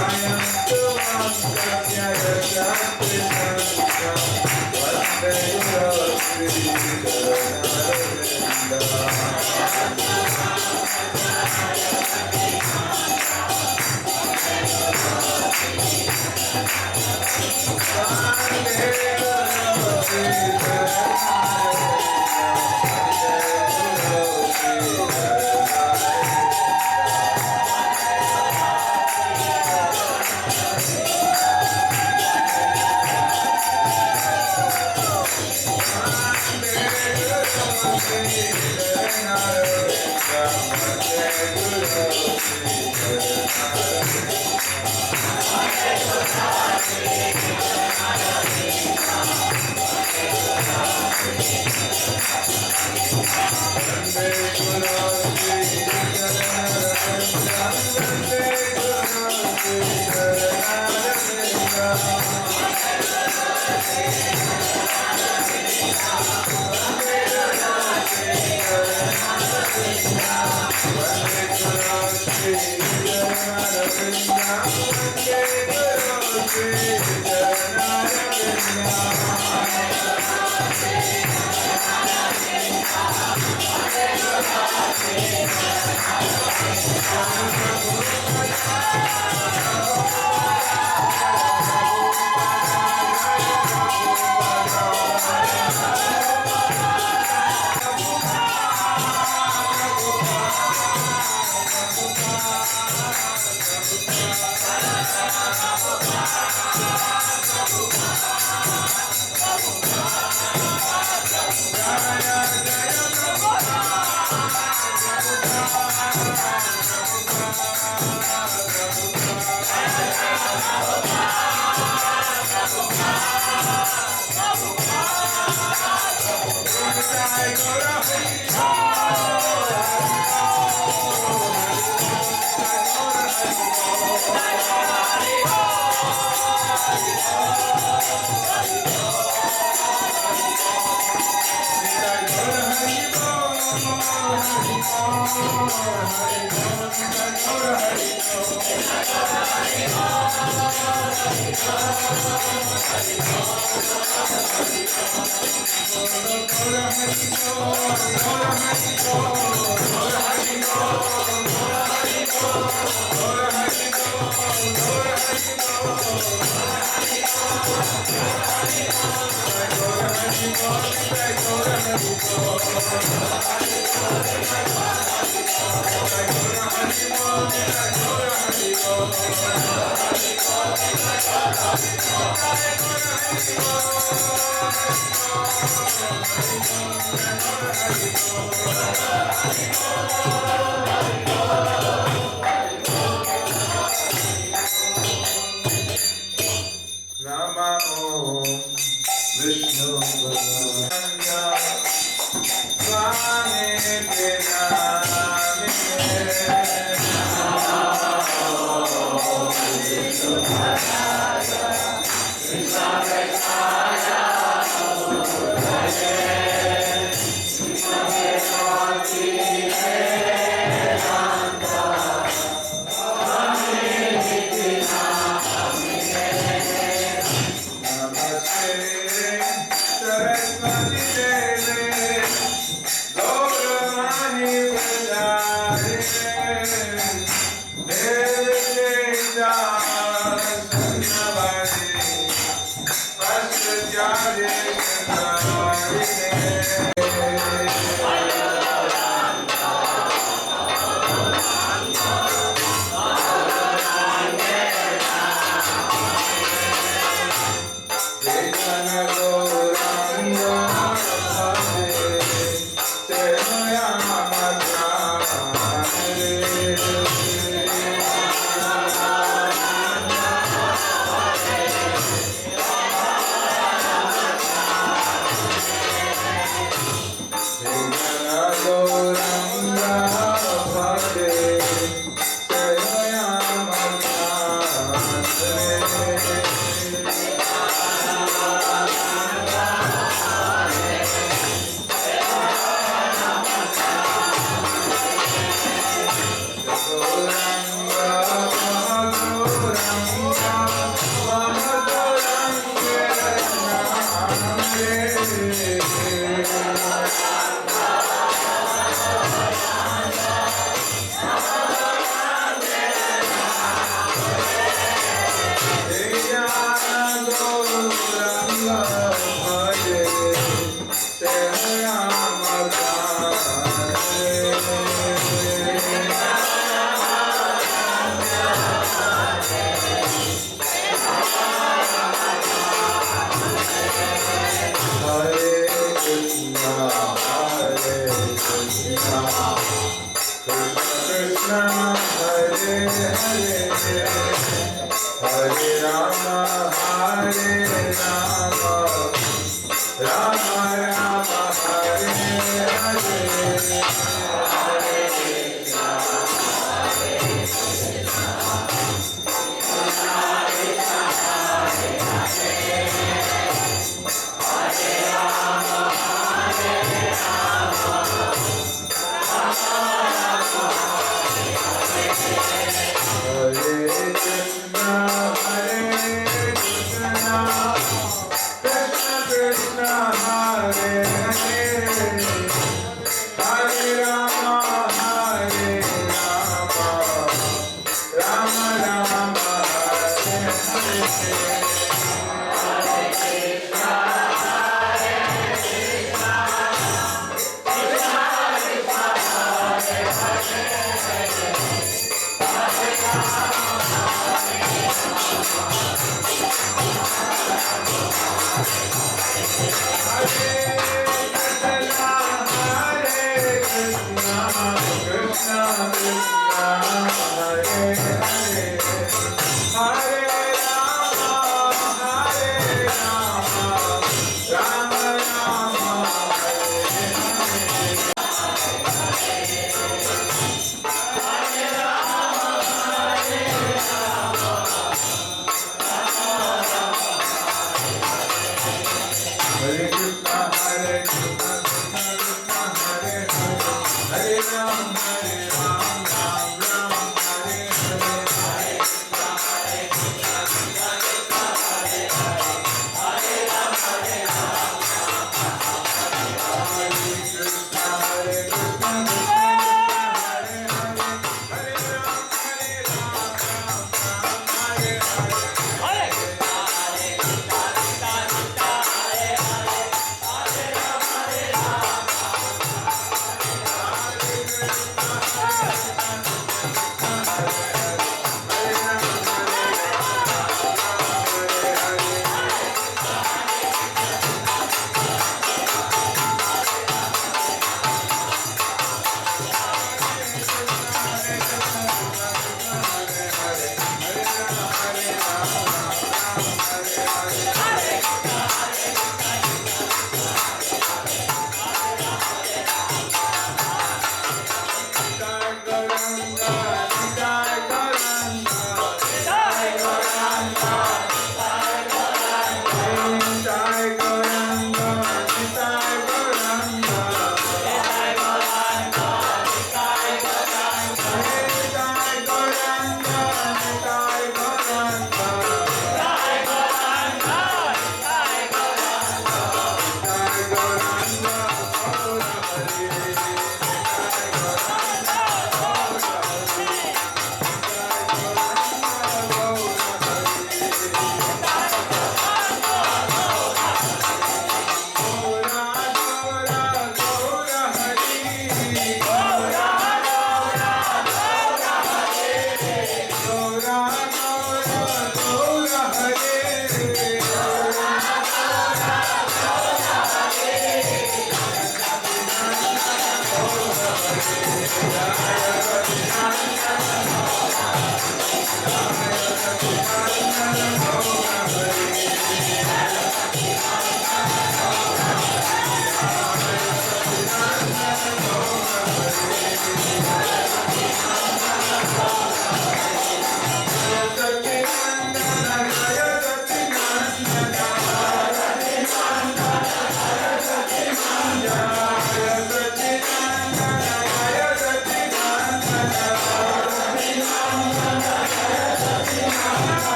I am the one that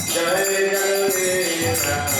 Jai Thank you.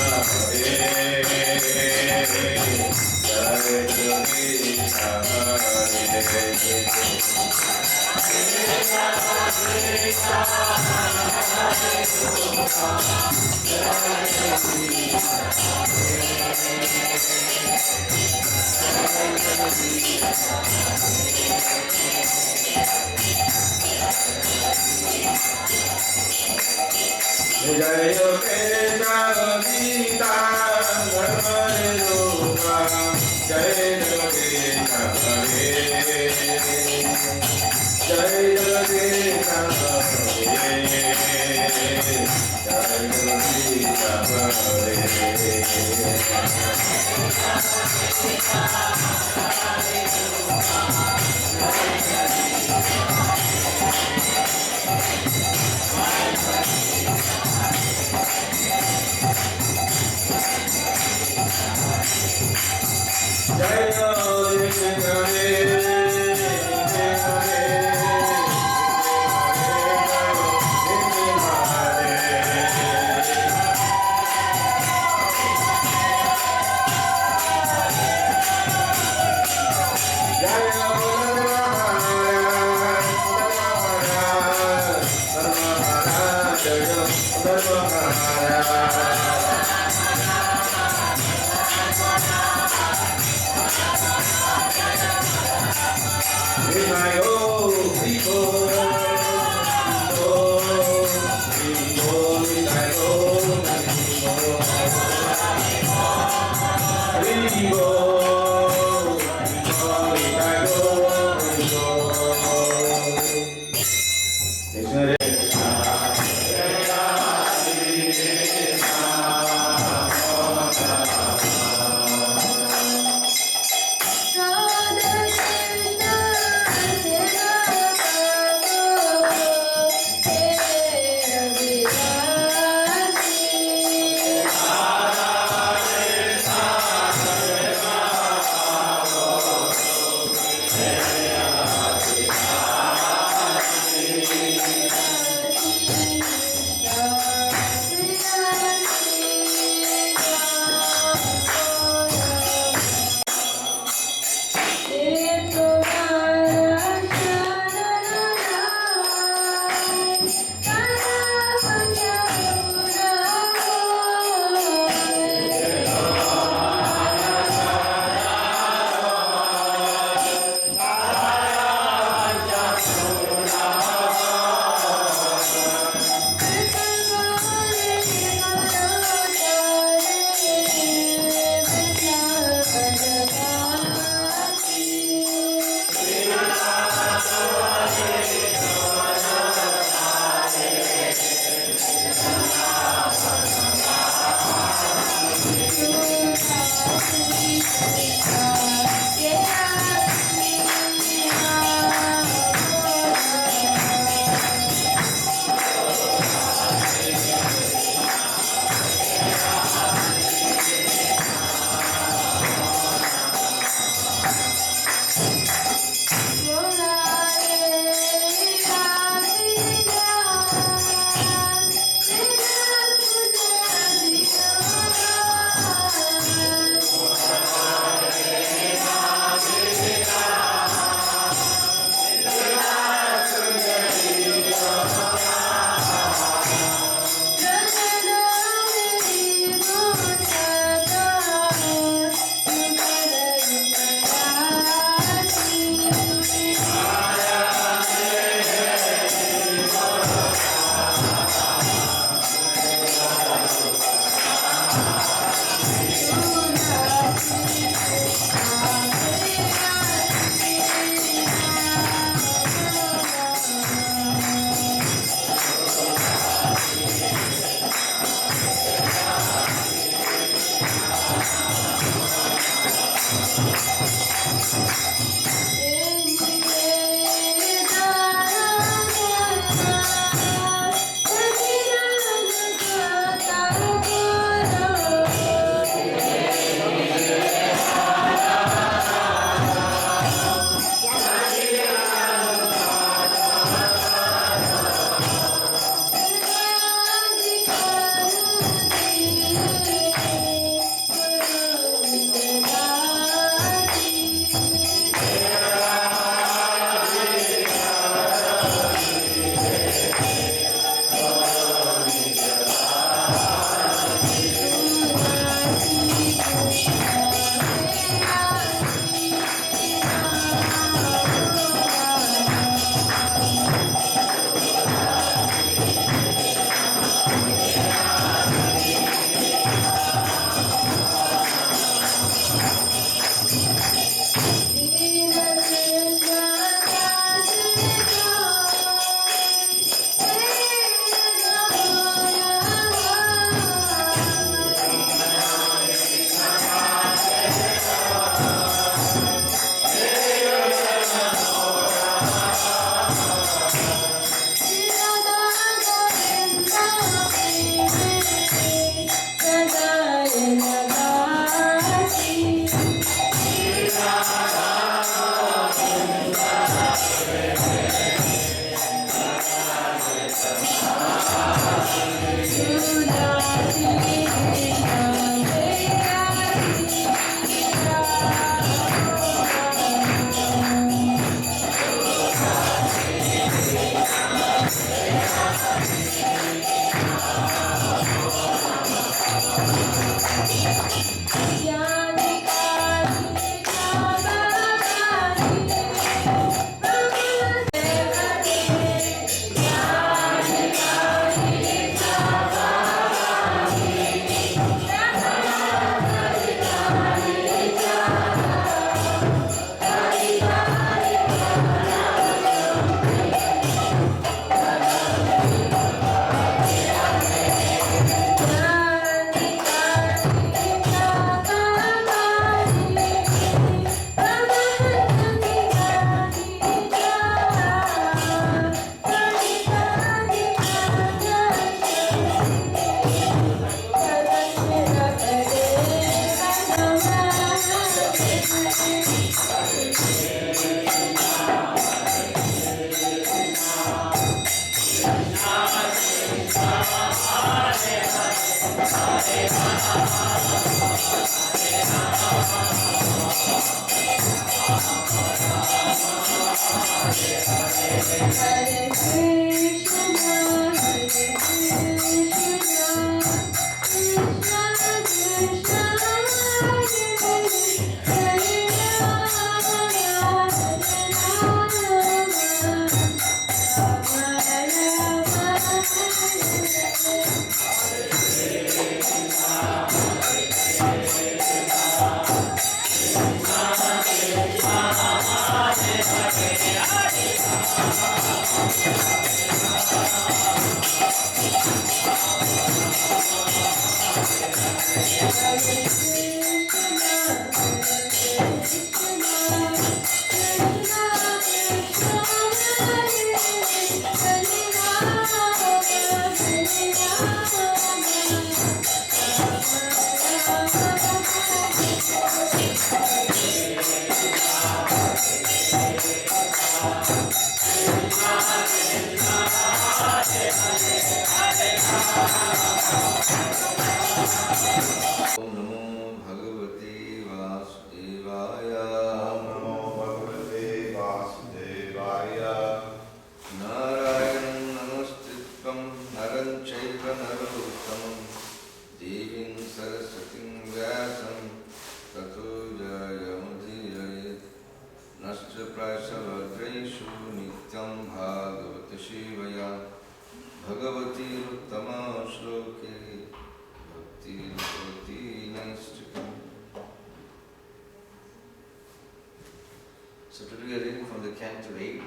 So today we are reading from the Canto 8,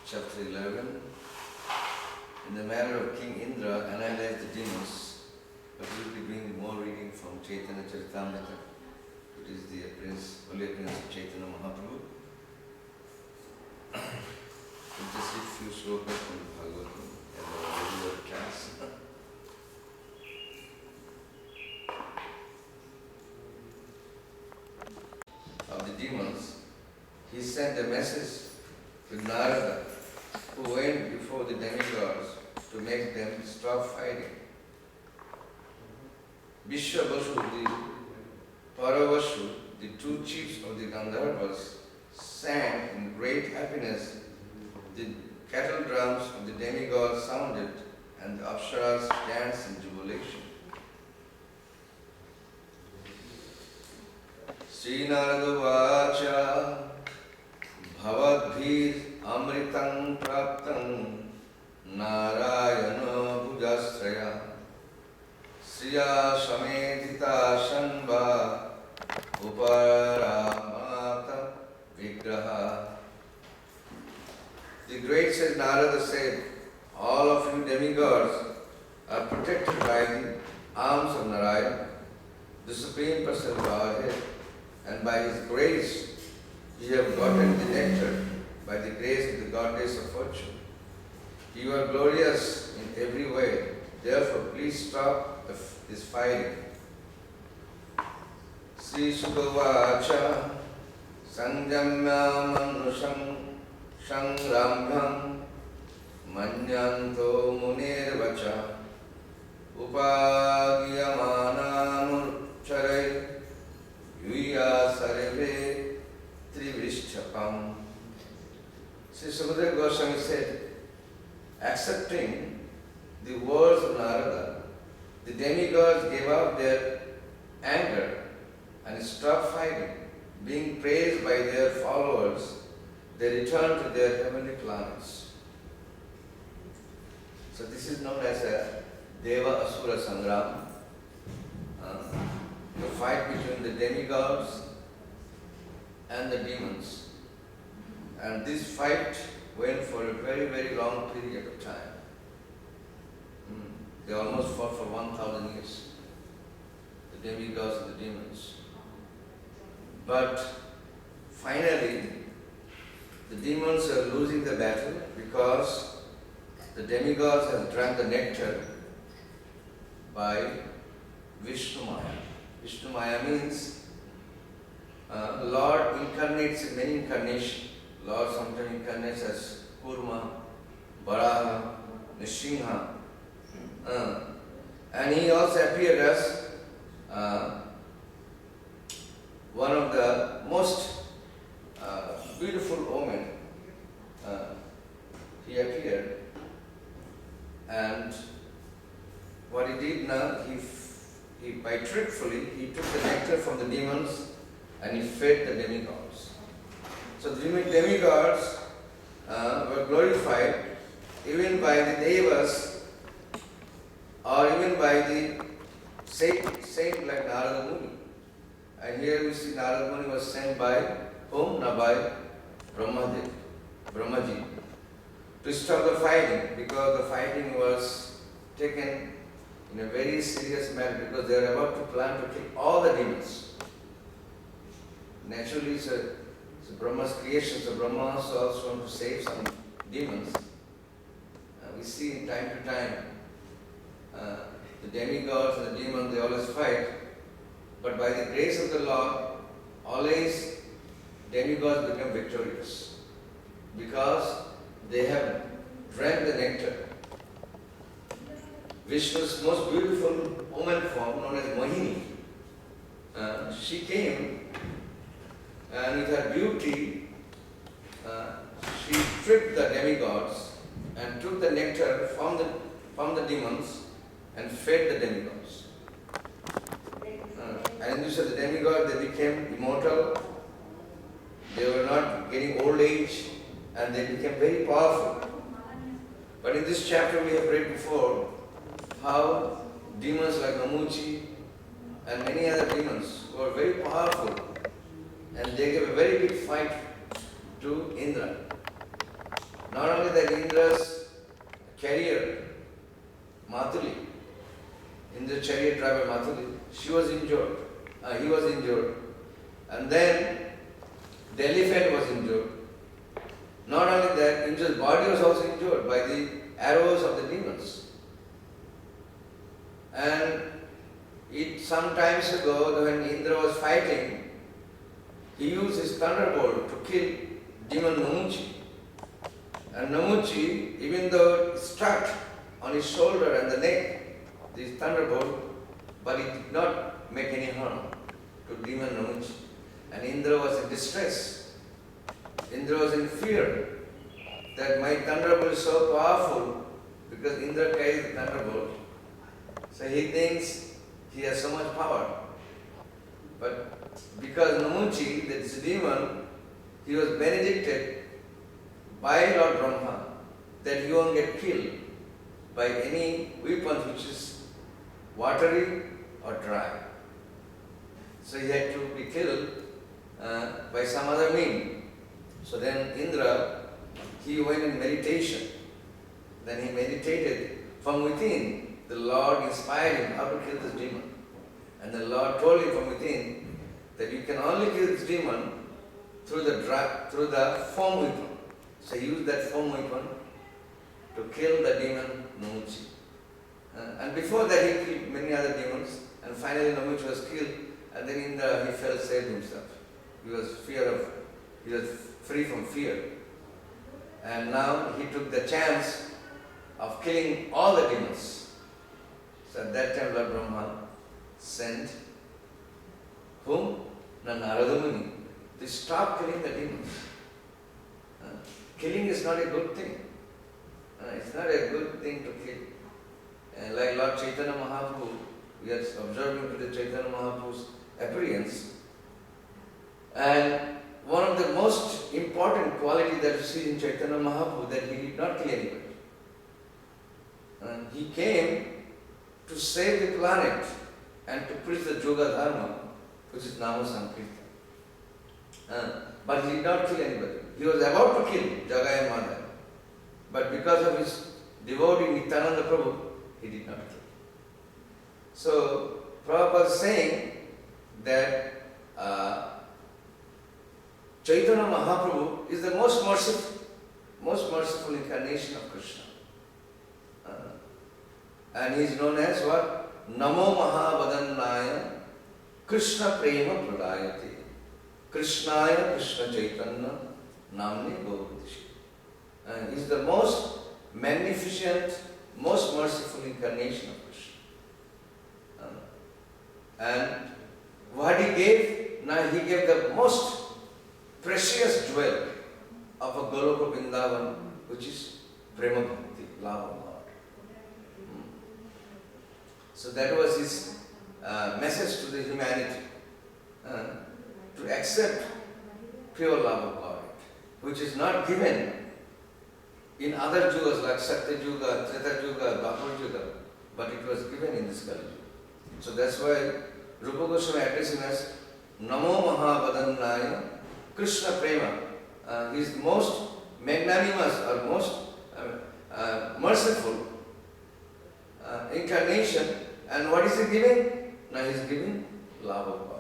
chapter 11. In the manner of King Indra annihilate the demons, but we will be doing more reading from Chaitanya Charitamrita. It is the appearance, holy appearance of Chaitanya Mahaprabhu. We'll just read a few slokas from the Bhagavatam and our regular class. Of the demons, he sent a message to Narada, who went before the demigods to make them stop fighting. Vishwavasu, the Paravasu, the two chiefs of the Gandharvas, sang in great happiness. The cattle drums of the demigods sounded, and the Apsaras danced in jubilation. Sri Narada Vacha Bhavadbhir Amritam Praptam Narayana Bhujasraya Sriya Samedita Shanva Uparamata Vigraha. The great said Narada said, all of you demigods are protected by the arms of Narayana, the Supreme Person of our head, and by His grace you have gotten the nectar by the grace of the goddess of fortune. You are glorious in every way, therefore please stop this fighting. Sri Sukavacha Sanjamya Manusham Sangramyam Manyanto Munirvacha Upagiyamananurcharai Yuya Sarve Trivrishchapam. Sri Sukadeva Goswami said, accepting the words of Narada, the demigods gave up their anger and stopped fighting. Being praised by their followers, they returned to their heavenly planets. So this is known as a Deva Asura Sangram, the fight between the demigods and the demons. And this fight went for a very, very long period of time. They almost fought for 1,000 years, the demigods and the demons. But finally, the demons are losing the battle because the demigods have drank the nectar by Vishnu Maya. Vishnu Maya means Lord Lord incarnates in many incarnations. Lord sometimes incarnates as Kurma, Varaha, Nrsimha. And he also appeared as one of the most beautiful women. He appeared, and what he did now, he by trickfully, he took the nectar from the demons and he fed the demigods. So the demigods were glorified even by the devas or even by the saint like Narada Muni. And here we see Narada Muni was sent by whom? Not by Brahmaji, to stop the fighting, because the fighting was taken in a very serious manner, because they were about to plan to kill all the demons. Naturally, it's Brahma's creation, so Brahma also wants to save some demons. We see time to time the demigods and the demons, they always fight, but by the grace of the Lord, always demigods become victorious, because they have drank the nectar. Vishnu's most beautiful woman form, known as Mohini, she came, and with her beauty, she tricked the demigods and took the nectar from the demons and fed the demigods. And you said the demigods, they became immortal. They were not getting old age, and they became very powerful. But in this chapter we have read before how demons like Namuchi and many other demons were very powerful, and they gave a very big fight to Indra. Not only that, Indra's carrier, Matuli, Indra's chariot driver Matuli, he was injured. And then the elephant was injured. Not only that, Indra's body was also injured by the arrows of the demons. And some times ago, when Indra was fighting, he used his thunderbolt to kill demon Namuchi. And Namuchi, even though it struck on his shoulder and the neck, this thunderbolt, but it did not make any harm to demon Namuchi. And Indra was in distress. Indra was in fear that my thunderbolt is so powerful, because Indra carries the thunderbolt. So he thinks he has so much power. But because Namuchi, this demon, he was benedicted by Lord Brahma that he won't get killed by any weapon which is watery or dry. So he had to be killed by some other means. So then Indra, he went in meditation. Then he meditated from within. The Lord inspired him how to kill this demon. And the Lord told him from within that you can only kill this demon through the foam weapon. So he used that foam weapon to kill the demon Namuchi. And before that he killed many other demons, and finally Namuchi was killed, and then Indra, he felt saved himself. He was free from fear. And now he took the chance of killing all the demons. So at that time Lord Brahma sent whom? Narada Muni, to stop killing the demons. Killing is not a good thing. It's not a good thing to kill. Like Lord Chaitanya Mahaprabhu, we are observing to the Chaitanya Mahaprabhu's appearance. And one of the most important qualities that you see in Chaitanya Mahaprabhu, that he did not kill anybody. He came to save the planet and to preach the Yoga Dharma, which is Nama Sankirtan. But he did not kill anybody. He was about to kill Jagai and Madhai. But because of his devotee Nityananda Prabhu, he did not kill. So Prabhupada is saying that Chaitanya Mahaprabhu is the most merciful incarnation of Krishna. And he is known as what? Namo Mahavadannaya Krishna Prema Pradayate. Krishnaya Krishna Chaitanya Namni Gauradishi. He is the most magnificent, most merciful incarnation of Krishna. And what he gave, now he gave the most precious jewel of a Goloka Vrindavan, which is Prema Bhakti, love of God. So that was his message to the humanity, to accept pure love of God, which is not given in other yugas like Satya Yuga, Treta Yuga, Dwapar Yuga, but it was given in this Kali Yuga. So that's why Rupa Goswami addressing us Namo Mahavadannaya Krishna Prema. He is the most magnanimous or most merciful incarnation. And what is he giving? Now he is giving love of God.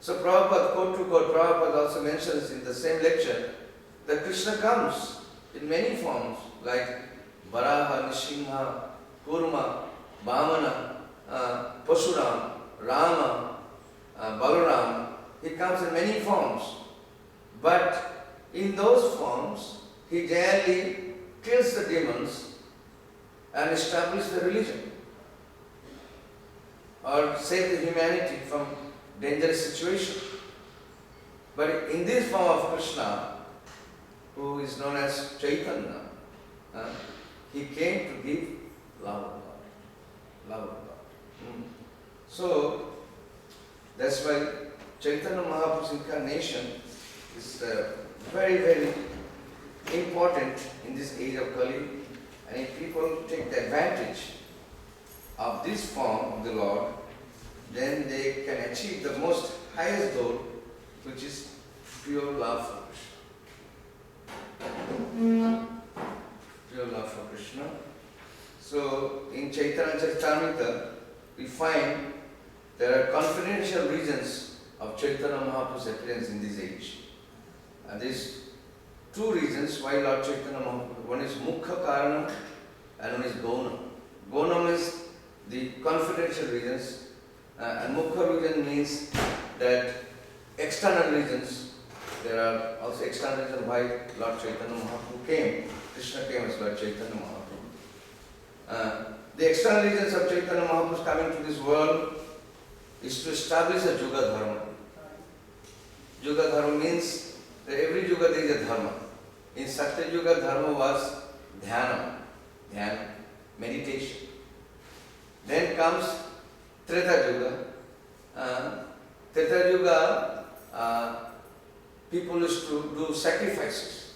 So Prabhupada, quote to quote, Prabhupada also mentions in the same lecture that Krishna comes in many forms like Varaha, Nrsimha, Kurma, Vamana, Pashuram, Rama, Balaram. He comes in many forms. But in those forms, he generally kills the demons and establishes the religion or save the humanity from dangerous situation. But in this form of Krishna, who is known as Chaitanya, he came to give love of God. Love of God. So, that's why Chaitanya Mahaprabhu's incarnation is very, very important in this age of Kali. And if people take the advantage of this form of the Lord, then they can achieve the most highest goal, which is pure love for Krishna. Pure love for Krishna. So in Chaitanya Charitamrita, we find there are confidential reasons of Chaitanya Mahaprabhu's appearance in this age. And these two reasons why Lord Chaitanya Mahaprabhu. One is Mukha Karanam and one is Gonam. Gonam is the confidential reasons, and Mukha reason means that external reasons. There are also external reasons why Lord Chaitanya Mahaprabhu came. Krishna came as Lord Chaitanya Mahaprabhu. The external reasons of Chaitanya Mahaprabhu's coming to this world is to establish a Yuga Dharma. Yuga Dharma means that every Yuga there is a Dharma. In Satya Yuga, Dharma was Dhyana, meditation. Then comes Treta Yuga. Treta Yuga, people used to do sacrifices,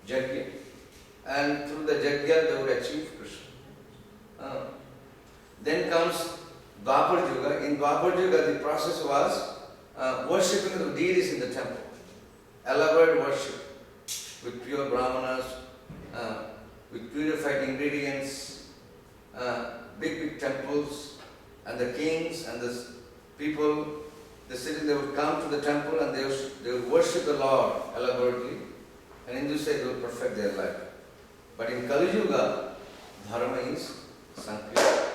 Yajna, and through the Yajna they would achieve Krishna. Then comes Dwapar Yuga. In Dwapar Yuga, the process was worshipping the deities in the temple, elaborate worship with pure brahmanas, with purified ingredients, big temples, and the kings and the people, the city, they would come to the temple and they would worship the Lord elaborately, and in this way they would perfect their life. But in Kali Yuga, Dharma is Sankirtan.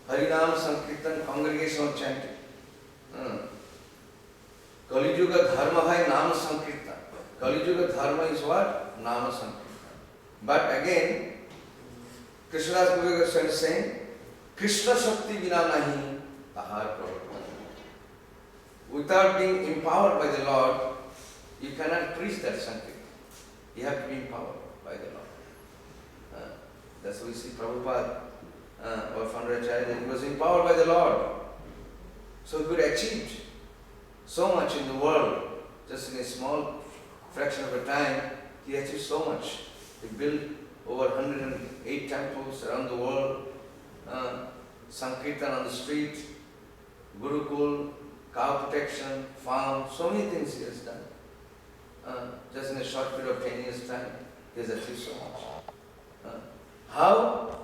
Harinam Sankirtan, congregational chanting. Kali Yuga Dharma hai Nama Sankirtan. Kali Yuga Dharma is what? Nama Sankirtan. But again, Krishnadas Guru Goswami is saying, Krishna Shakti vina nahi tahar prabhu. Without being empowered by the Lord, you cannot preach that Sankirtan. You have to be empowered by the Lord. That's why we see Prabhupada, our founder Acharya, he was empowered by the Lord. So he could achieve so much in the world, just in a small fraction of a time, he achieved so much. He built over 108 temples around the world, Sankirtan on the street, Gurukul, cow protection, farm, so many things he has done. Just in a short period of 10 years' time, he has achieved so much. How?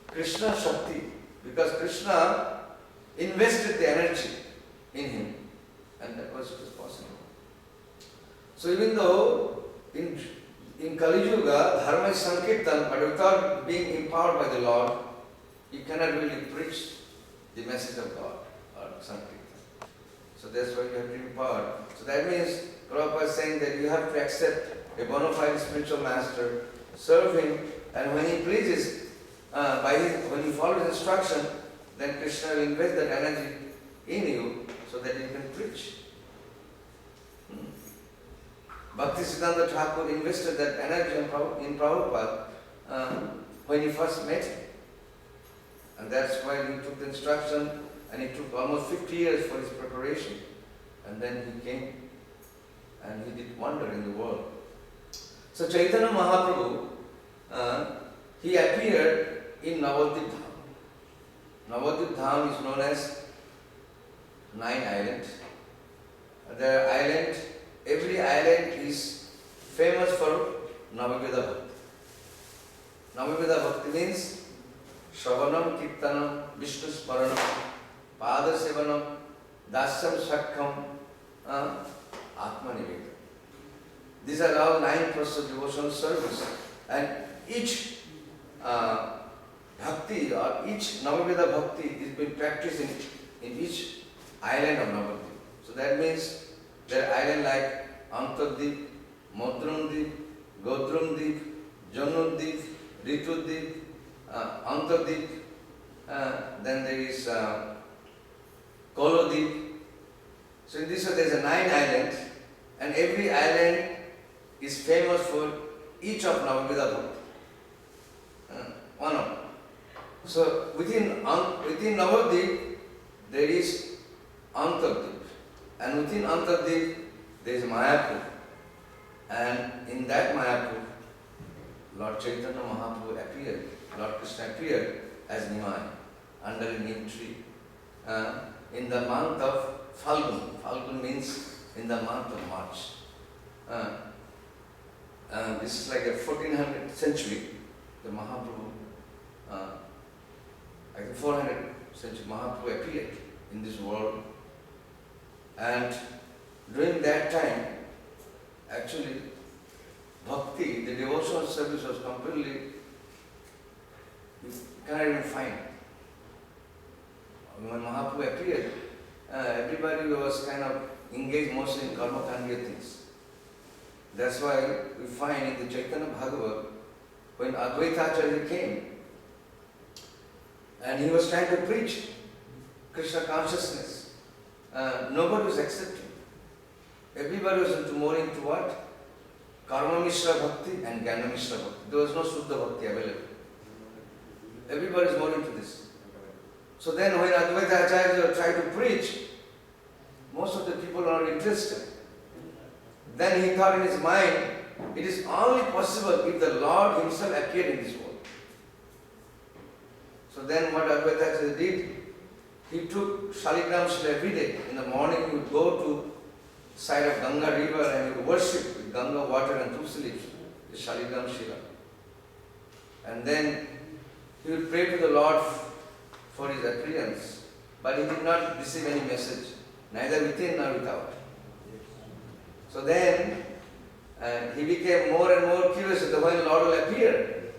Krishna Shakti. Because Krishna invested the energy in him, and that was possible. So even though in Kali Yuga, Dharma is Sankirtan, but without being empowered by the Lord, you cannot really preach the message of God or Sankirtan. So that's why you have to be empowered. So that means Prabhupada is saying that you have to accept a bona fide spiritual master, serve him, and when he pleases, when you follow his instruction, then Krishna will invest that energy in you so that you can preach. Bhaktisiddhanta Thakur invested that energy in Prabhupada when he first met him. And that's why he took the instruction, and it took almost 50 years for his preparation. And then he came and he did wonder in the world. So Chaitanya Mahaprabhu, he appeared in Navadvip Dham. Navadvip Dham is known as 9 islands. Every island is famous for Navaveda Bhakti. Navaveda Bhakti means Shravanam, Kirtanam, Vishnu Smaranam, Pada Sevanam, Dasyam Shakham, Atma Niveda. These are all 9 processes of devotional service. And each bhakti or each Navaveda Bhakti is being practiced in each island of Navadvip. So that means there are islands like Antardvip, Madrumdvip, Godrumdvip, Janudvip, Ritudvip, Antardvip, then there is Kolodvip. So in this way there is a 9 islands, and every island is famous for each of Navaveda Bhakti. One of them. So within Navadvip there is Antardvip, and within Antardvip there is Mayapur, and in that Mayapur Lord Chaitanya Mahaprabhu appeared, Lord Krishna appeared as Nimai under a neem tree in the month of Falgun. Falgun means in the month of March. This is like a 1400th century, the Mahaprabhu, like the 400th century Mahaprabhu appeared in this world. And during that time, actually, bhakti, the devotional service was completely, you cannot even find. When Mahaprabhu appeared, everybody was kind of engaged mostly in karma-kandiya things. That's why we find in the Chaitanya Bhagavat, when Advaitacharya came, and he was trying to preach Krishna consciousness, nobody was accepting. Everybody was more into what? Karma Mishra Bhakti and Jnana Mishra Bhakti. There was no Suddha Bhakti available. Everybody is more into this. So then when Advaita Acharya tried to preach, most of the people are not interested. Then he thought in his mind, it is only possible if the Lord himself appeared in this world. So then what Advaita Acharya did, he took Shaligram Shila every day. In the morning he would go to the side of Ganga river and he would worship with Ganga water and tulsi leaves, the Shaligram Shila. And then he would pray to the Lord for his appearance, but he did not receive any message, neither within nor without. So then he became more and more curious as to when the Lord will appear.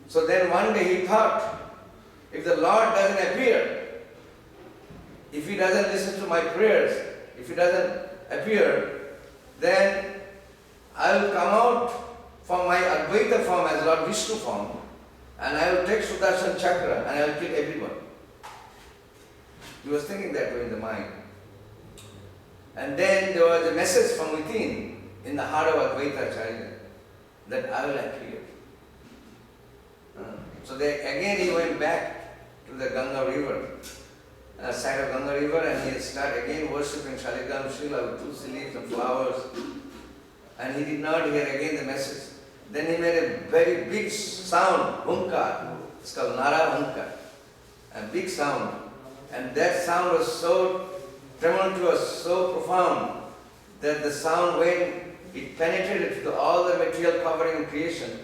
So then one day he thought, if the Lord doesn't appear, if he doesn't listen to my prayers, if he doesn't appear, then I will come out from my Advaita form as Lord Vishnu form, and I will take Sudarshan Chakra and I will kill everyone. He was thinking that way in the mind. And then there was a message from within, in the heart of Advaita Acharya, that I will appear. So then again he went back to the Ganga river, side of Ganga river, and he started again worshipping Shaligam Shila with tulsi leaves and flowers. And he did not hear again the message. Then he made a very big sound, hunkar. It's called Nara Hunkar. A big sound. And that sound was so tremendous, so profound, that the sound, when it penetrated to all the material covering in creation,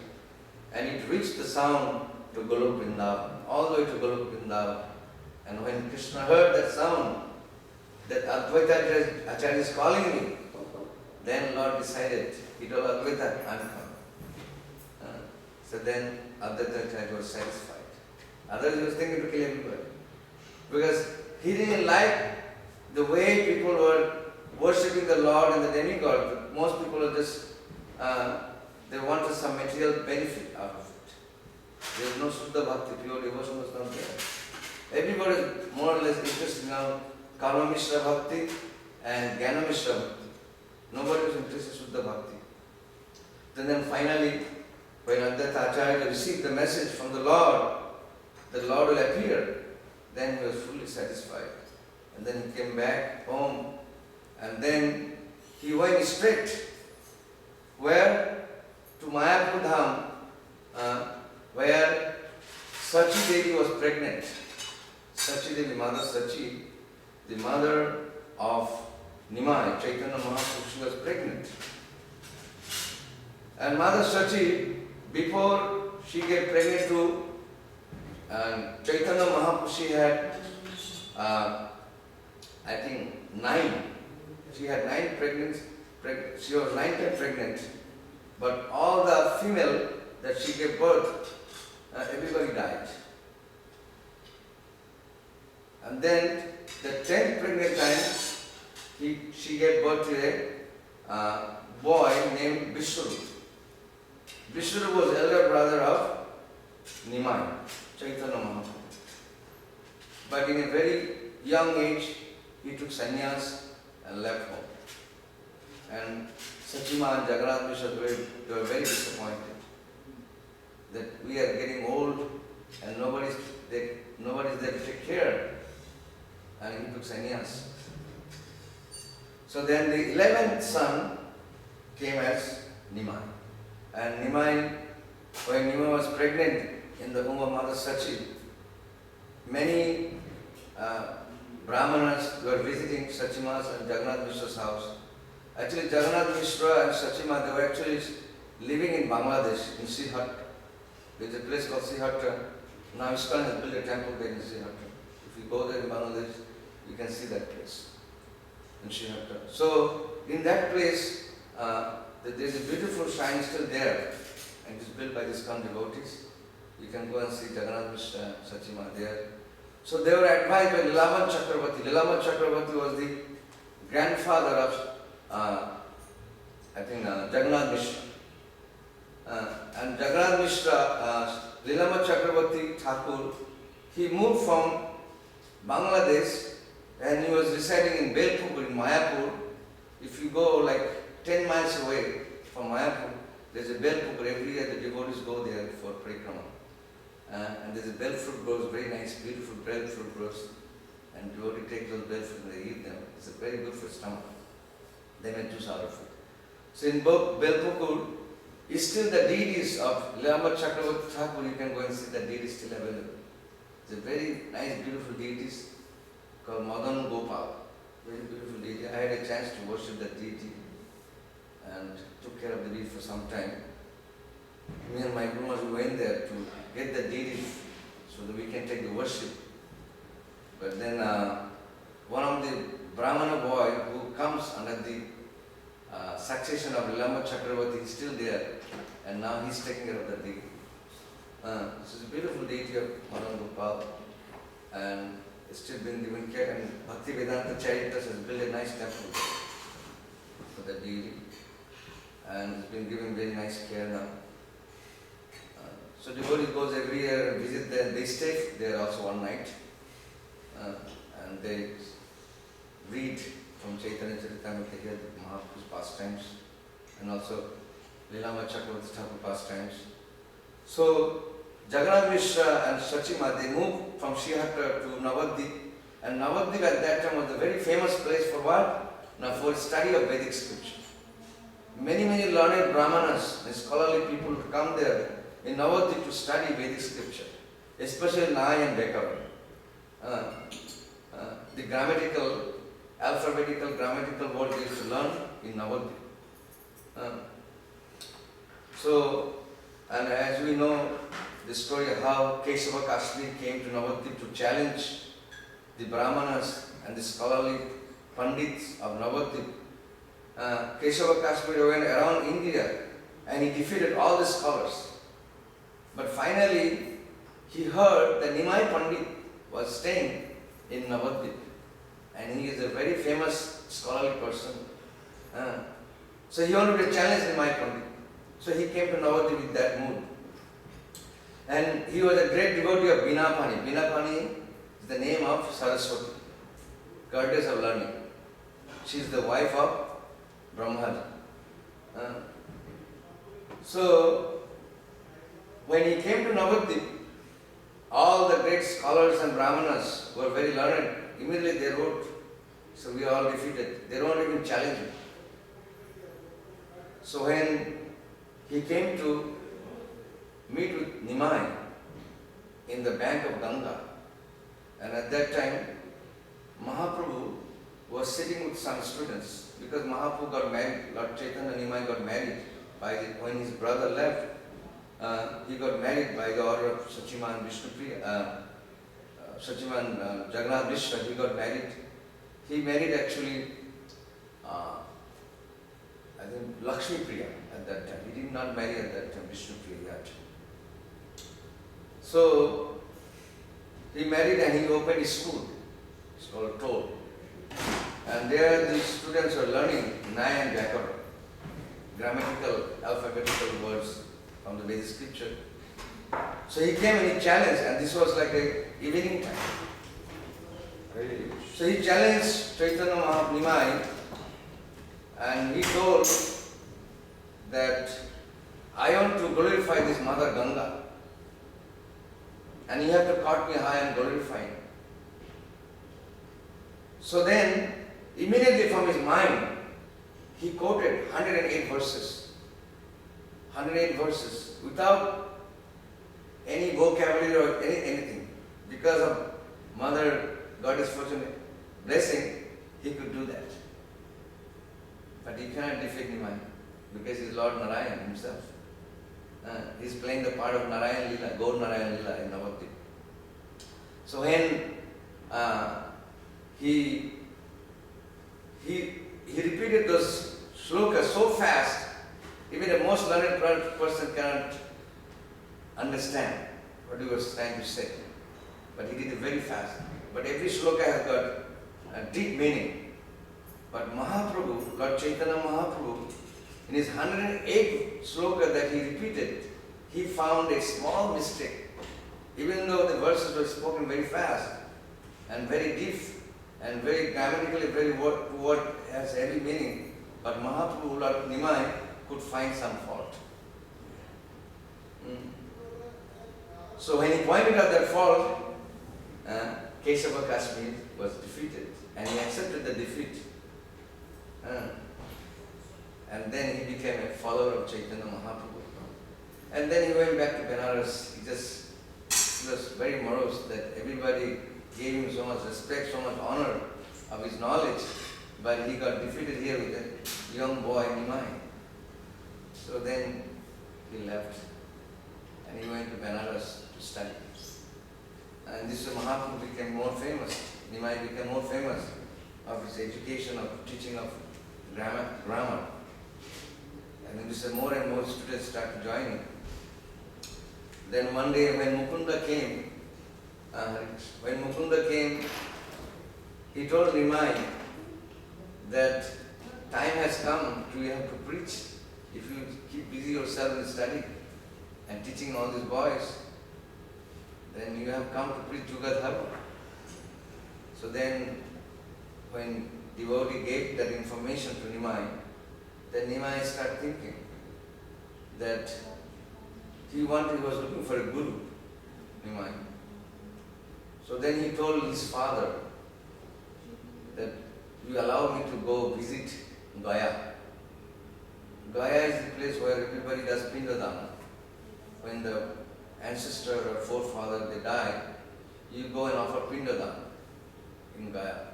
and it reached the sound to Golok Vrindavan, all the way to Golok Vrindavan. And when Krishna heard that sound, that Advaita Acharya is calling me, then Lord decided, he told Advaita, I'm coming. So then Advaita Acharya was satisfied. Otherwise he was thinking to kill everybody. Because he didn't like the way people were worshipping the Lord and the demigod. Most people are just, they wanted some material benefit out of it. There is no Suddha Bhakti, pure devotion was not there. Everybody is more or less interested in Karma Mishra Bhakti and Jnana Mishra Bhakti. Nobody was interested in Suddha Bhakti. Then finally, when Advaita Acharya received the message from the Lord will appear, then he was fully satisfied. And then he came back home, and then he went straight. Where? To Mayapur Dham, where Sachi Devi was pregnant. Sachi Devi, Mother Sachi, the mother of Nimai, Chaitanya Mahaprabhu, she was pregnant. And Mother Sachi, before she get pregnant to Chaitanya Mahaprabhu, she had, I think, 9. She had 9 pregnancies. She was 9 times pregnant. But all the female that she gave birth, everybody died. And then the 10th pregnant time, she gave birth to a boy named Vishnu. Vishnu was elder brother of Nimai, Chaitanya Mahaprabhu. But in a very young age, he took sannyas and left home. And Sachima and Jagannath Mishra, they were very disappointed that we are getting old and nobody's there to take care. And he took sannyas. So then the 11th son came as Nimai. And Nimai, when Nimai was pregnant in the womb of Mother Sachi, many Brahmanas were visiting Sachima's and Jagannath Mishra's house. Actually, Jagannath Mishra and Sachima, they were actually living in Bangladesh, in Srihat. There is a place called Srihat. Now Iskcon has built a temple there in Srihat. If you go there in Bangladesh, you can see that place in Srihat. So, in that place, there is a beautiful shrine still there, and it is built by the Iskcon devotees. You can go and see Jagannath Mishra, Sachima there. So they were advised by Lilavan Chakravarti. Lilavan Chakravarti was the grandfather of, I think, Jagannath Mishra. And Jagannath Mishra, Lilavan Chakravarti Thakur, he moved from Bangladesh and he was residing in Belpur in Mayapur. If you go like 10 miles away from Mayapur, there's a Belpur. Every year the devotees go there for parikrama. And there's a bell fruit grows, very nice, beautiful bell fruit grows. And devotees take those bell fruit and they eat them. It's very good for stomach. They make juice out of it. So in Belpur is still the deities of Lilavan Chakravarti Thakur. You can go and see the deities still available. It's a very nice, beautiful deities called Madan Gopal. Very beautiful deity. I had a chance to worship that deity and took care of the deity for some time. Me and my groomers went there to get the deity so that we can take the worship. But then one of the Brahmana boy who comes under the succession of Lilavan Chakravarti is still there, and now he's taking care of the deity. This is a beautiful deity of Madan Gopal, and it's still been given care, and Bhakti Vedanta Charitas has built a nice temple for the deity, and it's been given very nice care now. So devotees goes every year and visit there. They stay there also one night, and they read from Chaitanya Charitamrita, they hear the Mahaprabhu's pastimes, and also Lilavan Chakravarti Thakur pastimes. So Jagannath Mishra and Sachima, they moved from Srihatta to Navadvip, and Navadvip at that time was a very famous place for what? Now for study of Vedic scripture. Many learned Brahmanas and scholarly people would come there in Navadvip to study Vedic scripture, especially Naya and Vyakaran. The grammatical, alphabetical, grammatical words they used to learn in Navadvip. So, and as we know, the story of how Kesava Kashmir came to Navadvip to challenge the Brahmanas and the scholarly Pandits of Navadvip. Kesava Kashmir went around India and he defeated all the scholars. But finally, he heard that Nimai Pandit was staying in Navadvip. And he is a very famous scholarly person. So he wanted to challenge Nimai Pandit. So he came to Navadvip with that mood. And he was a great devotee of Binapani. Binapani is the name of Saraswati, goddess of learning. She is the wife of Brahmaji. So when he came to Navadvip, all the great scholars and brahmanas were very learned. Immediately they wrote, so we are all defeated. They don't even challenge him. So when he came to meet with Nimai in the bank of Ganga, and at that time Mahaprabhu was sitting with some students, because Mahaprabhu got married, Lord Chaitanya and Nimai got married when his brother left. He got married by the order of Sachiman Vishnupriya, Sachiman Jagannath Mishra. He got married. He married actually, I think Lakshmi Priya at that time. He did not marry at that time Vishnupriya yet. So he married and he opened his school. It's called Toll. And there the students were learning Nyaya and Vyakara, grammatical, alphabetical words from the Vedic scripture. So he came and he challenged, and this was like a evening time. So he challenged Chaitanya Mahaprabhu, and he told that I want to glorify this Mother Ganga, and you have to caught me high and glorify him. So then, immediately from his mind, he quoted 108 verses. 108 verses without any vocabulary or anything. Because of Mother Goddess fortunate blessing, he could do that. But he cannot defeat Nimai because he is Lord Narayan himself. He is playing the part of Narayan Lila, Gaur Narayan Lila in Navadvip. So when he repeated those shlokas so fast, even the most learned person cannot understand what he was trying to say. But he did it very fast. But every shloka has got a deep meaning. But Mahaprabhu, Lord Chaitanya Mahaprabhu, in his 108 shloka that he repeated, he found a small mistake. Even though the verses were spoken very fast and very deep and very grammatically, very word has heavy meaning, but Mahaprabhu, Lord Nimai, could find some fault. So when he pointed out that fault, Kesava Kashmir was defeated, and he accepted the defeat. And then he became a follower of Chaitanya Mahaprabhu. And then he went back to Benares. He was very morose that everybody gave him so much respect, so much honor of his knowledge, but he got defeated here with a young boy, Nimai. So then he left and he went to Benares to study. And this Mahaprabhu became more famous. Nimai became more famous of his education, of teaching of grammar. And then this more and more students started joining. Then one day when Mukunda came, he told Nimai that time has come to you have to preach. If you keep busy yourself in study and teaching all these boys, then you have come to preach gadadhar. So then, when devotee gave that information to Nimai, then Nimai started thinking that he was looking for a guru, Nimai. So then he told his father that you allow me to go visit Gaya. Gaya is the place where everybody does Pindadana. When the ancestor or forefather, they die, you go and offer Pindadana in Gaya.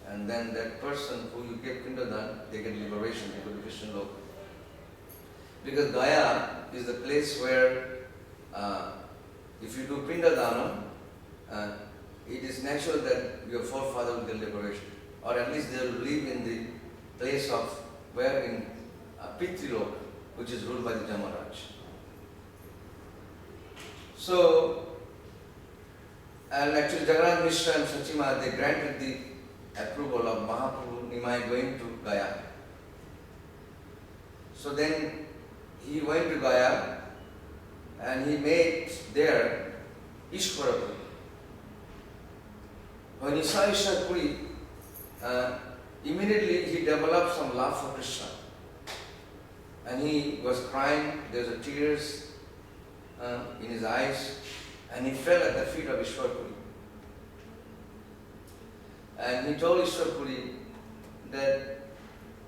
And then that person who you give Pindadana, they get liberation, they go to Krishna Loka. Because Gaya is the place where if you do Pindadana, it is natural that your forefather will get liberation. Or at least they will live in the place of where in Pitriloka, which is ruled by the Jamaraj. So, And actually Jagannath Mishra and Sachima, they granted the approval of Mahaprabhu Nimai going to Gaya. So then he went to Gaya and he made there Ishwarapuri. When he saw Ishwarapuri, immediately he developed some love for Krishna. And he was crying, there were tears in his eyes, and he fell at the feet of Ishwarapuri. And he told Ishwarapuri that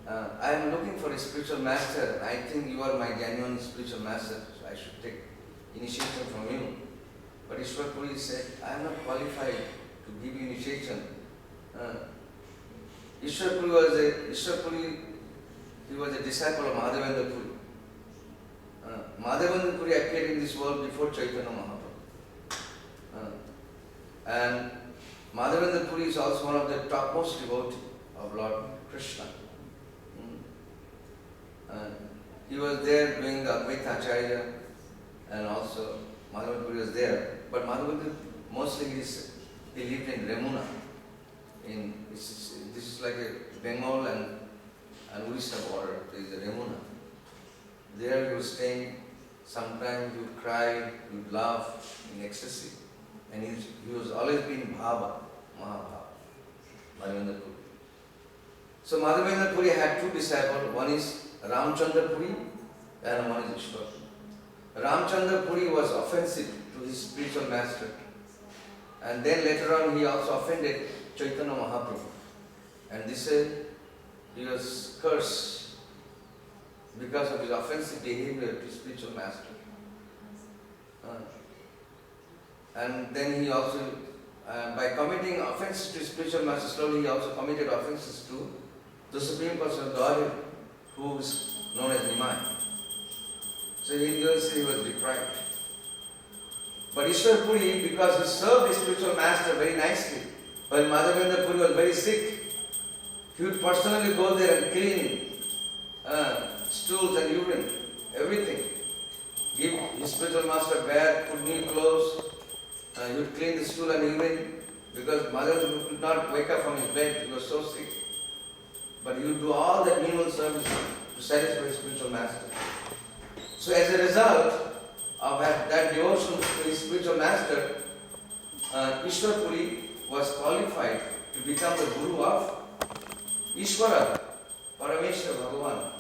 I am looking for a spiritual master. I think you are my genuine spiritual master, so I should take initiation from you. But Ishwarapuri said, I am not qualified to give you initiation. Ishwarapuri was a disciple of Madhavendra Puri. Madhavendra Puri appeared in this world before Chaitanya Mahaprabhu. And Madhavendra Puri is also one of the topmost devotees of Lord Krishna. He was there doing the Advaita Acharya, and also Madhavendra Puri was there. But Madhavendra mostly he lived in Remuna. This is like a Bengal and Orissa border. There is a Remuna. There he was staying. Sometimes he would cry, he would laugh in ecstasy. And he was always being Bhava, Mahabhava, Madhavendra Puri. So Madhavendra Puri had two disciples. One is Ramchandra Puri and one is Ishwar. Ramchandra Puri was offensive to his spiritual master. And then later on he also offended Chaitanya Mahaprabhu. And this he was cursed because of his offensive behavior to spiritual master. And then he also, by committing offenses to spiritual master, slowly he also committed offenses to the Supreme Person of Godhead, who is known as Nimai. So in those he was deprived. But Ishwar Puri, because he served his spiritual master very nicely, while Madhavendra Puri was very sick, he would personally go there and clean stools and urine, everything. Give his spiritual master bath, put new clothes, he would clean the stool and urine, because Madhavendra could not wake up from his bed, he was so sick. But he would do all that menial service to satisfy his spiritual master. So as a result of that devotion to his spiritual master, Ishwar Puri was qualified to become the guru of Ishwara, Parameshwar Bhagavan,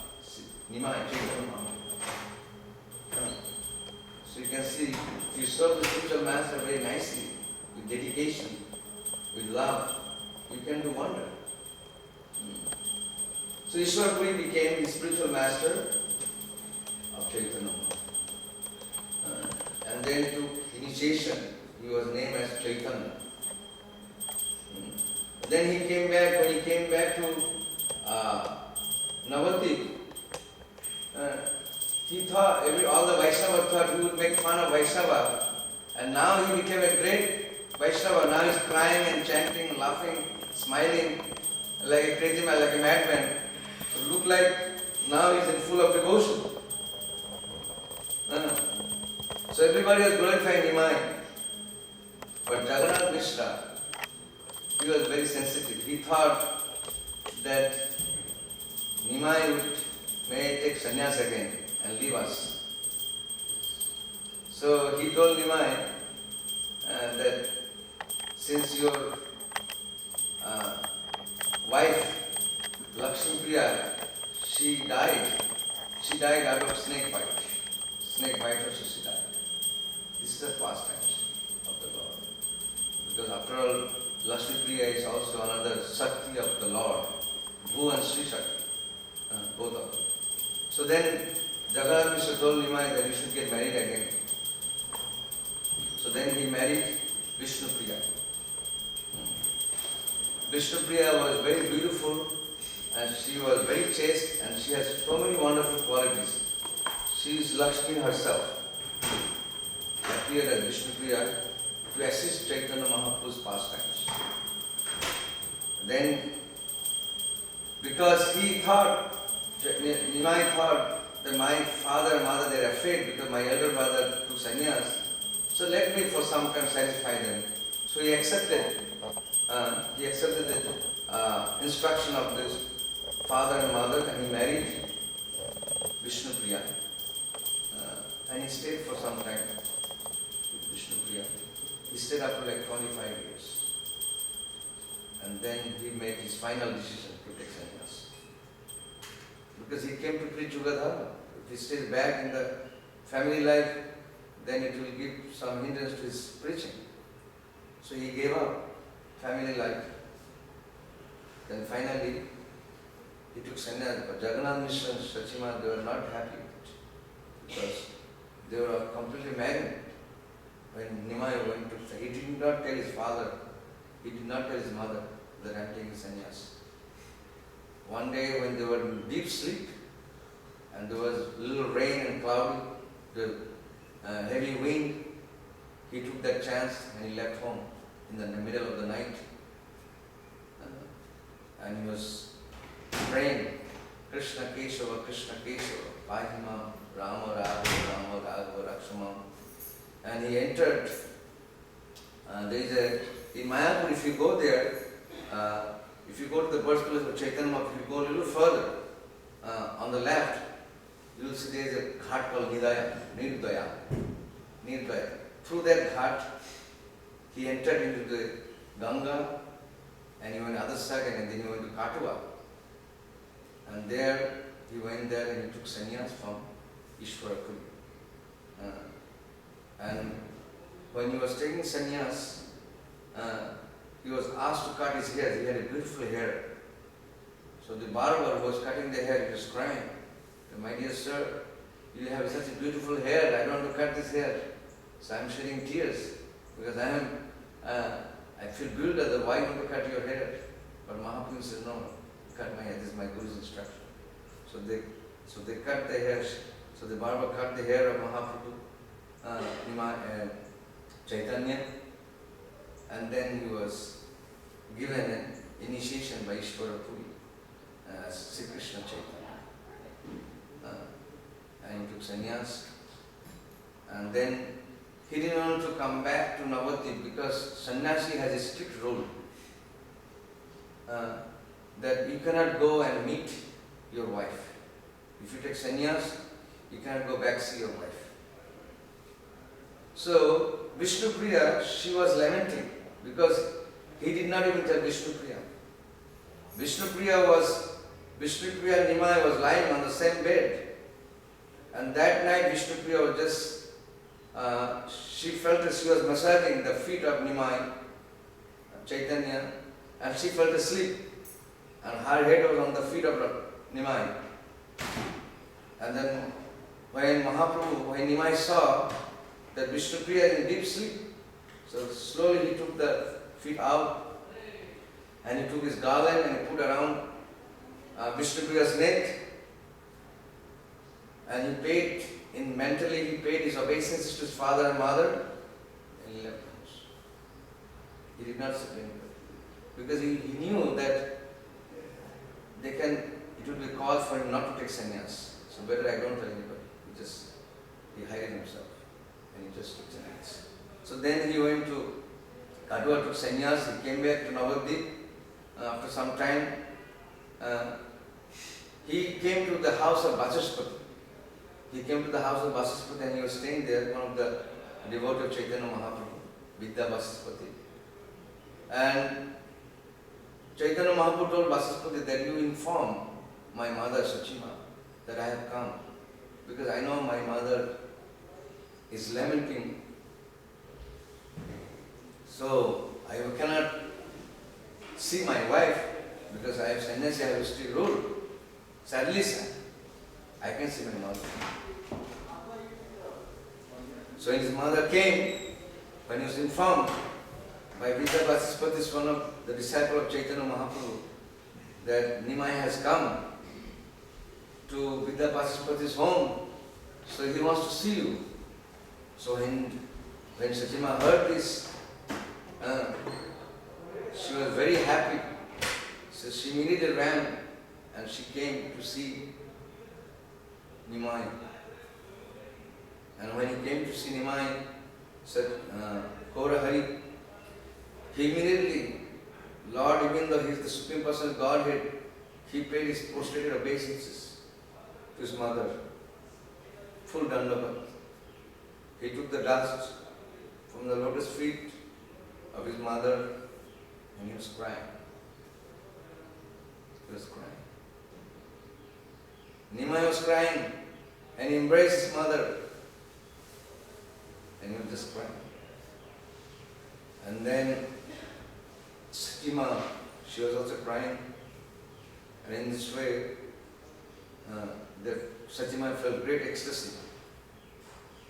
Nimai, Chaitanya Mahaprabhu. So you can see, if you serve the spiritual master very nicely, with dedication, with love, you can do wonder. So Ishwar Puri became the spiritual master of Chaitanya. And then to initiation, he was named as Chaitanya. Then he came back, when he came back to Navadvip, he thought, all the Vaishnava thought he would make fun of Vaishnava. And now he became a great Vaishnava. Now he's crying and chanting, laughing, smiling, like a crazy man, like a madman. It looked like now he's in full of devotion. So everybody was glorifying Nimai. But Jagannath Mishra, he was very sensitive. He thought that Nimai may take sannyas again and leave us. So he told Nimai that since your wife Lakshmi Priya, she died out of snake bite. Snake bite also she died. This is a pastime of the Lord. Because after all, Lakshmi Priya is also another Shakti of the Lord. Bhu and Sri Shakti, both of them. So then Jagannath Mishra told Nimai that you should get married again. So then he married Vishnu Priya. Vishnu Priya was very beautiful and she was very chaste and she has so many wonderful qualities. She is Lakshmi herself. Appeared as Vishnu Priya to assist Chaitanya Mahaprabhu's pastimes. Then, because he thought, Nimai thought that my father and mother, they are afraid because my elder brother took sannyas. So let me for some time satisfy them. So he accepted the instruction of this father and mother, and he married Vishnupriya. And he stayed for some time with Vishnupriya. He stayed up to like 25 years. And then he made his final decision to take sannyas. Because he came to preach gadadhar. If he stays back in the family life, then it will give some hindrance to his preaching. So he gave up family life. Then finally, he took sannyas. But Jagannath Mishra and Sachima, they were not happy because they were completely married. When Nimai went to, he did not tell his father, he did not tell his mother that I am taking sannyas. One day when they were in deep sleep, and there was little rain and cloudy, the heavy wind, he took that chance and he left home in the middle of the night. And he was praying, Krishna Keshava, Pahimam, Rama Raghava, Rakshamam. And he entered, in Mayapur, if you go there, if you go to the birthplace of Chaitanya, if you go a little further, on the left, you will see there is a ghat called Nirdaya. Through that ghat, he entered into the Ganga, and he went other side, and then he went to Katua. And there, he went there and he took sannyas from Ishwarakuli. And when he was taking sannyas, he was asked to cut his hair. He had a beautiful hair. So the barber who was cutting the hair, he was crying. My dear sir, you have such a beautiful hair. I don't want to cut this hair. So I am shedding tears because I feel bewildered. Why want to cut your hair? But Mahaprabhu said, no, cut my hair. This is my Guru's instruction. So they cut the hair. So the barber cut the hair of Mahaprabhu, Chaitanya, and then he was given an initiation by Ishwarapuri as Sri Krishna Chaitanya. And he took sannyas. And then he didn't want to come back to Navadvip because sannyasi has a strict rule that you cannot go and meet your wife. If you take sannyas, you cannot go back see your wife. So Vishnupriya, she was lamenting because he did not even tell Vishnupriya. Vishnupriya and Nimai was lying on the same bed. And that night Vishnupriya was just, she felt that she was massaging the feet of Nimai, Chaitanya, and she fell asleep. And her head was on the feet of Nimai. And then when Nimai saw that Vishnupriya is in deep sleep, so slowly he took the feet out and he took his garland and he put around Vishnupriya's neck, and he paid his obeisances to his father and mother, and he left the house. He did not say anybody because he knew that it would be called for him not to take sannyas. So better I don't tell anybody. He hided himself and he just took sannyas. So then he went to Katua, took sannyas, he came back to Navadvip. After some time, he came to the house of Vachaspati. And he was staying there, one of the devotees of Chaitanya Mahaprabhu, Vidya Vachaspati. And Chaitanya Mahaprabhu told Vachaspati that you inform my mother Sachima that I have come because I know my mother is lamenting. So I cannot see my wife because I have sannyasi, I have a strict rule. So at least I can see my mother. So his mother came when he was informed by Vidya Vachaspati, one of the disciples of Chaitanya Mahaprabhu, that Nimai has come to Vidya Vachaspati's home, so he wants to see you. So when Sachima heard this, she was very happy. So she immediately ran and she came to see Nimai. And when he came to see Nimai, said, Kaura Hari, he immediately, Lord, even though he is the Supreme Personal Godhead, he paid his prostrated obeisances to his mother, full dandavat. He took the dust from the lotus feet of his mother and he was crying. He was crying. Nimai was crying and he embraced his mother and he was just crying. And then Satima, she was also crying. And in this way, Satima felt great ecstasy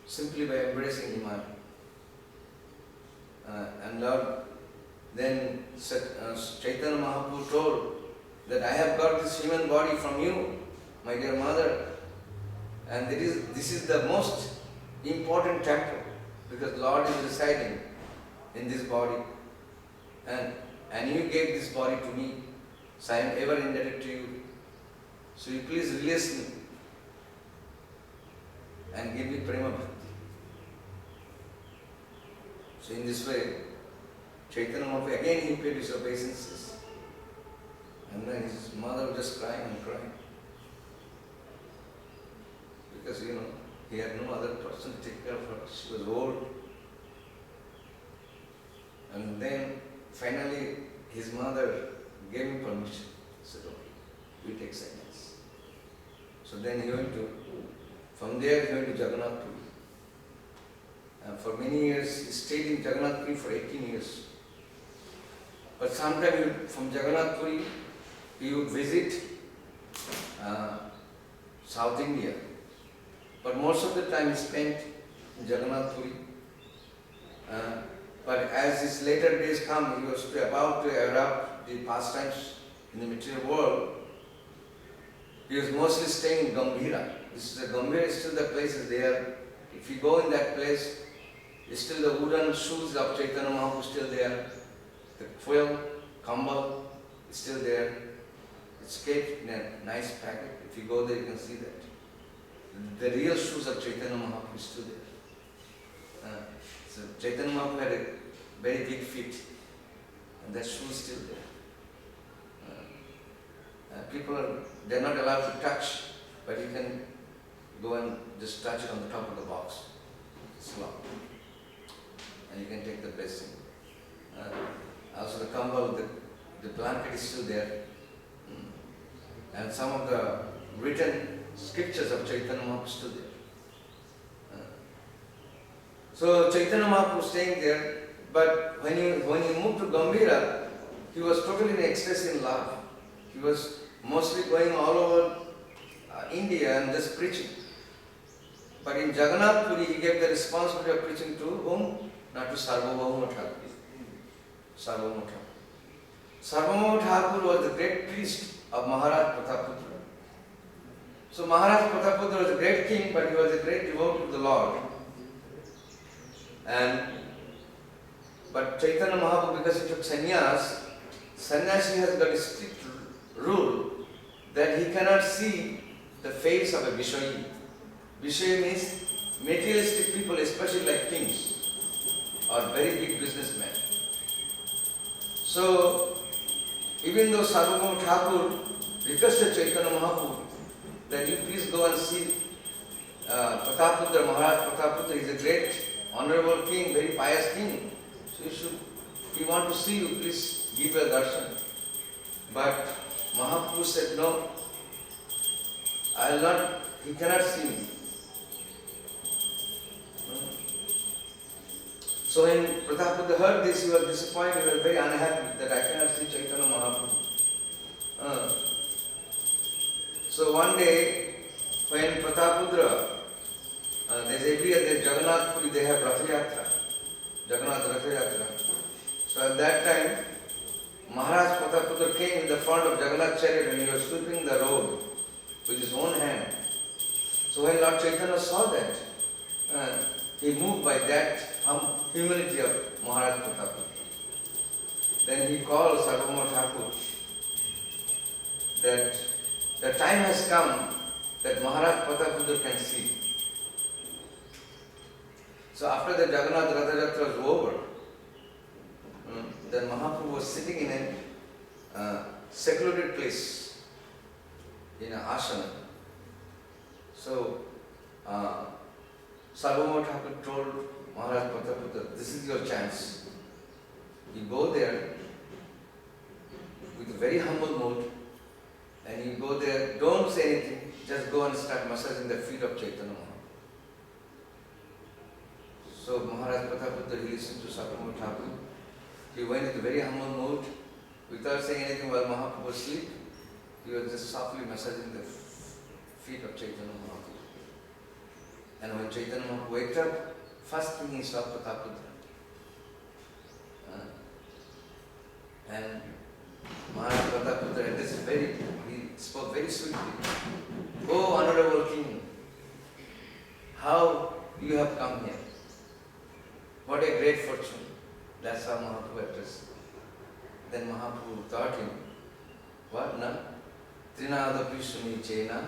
simply by embracing Nimai. And Lord, then Chaitanya Mahaprabhu told that I have got this human body from you, my dear mother, and this is the most important temple because Lord is residing in this body, and you gave this body to me, so I am ever indebted to you. So you please release me and give me prema bhakti. So in this way, Chaitanya Mahaprabhu again he paid his obeisances, and then his mother was just crying and crying. Because he had no other person to take care of her. She was old. And then finally his mother gave him permission. He said, okay, we take sannyas. So then from there he went to Jagannath Puri. And for many years he stayed in Jagannath Puri for 18 years. But sometime from Jagannath Puri he would visit South India. But most of the time he spent in Jagannath Puri. But as his later days come, he was about to erupt the pastimes in the material world. He was mostly staying in Gambhira. Gambhira is still the place is there. If you go in that place, it's still the wooden shoes of Chaitanya Mahaprabhu still there. The quill, kambal is still there. It's kept in a nice packet. If you go there, you can see that. The real shoes of Chaitanya Mahaprabhu is still there. So Chaitanya Mahaprabhu had a very big feet, and that shoe is still there. They're not allowed to touch, but you can go and just touch it on the top of the box. It's locked. And you can take the blessing. Also the kambal, the blanket is still there. And some of the written scriptures of Chaitanya Mahaprabhu still there. So Chaitanya Mahaprabhu was staying there, but when he moved to Gambhira, he was totally in ecstasy in love. He was mostly going all over India and just preaching. But in Jagannath Puri, he gave the responsibility of preaching to whom? Not to Sarvabhauma Thakur. Sarvabhauma Thakur. Sarvabhauma Thakur was the great priest of Maharaj Prataputra. So Maharaj Prataputra was a great king, but he was a great devotee of the Lord. But Chaitanya Mahaprabhu, because he took sannyas, sannyasi has got a strict rule that he cannot see the face of a Vishayi. Vishayi means materialistic people, especially like kings or very big businessmen. So, even though Sarvabhauma Thakur requested Chaitanya Mahaprabhu that you please go and see Prataputra, Maharaj Prataputra is a great, honorable king, very pious king. So if you want to see you, please give a darshan. But Mahaprabhu said, no, he cannot see me. So when Prataputra heard this, he was disappointed, he was very unhappy that I cannot see Chaitanya Mahaprabhu. So one day, when Prataputra, there's every year there's Jagannath Puri, they have Rath Yatra, Jagannath Rath Yatra. So at that time, Maharaj Prataputra came in the front of Jagannath chariot and he was sweeping the road with his own hand. So when Lord Chaitanya saw that, he moved by that humility of Maharaj Prataputra. Then he called Sarvabhauma Thakur that the time has come that Maharaj Prataputra can see. So after the Jagannath Ratha Yatra was over, then Mahaprabhu was sitting in a secluded place, in an asana. So, Sarvabhauma Thakur told Maharaj Prataputra, this is your chance. You go there with a very humble mood, and you go there, don't say anything, just go and start massaging the feet of Chaitanya Mahaprabhu. So Maharaj Prataputra, he listened to Sarvabhauma Thakur. He went in a very humble mood, without saying anything while Mahaprabhu was asleep. He was just softly massaging the feet of Chaitanya Mahaprabhu. And when Chaitanya Mahaprabhu waked up, first thing he saw Prataputra. And Maharaj Prataputra, and this is he spoke very sweetly. Oh, Honorable King, how you have come here. What a great fortune. That's how Mahaprabhu addressed. Then Mahaprabhu taught him, what na? Trinadapi sunichena,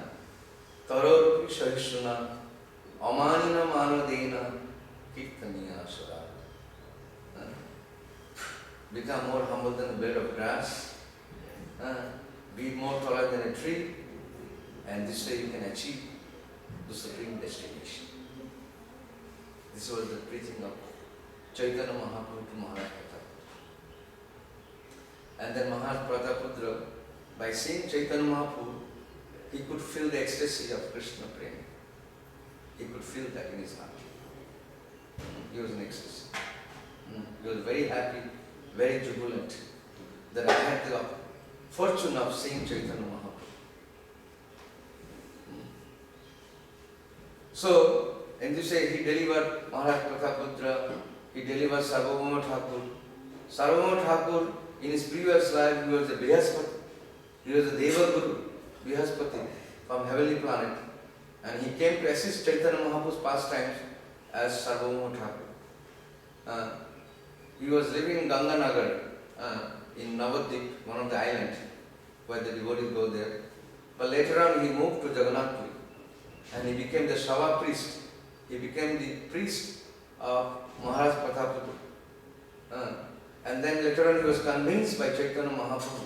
tarorupi sahishuna, amanina manodena, kirtaniya sura. Become more humble than a blade of grass, be more taller than a tree, and this way you can achieve the supreme destination. This was the preaching of Chaitanya Mahaprabhu to Maharaj Prataputra. And then Maharaj Prataputra, by seeing Chaitanya Mahaprabhu, he could feel the ecstasy of Krishna prema. He could feel that in his heart. He was in ecstasy. He was very happy, very jubilant that I had the fortune of seeing Chaitanya Mahaprabhu. So, in this way, he delivered Maharaj Prataputra, he delivered Sarvabhauma Thakur. Sarvabhauma Thakur, in his previous life, he was a Brihaspati. He was a Deva Guru, Brihaspati, from heavenly planet. And he came to assist Chaitanya Mahaprabhu's pastimes as Sarvabhauma Thakur. He was living in Ganganagar, in Navadvip, one of the islands, where the devotees go there. But later on he moved to Jagannathpuri and he became the Shava priest. He became the priest of Maharaj Prataputra. And then later on he was convinced by Chaitanya Mahaprabhu.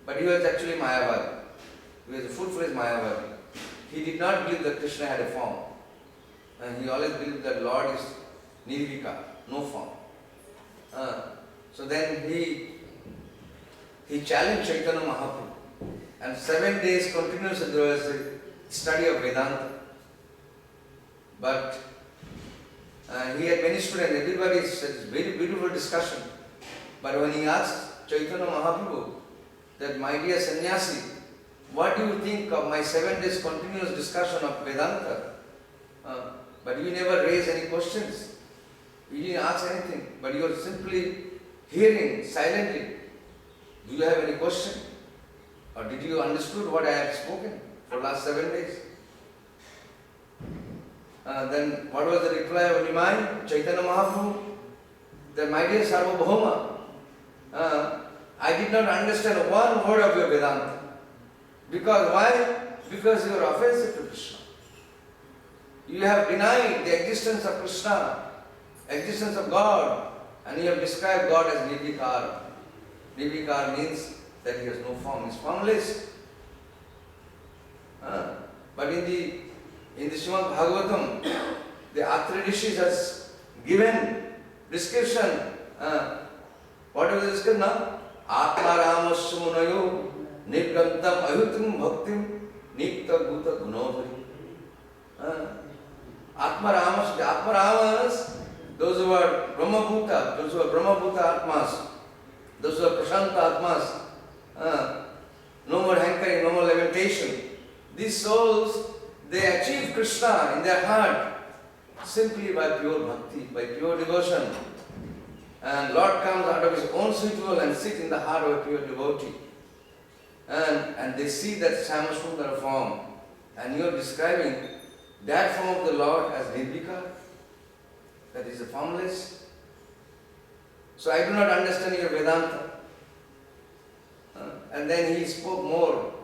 But he was actually Mayavadi. He was a full-fledged Mayavadi. He did not believe that Krishna had a form. And he always believed that Lord is Nirvika, no form. So then he challenged Chaitanya Mahaprabhu. And 7 days continuous there was a study of Vedanta. But he had many students, everybody said it's very beautiful discussion. But when he asked Chaitanya Mahaprabhu that, my dear sannyasi, what do you think of my 7 days continuous discussion of Vedanta? But you never raised any questions. You didn't ask anything, but you were simply hearing silently. Do you have any question? Or did you understood what I have spoken for last 7 days? Then what was the reply of the mind? Chaitanya Mahaprabhu, that my dear Sarvabhauma, I did not understand one word of your Vedanta. Because why? Because you are offensive to Krishna. You have denied the existence of Krishna, existence of God, and you have described God as Nirvikara. Nirvikara means that he has no form, he is formless. But in the Srimad Bhagavatam, the Atri Rishi has given description. What is the description now? Atma Ramasya Munayo Nirgantam Ayutam Bhaktim Nikta Bhuta Gunodhari. Atma Ramas, those who are Brahma Bhuta, those who are Brahma Bhuta Atmas, those who are Prashanta Atmas, no more hankering, no more lamentation. These souls, they achieve Krishna in their heart simply by pure bhakti, by pure devotion. And Lord comes out of his own sweet will and sits in the heart of a pure devotee. And they see that Samasundara form. And you are describing that form of the Lord as Nirvikara, that is a formless. So I do not understand your Vedanta. And then he spoke more.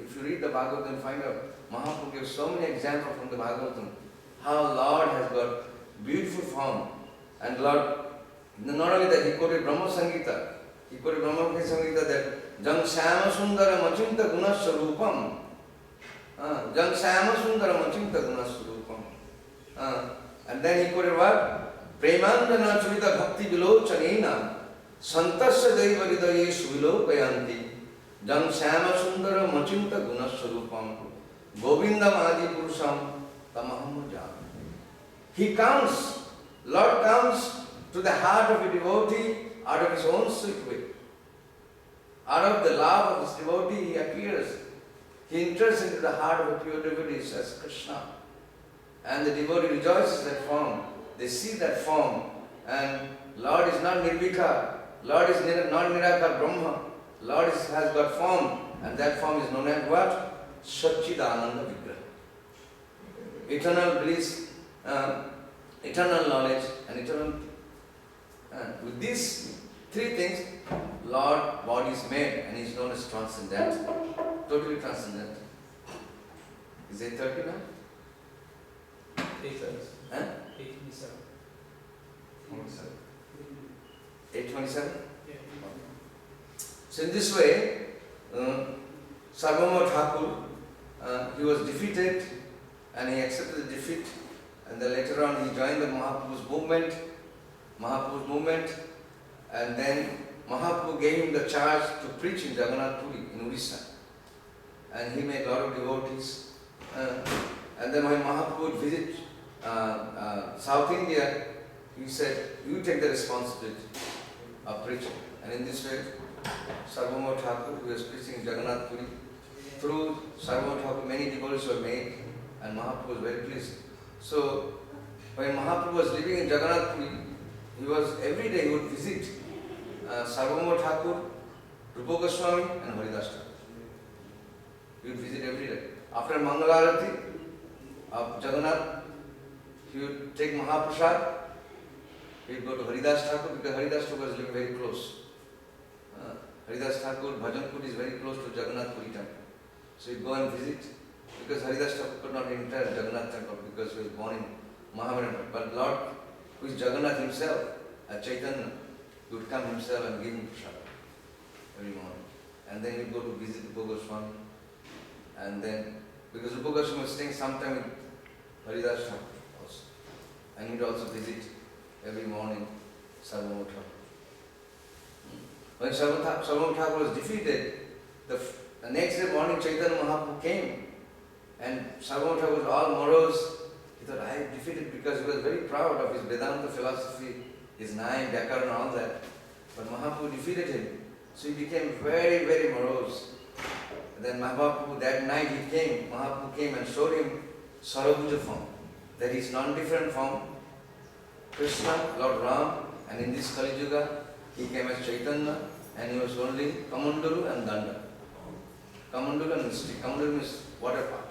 If you read the Bhagavatam, find out, Mahaprabhu gives so many examples from the Bhagavatam, how Lord has got beautiful form. And Lord Not only that, he quoted Brahma Sangita. He quoted Brahma Sangita that Jang Sama Sundara Machinta Gunaswarupam. Jang Sama Sundara Machinta Gunaswarupam. And then he quoted what? Premandana Churita Bhakti Vilochanena Santasya Daiva Hridaye Suvilokayanti Jang Sama Sundara Machinta Gunaswarupam Govindam Adi Purusham Tamaham Jami. He counts, Lord counts to the heart of a devotee out of his own sweet way. Out of the love of his devotee, he appears. He enters into the heart of a pure devotee as Krishna. And the devotee rejoices that form. They see that form. And Lord is not Nirvikar. Lord is not Nirakar Brahma. Lord has got form. And that form is known as what? Satchidananda Vigraha. Eternal bliss, eternal knowledge and eternal. With these three things, Lord body is made and is known as transcendental. Totally transcendental. Is it 30 now? 827. 827? Yeah. So in this way, Sarvabhauma Thakur, he was defeated and he accepted the defeat, and then later on he joined the Mahaprabhu's movement, and then Mahaprabhu gave him the charge to preach in Jagannath Puri in Orissa, and he made a lot of devotees. And then when Mahaprabhu would visit South India, he said, you take the responsibility of preaching. And in this way, Sarvabhauma Thakur, who was preaching in Jagannath Puri, through Sarvabhauma Thakur many devotees were made, and Mahaprabhu was very pleased. So when Mahaprabhu was living in Jagannath Puri, he was every day he would visit Sarvabhauma Thakur, Rupa Goswami and Haridas Thakur. He would visit every day. After Mangalarati of Jagannath, he would take Mahaprasad, he would go to Haridas Thakur because Haridas Thakur was living very close. Haridas Thakur, Bhajanpur is very close to Jagannath Puri temple. So he'd go and visit because Haridas Thakur could not enter Jagannath temple because he was born in Mahabharata. But Lord, who is Jagannath himself, Chaitanya, he would come himself and give him prasad every morning. And then he'd go to visit Rupa Goswami. And then, because Rupa Goswami was staying sometime with Haridas Thakur also. And he'd also visit every morning Sarvabhauma Thakur. When Sarvabhauma Thakur was defeated, the next day morning Chaitanya Mahaprabhu came, and Sarvabhauma Thakur was all morose. He thought, I am defeated, because he was very proud of his Vedanta philosophy, his Nyaya, Vyakaran and all that. But Mahaprabhu defeated him. So he became very, very morose. And then Mahaprabhu, that night Mahaprabhu came and showed him Sarabhuja form, that is non-different form, Krishna, Lord Ram, and in this Kali Yuga, he came as Chaitanya, and he was holding Kamandalu and Danda. Kamandalu and stick. Kamandalu means water pot.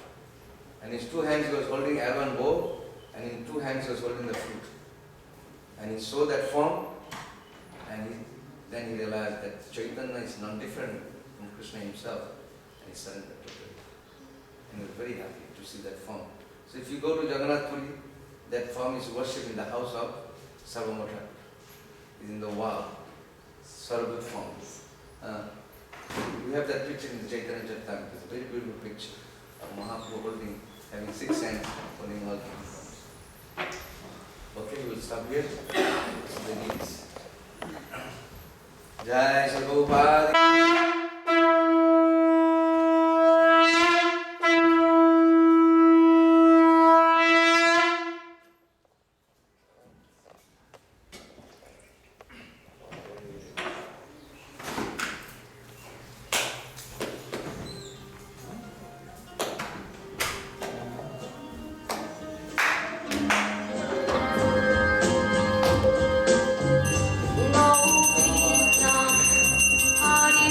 And in his two hands he was holding arrow and bow, and in two hands he was holding the flute. And he saw that form, and then he realized that Chaitanya is non-different from Krishna himself, and he surrendered to it. And he was very happy to see that form. So if you go to Jagannath Puri, that form is worshipped in the house of Sarvabhauma Thakur. It's in the wall, Sarvabhuta form. We have that picture in the Chaitanya Charitamrita. It's a very beautiful picture of Mahaprabhu having 6 hands, holding all the forms. Okay, we will stop here. So the needs. Jai Sarvabhauma. Hari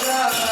Gaura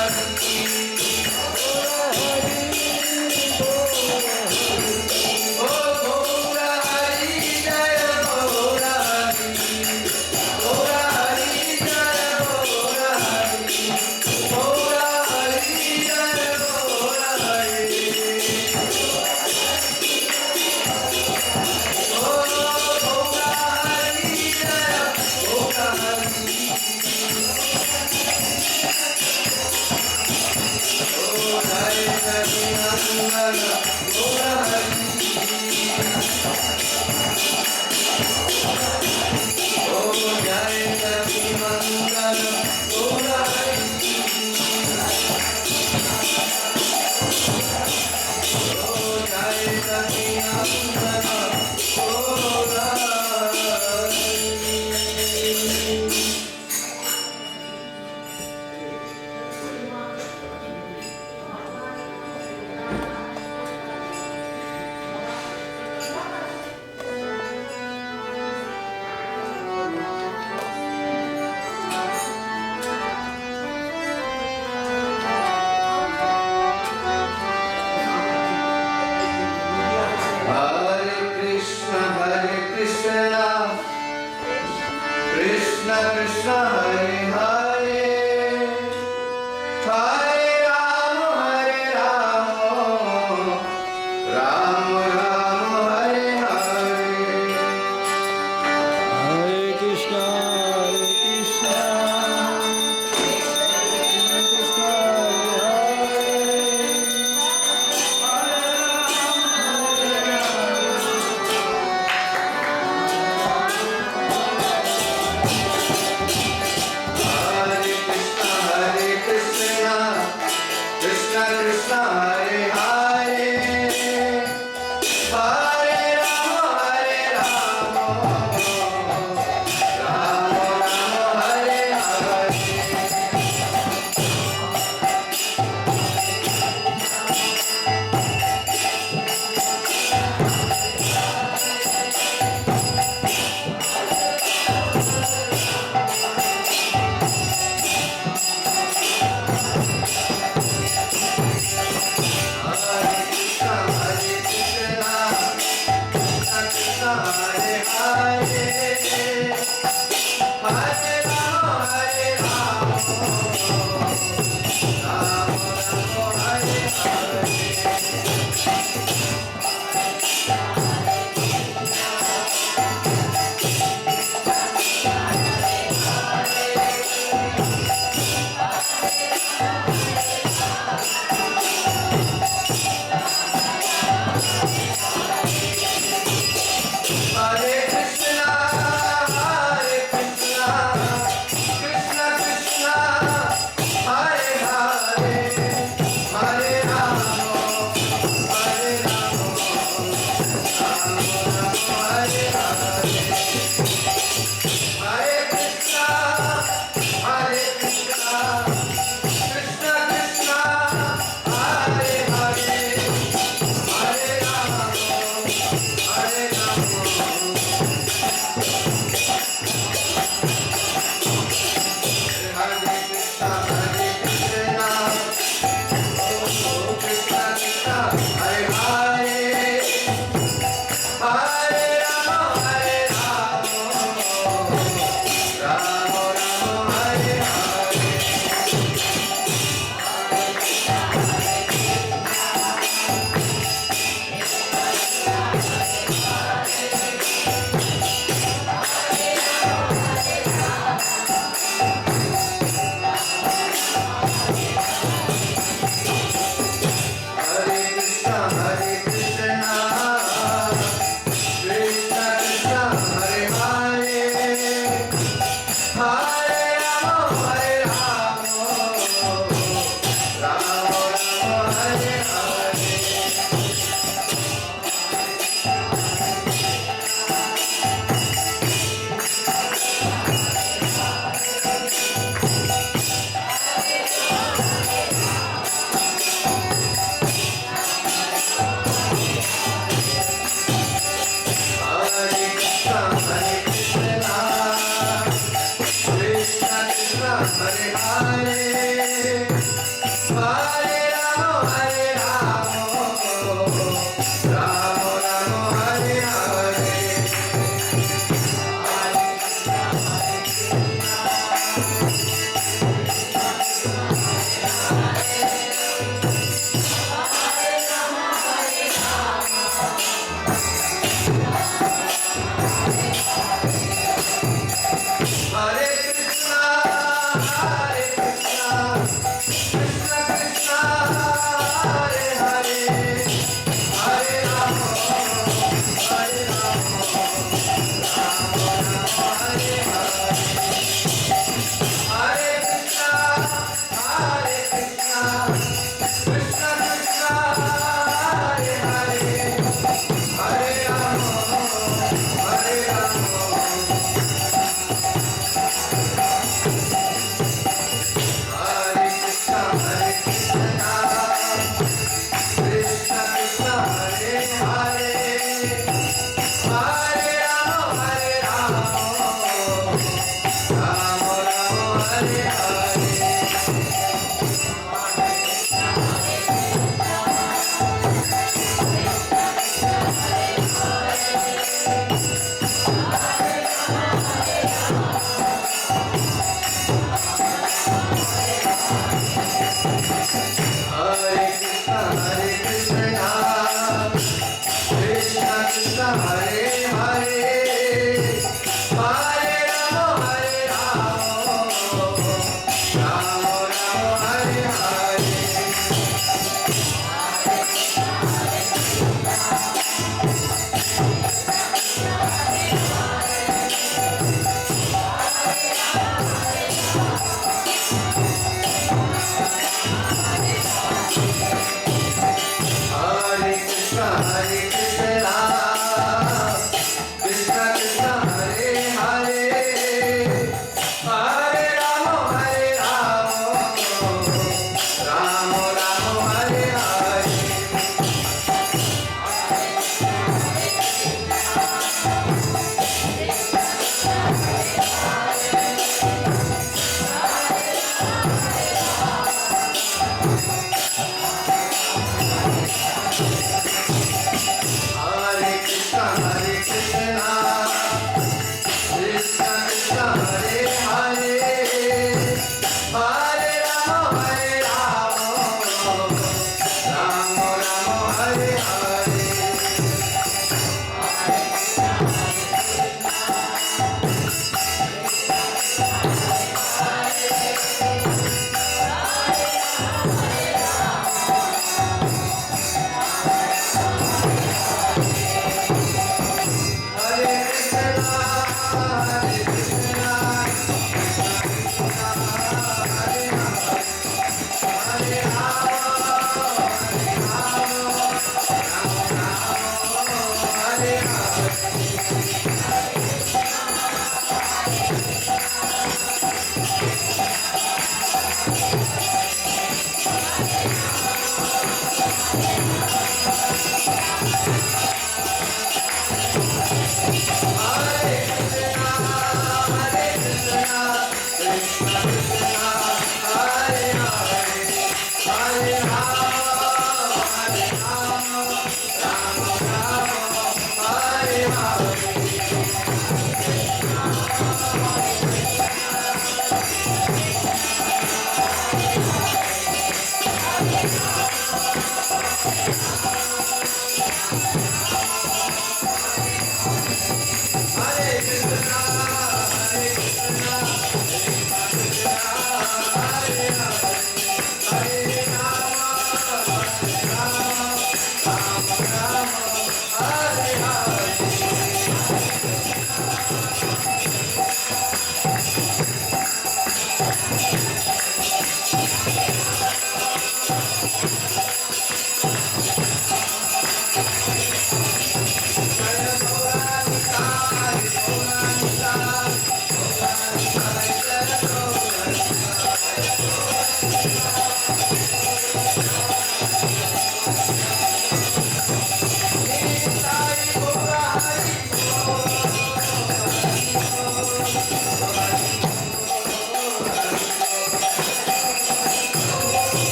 Hare Krishna,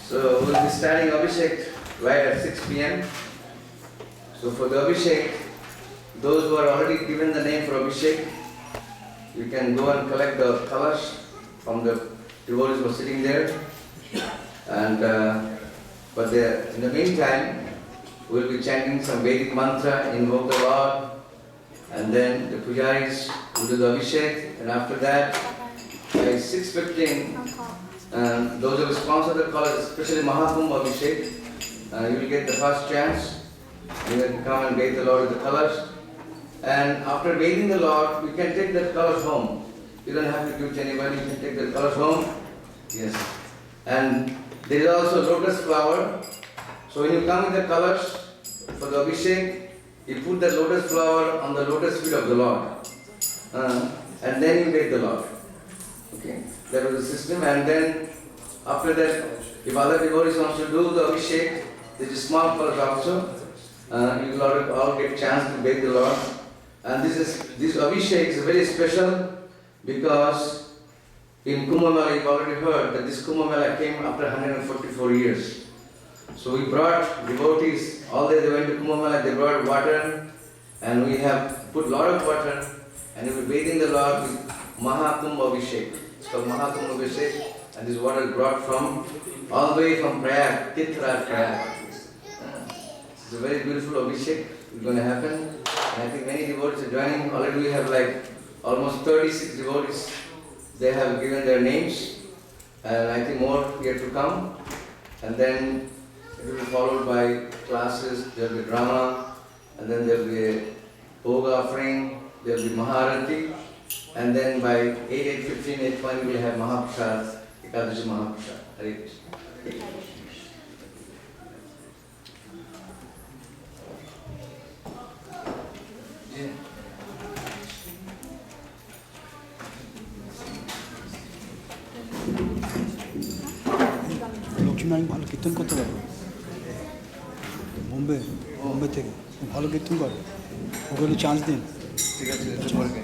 So we'll be starting Abhishek right at 6 p.m. So for the Abhishek, those who are already given the name for Abhishek, you can go and collect the colors from the devotees who are sitting there. And but in the meantime, we'll be chanting some Vedic mantra, invoke the Lord, and then the pujaris will do the Abhishek, and after that, by 6:15, those who will sponsor the colors, especially Mahaprabhu Abhishek, you will get the first chance. You can come and bathe the Lord with the colors. And after bathing the Lord, you can take the colors home. You don't have to give to anybody, you can take the colors home. Yes. And there is also lotus flower. So when you come with the colors for the Abhishek, you put the lotus flower on the lotus feet of the Lord. And then you bathe the Lord. Okay. That was the system. And then after that, if other devotees want to do the Abhishek, there is small colors also. You will all get chance to bathe the Lord. And this Abhishek is very special because in Kumbh Mela, you've already heard that this Kumbh Mela came after 144 years. So we brought devotees, all they went to Kumbh Mela, they brought water, and we have put a lot of water, and we were bathing the Lord with mahaprabhu Abhishek. It's called mahaprabhu Abhishek, and this water is brought from all the way from Prayag, Titra Prayag. It's a very beautiful Abhishek. It's going to happen. And I think many devotees are joining. Already we have like almost 36 devotees. They have given their names. And I think more yet to come. And then it will be followed by classes. There will be drama. And then there will be a bhog offering. There will be Maharati. And then by 8:15, 8:20 we will have Mahaprasad, Ekadashi Mahaprasad. Hare Krishna. Lakshminarayan ভালো কীর্তন করতে পারে বোম্বে থেকে ভালো কীর্তন করে ওগুলো chance দিন ঠিক আছে চলবে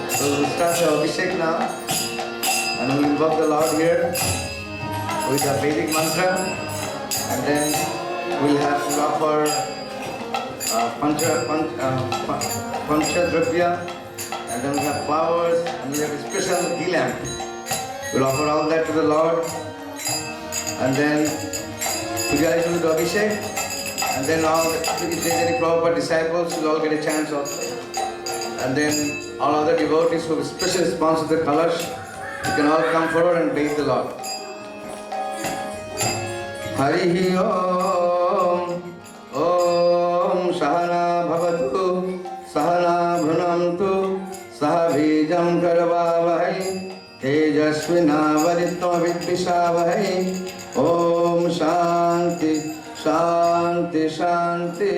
So we'll start the Abhishek now, and we'll invoke the Lord here with a Vedic mantra, and then we'll have to offer pancha dravya, and then we'll have flowers, and we'll have a special ghee lamp. We'll offer all that to the Lord, and then you guys will do the Abhishek, and then all, if there's any Prabhupada disciples, will all get a chance also. And then all other devotees who especially sponsor the Kalash, you can all come forward and bathe the Lord. Harihi Om, Om Sahana Bhavatu, Sahana Bhunamtu, Sahabhijam Karvavahai, Tejasvina Vaditma Vidvishavahai, Om Shanti, Shanti, Shanti.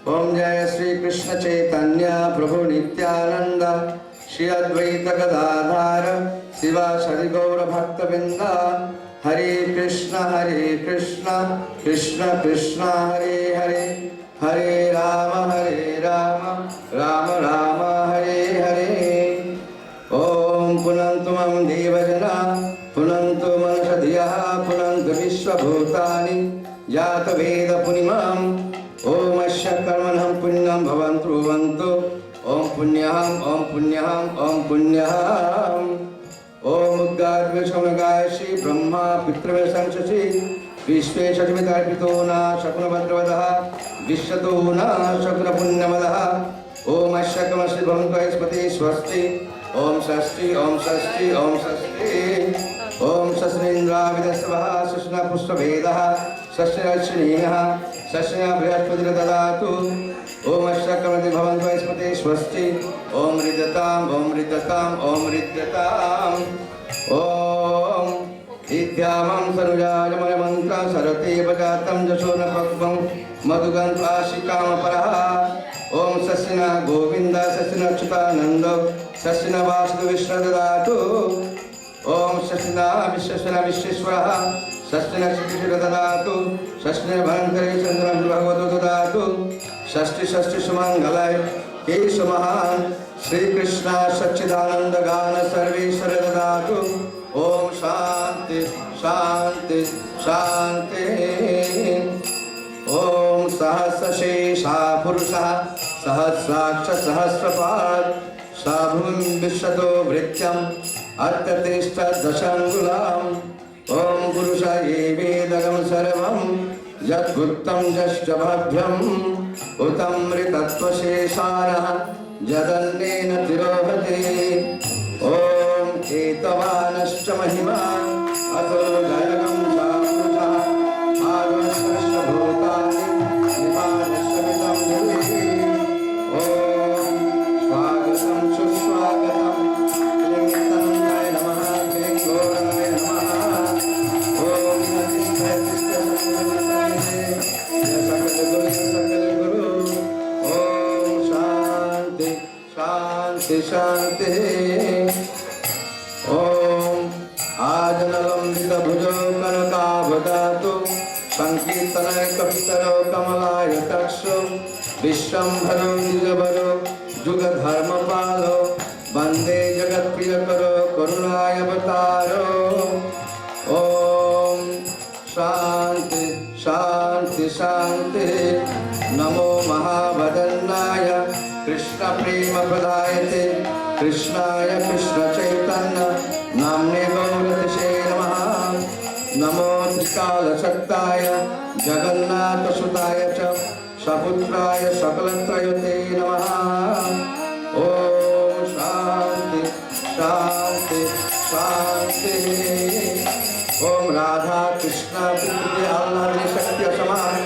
Om Jaya Sri Krishna Chaitanya Prabhu Nityananda Shri Advaita Gadadhar Siva Shri Gaura Bhakta Vrinda Hare Krishna Krishna Krishna Hare Hare Hare Rama Rama Rama Hare Hare Om Punantumam Devajana Punantu Manashadhyaha Punantu Vishwabhutani Jata Veda Punimam Om Asya Karmanam Punyam Bhavantu Vantu Om Punyaham Om Punyaham Om Punyaham Om Udgad Vishwamagaya Shri Brahma Pitrave Sanchachi Vishwe Shajmitarpitona Shakuna Bhadravadaha Vishatona Shakuna Punyamadaha Om Asya Kamashri Bhavantu Aispati Swasti Om Sasti Om Sasti Om Sasti Om Sasrindra Vidasavaha Sasna Pushpa Vedaha Sasya Shrineha Sasya Brihaspati Dadatu Om Asya Kamati Bhavantu Aispati Swasti Om Ridatam Om Ridatam Om Ridatam Om Idyamam Sarujajamaya Mantra Sarati Pajatam Jasona Pakvam Madhugan Ashikama Paraha Om Sasina Govinda Sasina Chitananda Sasina Vasudu Vishnu Dadatu Om Sasina Vishwasana Vishweswaraha Sastina Shri Dadatu Sastina Bhantari Chandra Bhagavatu Dadatu Shasti Shasti Sumangalai Kesamahan Sri Krishna Satchidananda Gana Sarveshwara Dadatu Om Shanti Shanti Shanti Om Sahasra Shesha Purusha Sahasraksha Sahasrapad Sabhum Vishado Vrityam Artatishta Dashangulam Om Purushaye Vedagam Sarvam Yat Guttam Jasyabhabhyam Utam Ritattva Sheshara Jadannena Tirohate Om Ketavanascha Mahima Ato Gayagam Sapurusha Advasasya Bhutani Nimanasya Vidam Devi Om Swagatam Suswagatam Klitanaya Namaha Klingoranaya Namaha Om Nandisthaya Sakala Guru Om Shanti Shanti Shanti Om Ajanalambita Bhujo Kanakavadatu Sankirtanaya Kapitaro Kamalaya Takshu Vishwambharo Nijabharo Juga Dharma Palo Bande Jagat Priyakaro Karunaya Avataro Om Shanti Shanti Shanti Namo Mahabhadannaya Krishna Prema Pradayate Krishnaya Krishna Chaitanya Namne Gauratise Namaha Namo Trikala Saktaya Jagannatha Sutaya Cha Saputraya Sakalatrayate Namaha Om Shanti Shanti Shanti Om Radha Krishna Prithvi Allah Shakti Saman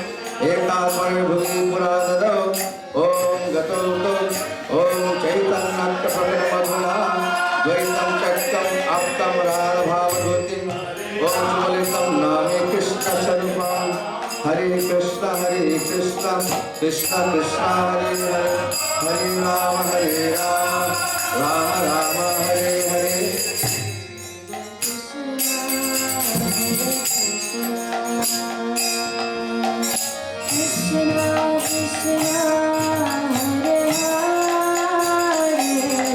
Ekaswar Bhuti Puradado Om Gato Om Chaitanya Prabhu Madhuna Dvaitam Chaktam Aptam Radha Bhavadutim Om Malitam Name Krishna Sarupam Hare Krishna Krishna Krishna Hare Hare Hare Rama Rama Rama Hare Hare Krishna Krishna Hare Hare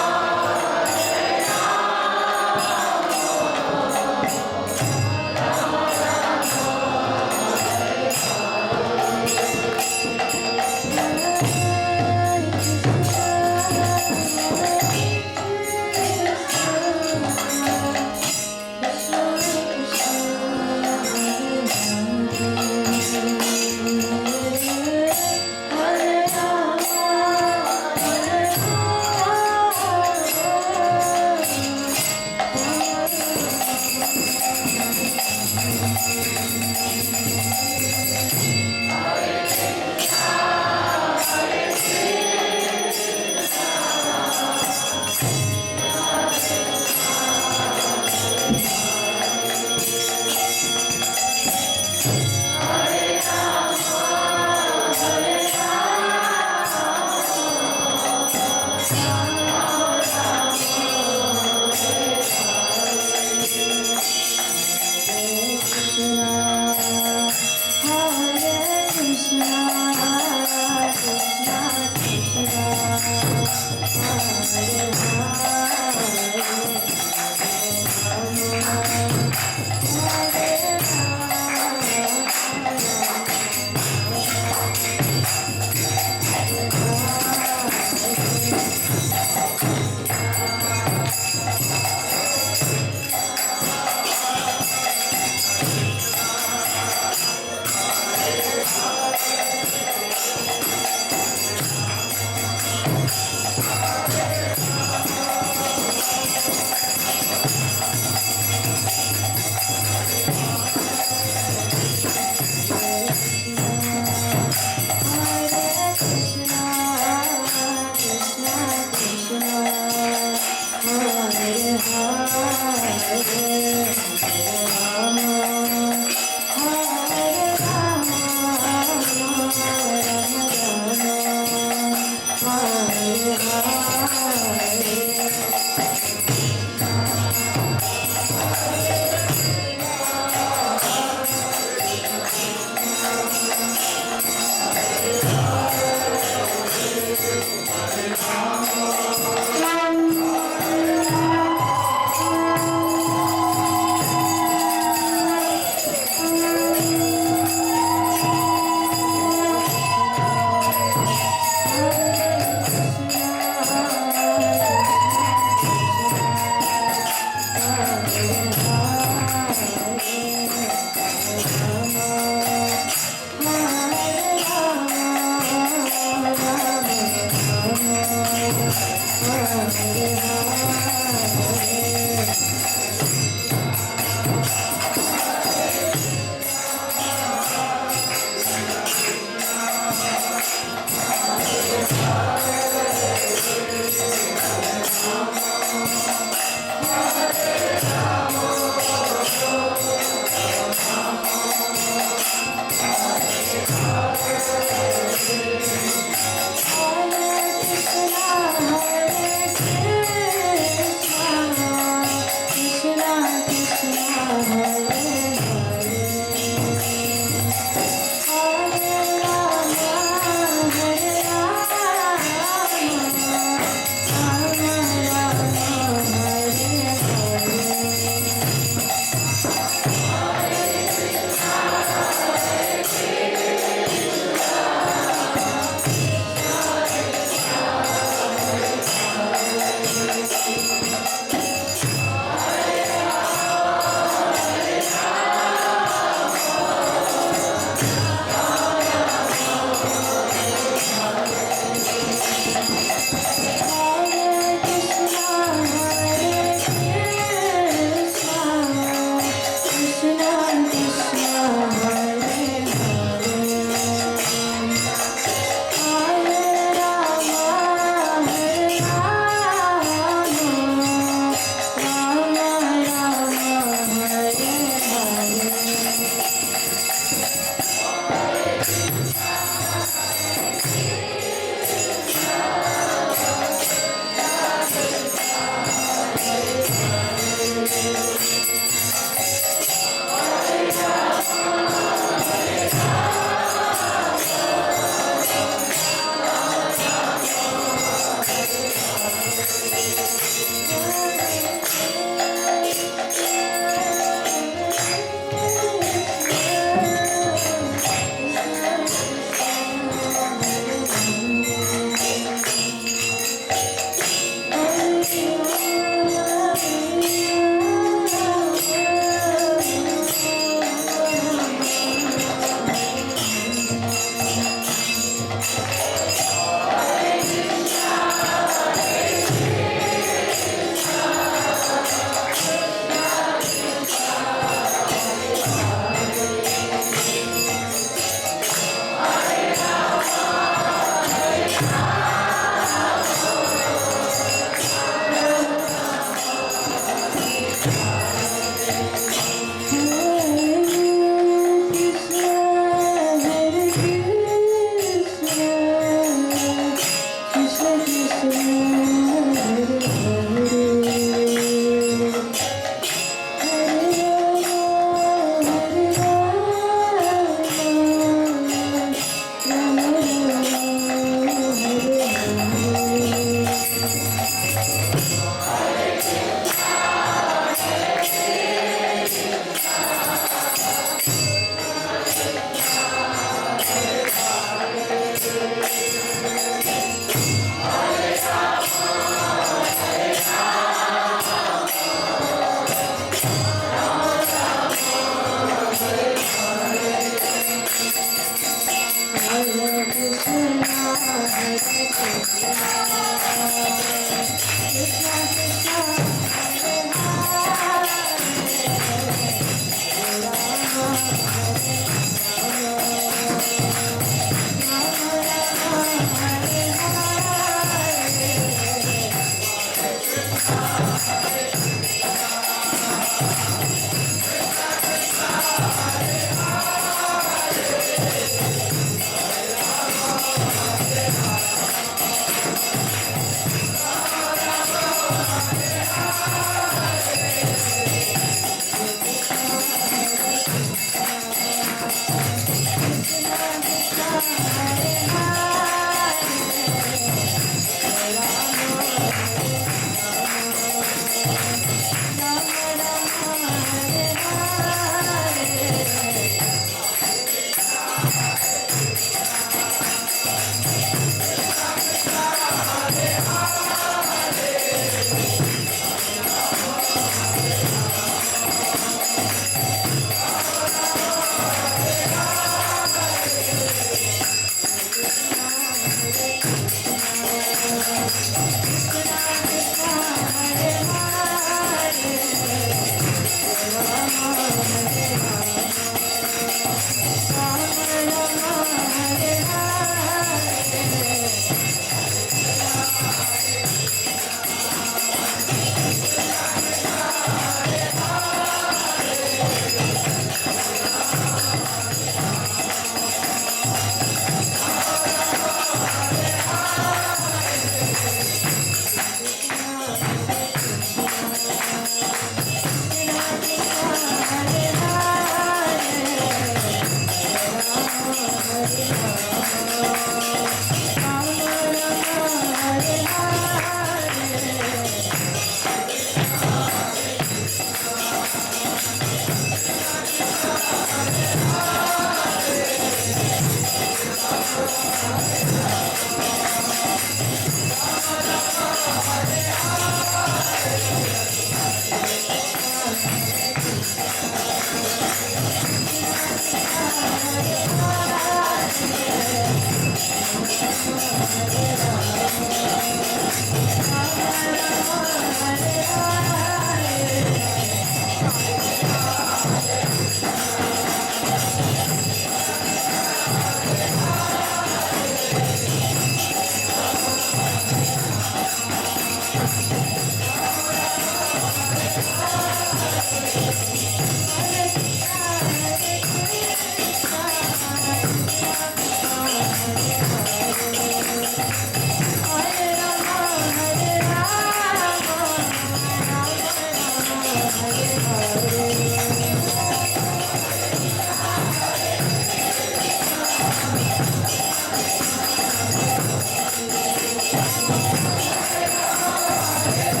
Hare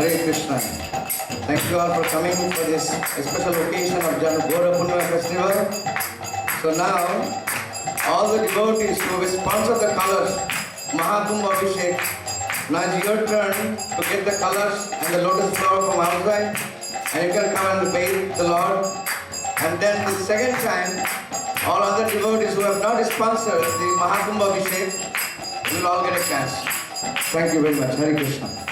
Hare Krishna. Thank you all for coming for this special occasion of Gaura Purnima festival. So now, all the devotees who will sponsor the colors, Mahaprabhu Abhishek, now it's your turn to get the colors and the lotus flower from outside, and you can come and bathe the Lord. And then the second time, all other devotees who have not sponsored the Mahaprabhu Abhishek will all get a chance. Thank you very much. Hare Krishna.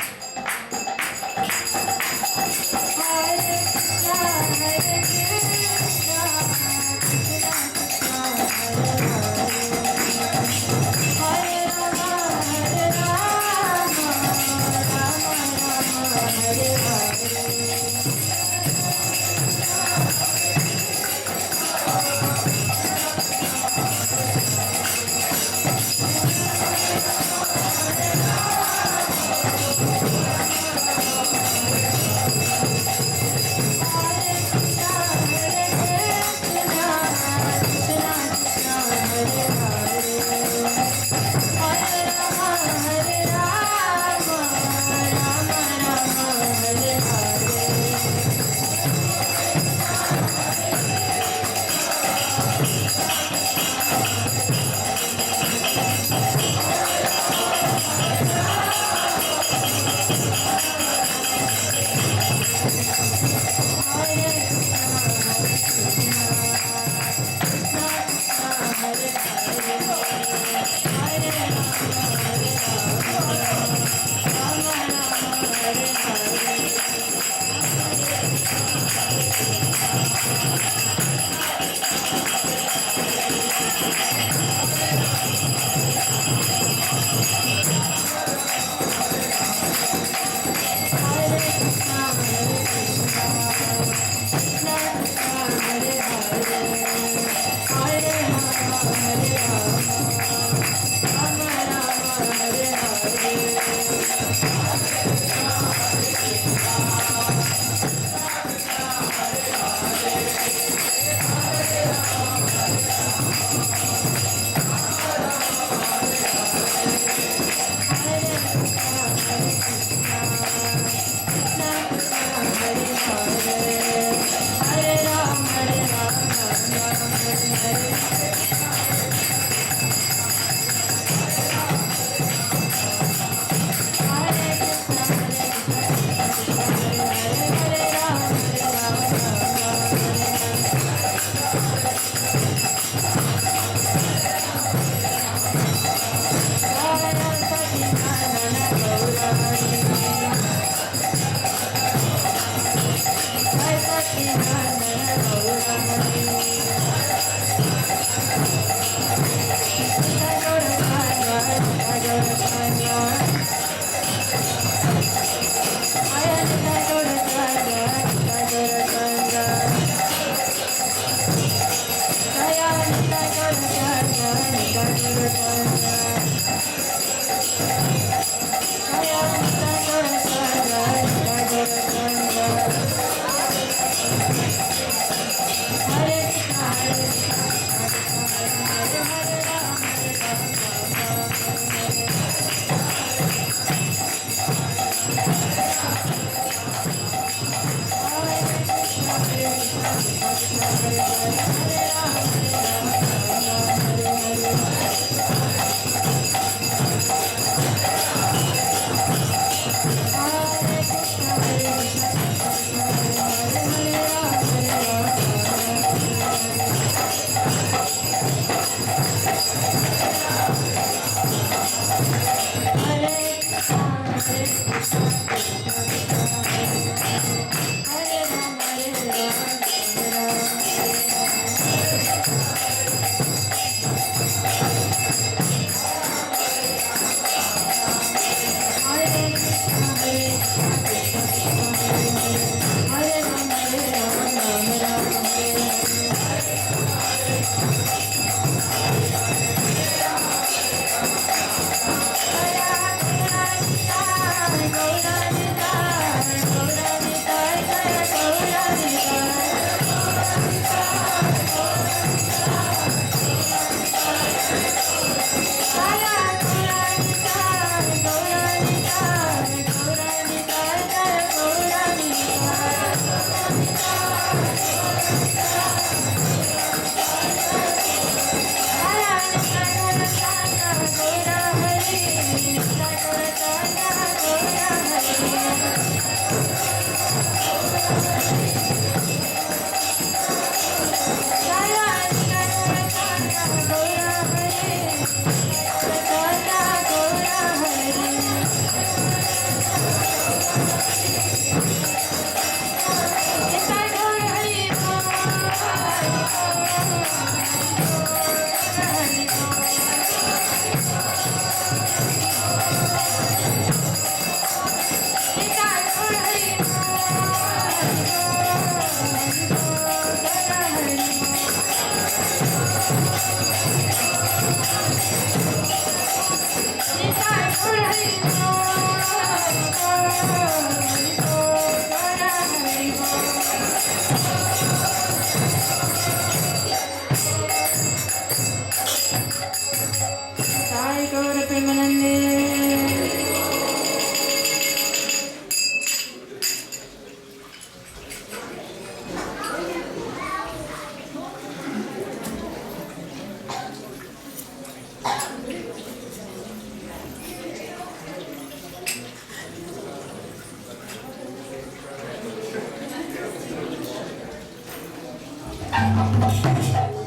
Nitai Gaur Premanande.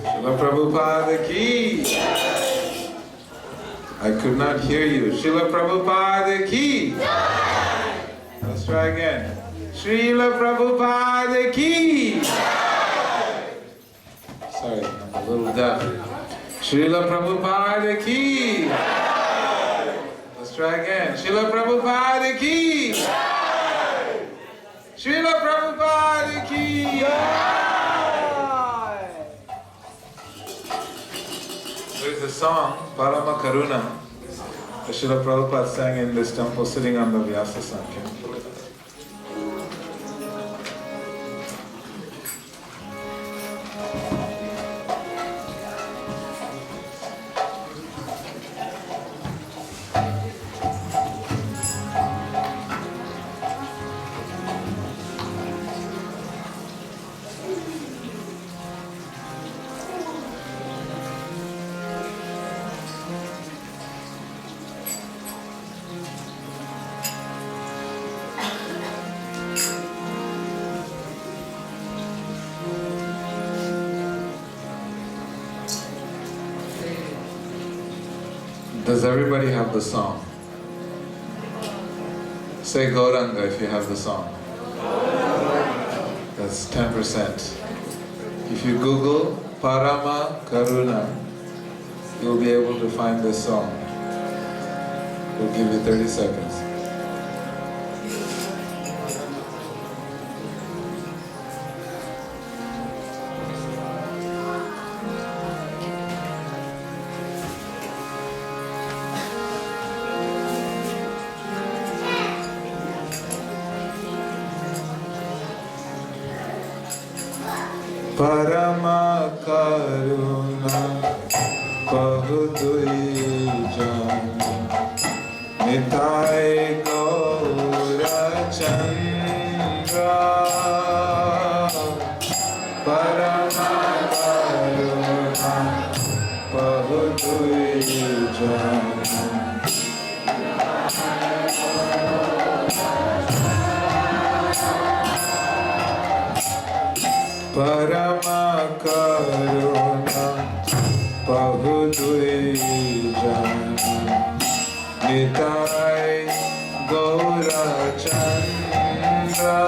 Srila Prabhupada ki. I could not hear you. Srila Prabhupada ki. Let's try again. Srila Prabhupada ki. Sorry, I'm a little deaf. Srila Prabhupada ki. Let's try again. Srila Prabhupada ki. Srila Prabhupada ki. There's a song, Parama Karuna, that Srila Prabhupada sang in this temple sitting on the Vyasa Sankhya. Does everybody have the song? Say Gauranga if you have the song. That's 10%. If you Google Parama Karuna, you'll be able to find this song. We'll give you 30 seconds. Parama Karuna Pahudui Jana Nitai Gaura Chandra Parama Karuna Pahudui Jana Parama Karuna Pahudui Jana Nitai Gaura Chandra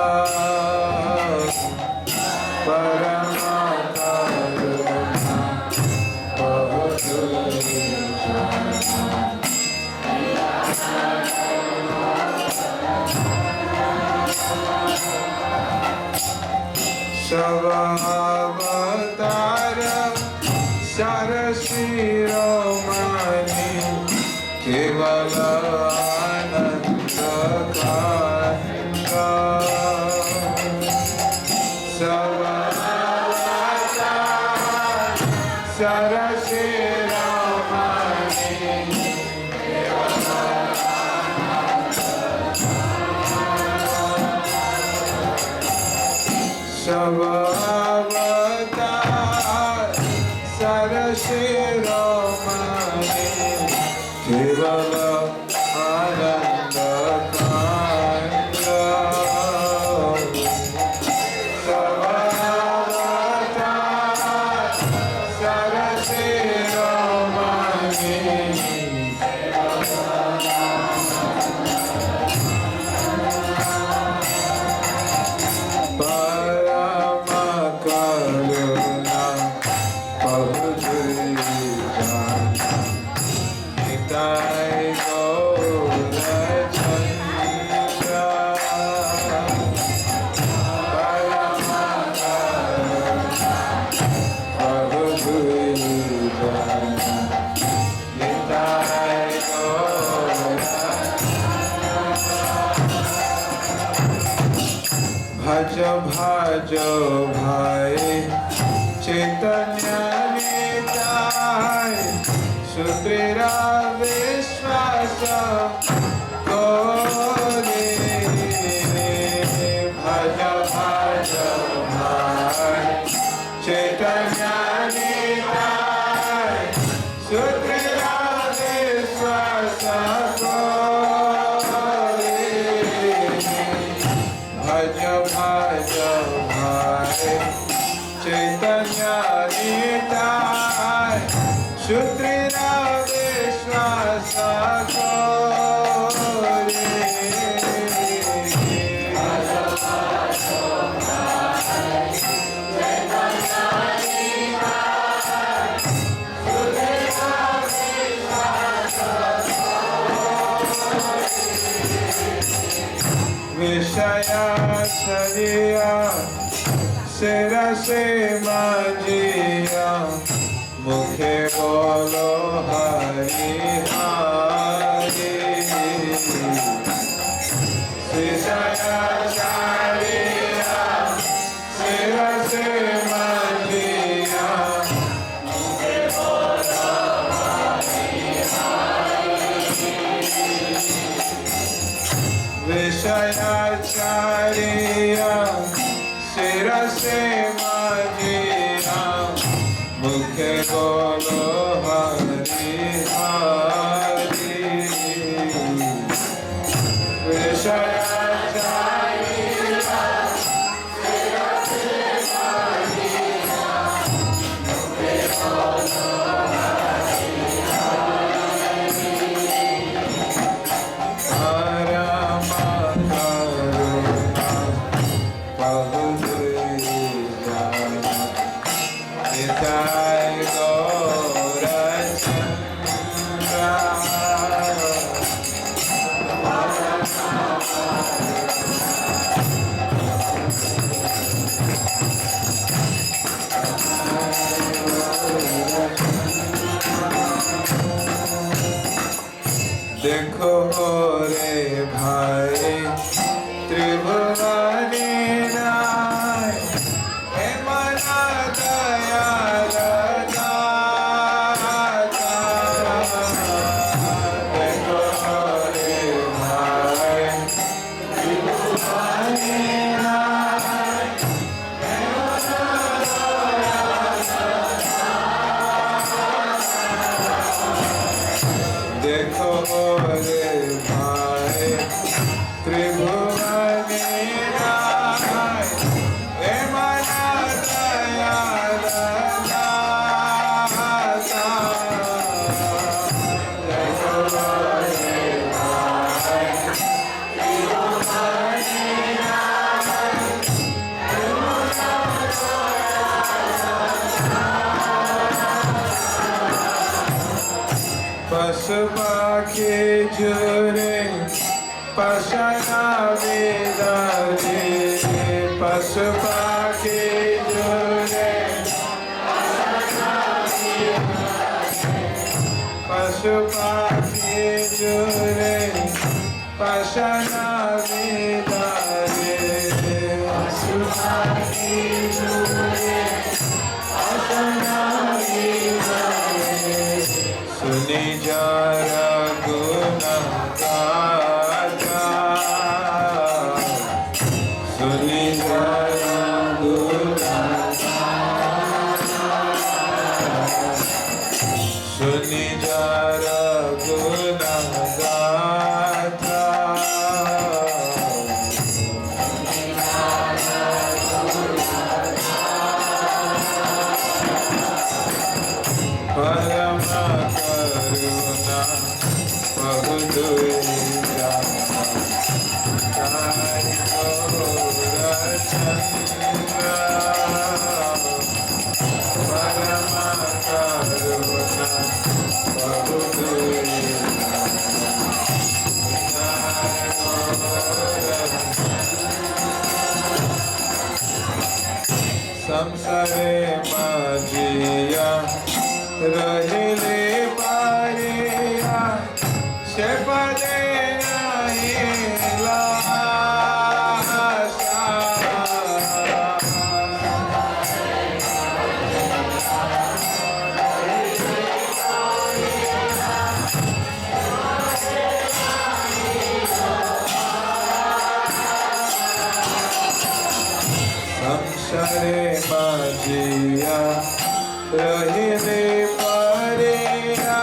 Parama Karuna Pahudui Jana Savavatara Sarasiromani Kevala Ananda Kanda Savavatara Sarasiromani Savavatar Sarashiromani Kevala Ananda Kanda Savavatar Sarashiromani Bhajo bhai Chaitanya nitai Sutrira Chaitanya Nitai Shutrira Vishwasa Gauri Vishaya Shariya Sirase Majiya Mukhe Bolo Hari Hari Vishaya Shariya Sirase Majiya Mukhe Bolo Hari Hari Vishaya Shariya Sirase Majiya Mukhe Bolo Hari Hari Vishaya Shariya Sirase Majiya Mukhe Bolo Hari Hari Parama Karuna Nitai Gaura Chandra देखो रे भाई त्रिभुवनी नाय हे मना दयाल दाता देखो रे भाई त्रिभुवनी नाय हे मना दयाल देखो रे भाई त्रिभुवनी नाय हे मना दयाल दाता देखो रे भाई त्रिभुवनी नाय हे मना पशु पाखी जुरे पशना विदारे पशु पाखी जुरे पशु पाखी जुरे पशना विदारे पशु पाखी जुरे पशना विदारे सुनी जरा गुना गाथा सुनी जरा गुना सुनी जरा गुना गाथा Parama Karuna बहुत जाना तारी गौरा चंद्रा परमा करुणा बहुत संसारे माजिया रहिले पारिया से पदे नहीं लाशा संसारे माजिया रहिले Pariya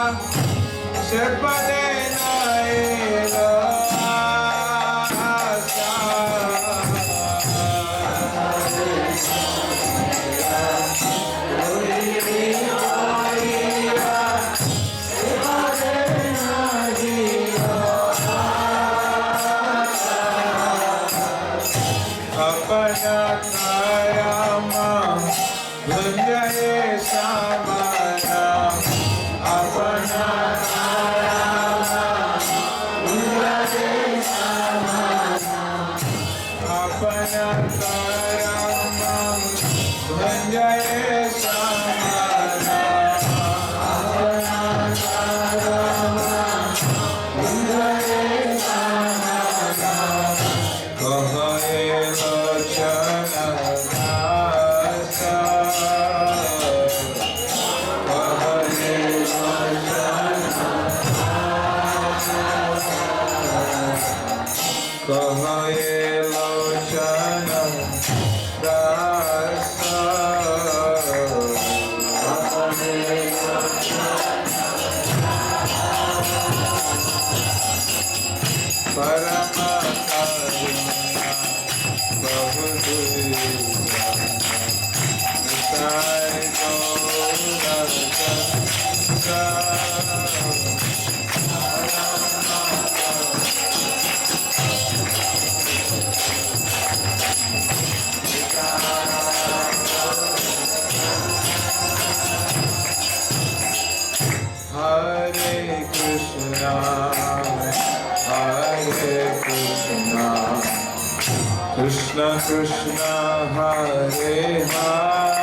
Krishna Krishna Hare Hare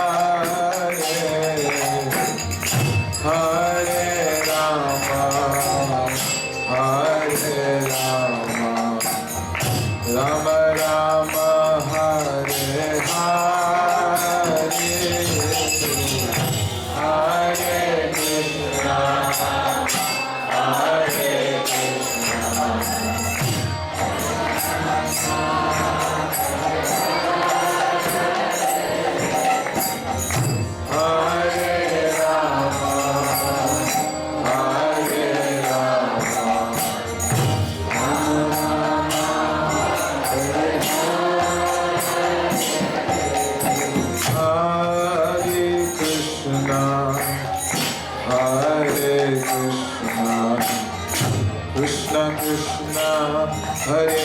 Hare Rama Hare Rama Rama Rama Hare Hare Hare Krishna Hare Krishna Krishna Krishna Hare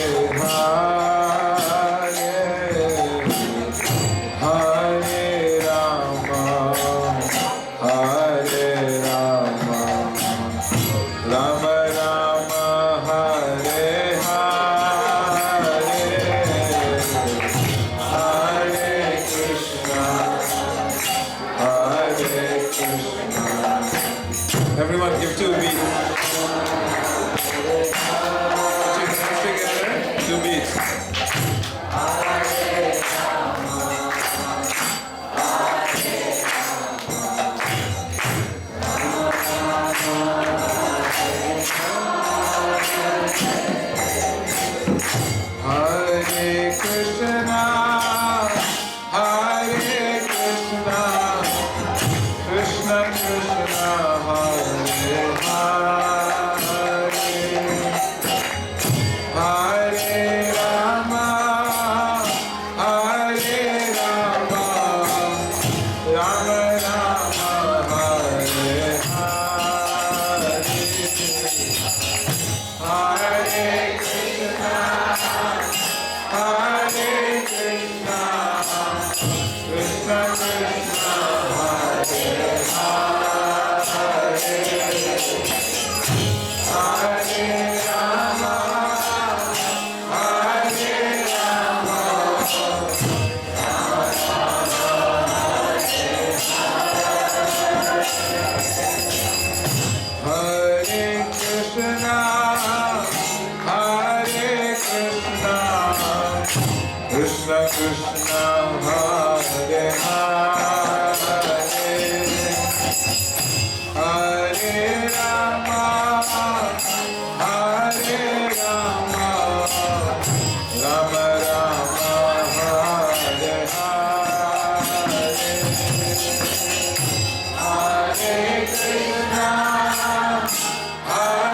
Hare Hare Rama Hare Rama Rama Rama Hare Hare Hare Krishna Hare Krishna. Everyone give 2 beats. Together, 2 beats. Hare Krishna, Hare Krishna, Krishna Krishna, Hare Hare. Hare Rama, Hare Rama, Rama Rama, Hare Hare. Hare Krishna, Hare Krishna, Krishna Krishna, Hare Hare. Hare Rama, Krishna Krishna Hare Hare Hare Rama Hare Rama Rama Rama Hare Hare Hare Krishna Hare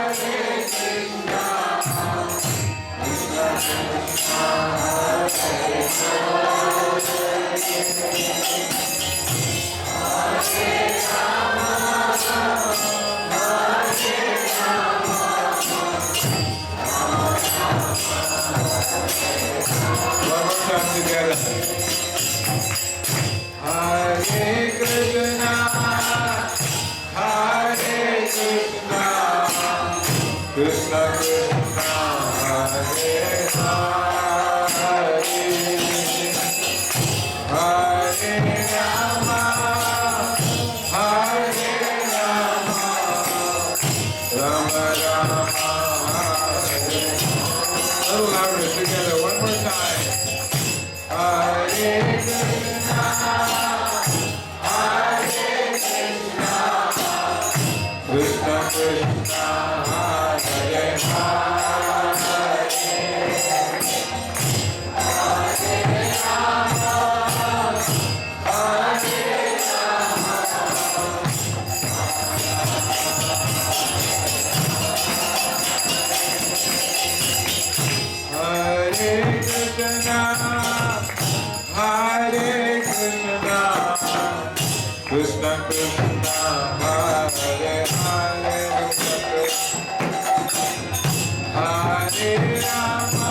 Krishna Krishna Hare Hare Hare Rama Hare Rama Rama Rama Hare. Little louder together one more time. Hare Krishna Krishna Krishna Hare Hare Krishna Hare Krishna Krishna Krishna Hare Hare Hare Rama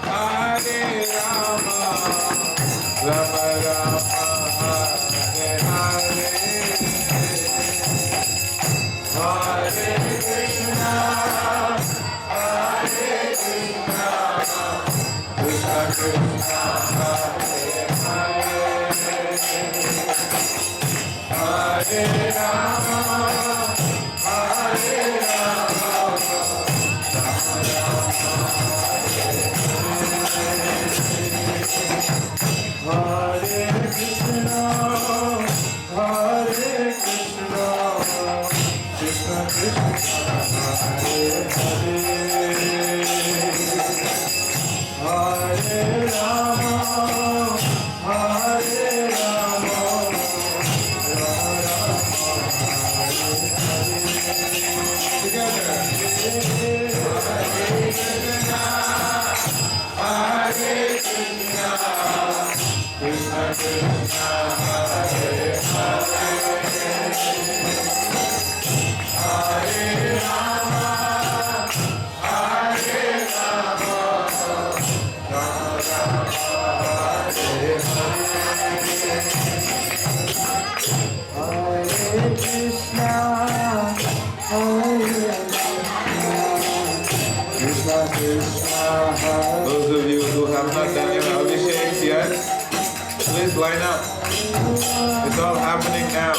Hare Rama Rama Rama Hare Hare Hare Krishna Hare Krishna Krishna Krishna Hare Hare Hare Rama Hare Rama Hare Krishna Hare Krishna Krishna Krishna Hare Hare Hare Rama Hare Rama Rama Rama Hare Hare. Together. Hare Krishna Hare Krishna Krishna Krishna Hare Hare Hare Rama Hare Rama Rama Rama Hare Hare Hare Krishna Hare Krishna Krishna Hare. Those of you who have not done your abhisheks yet, please line up. It's all happening now.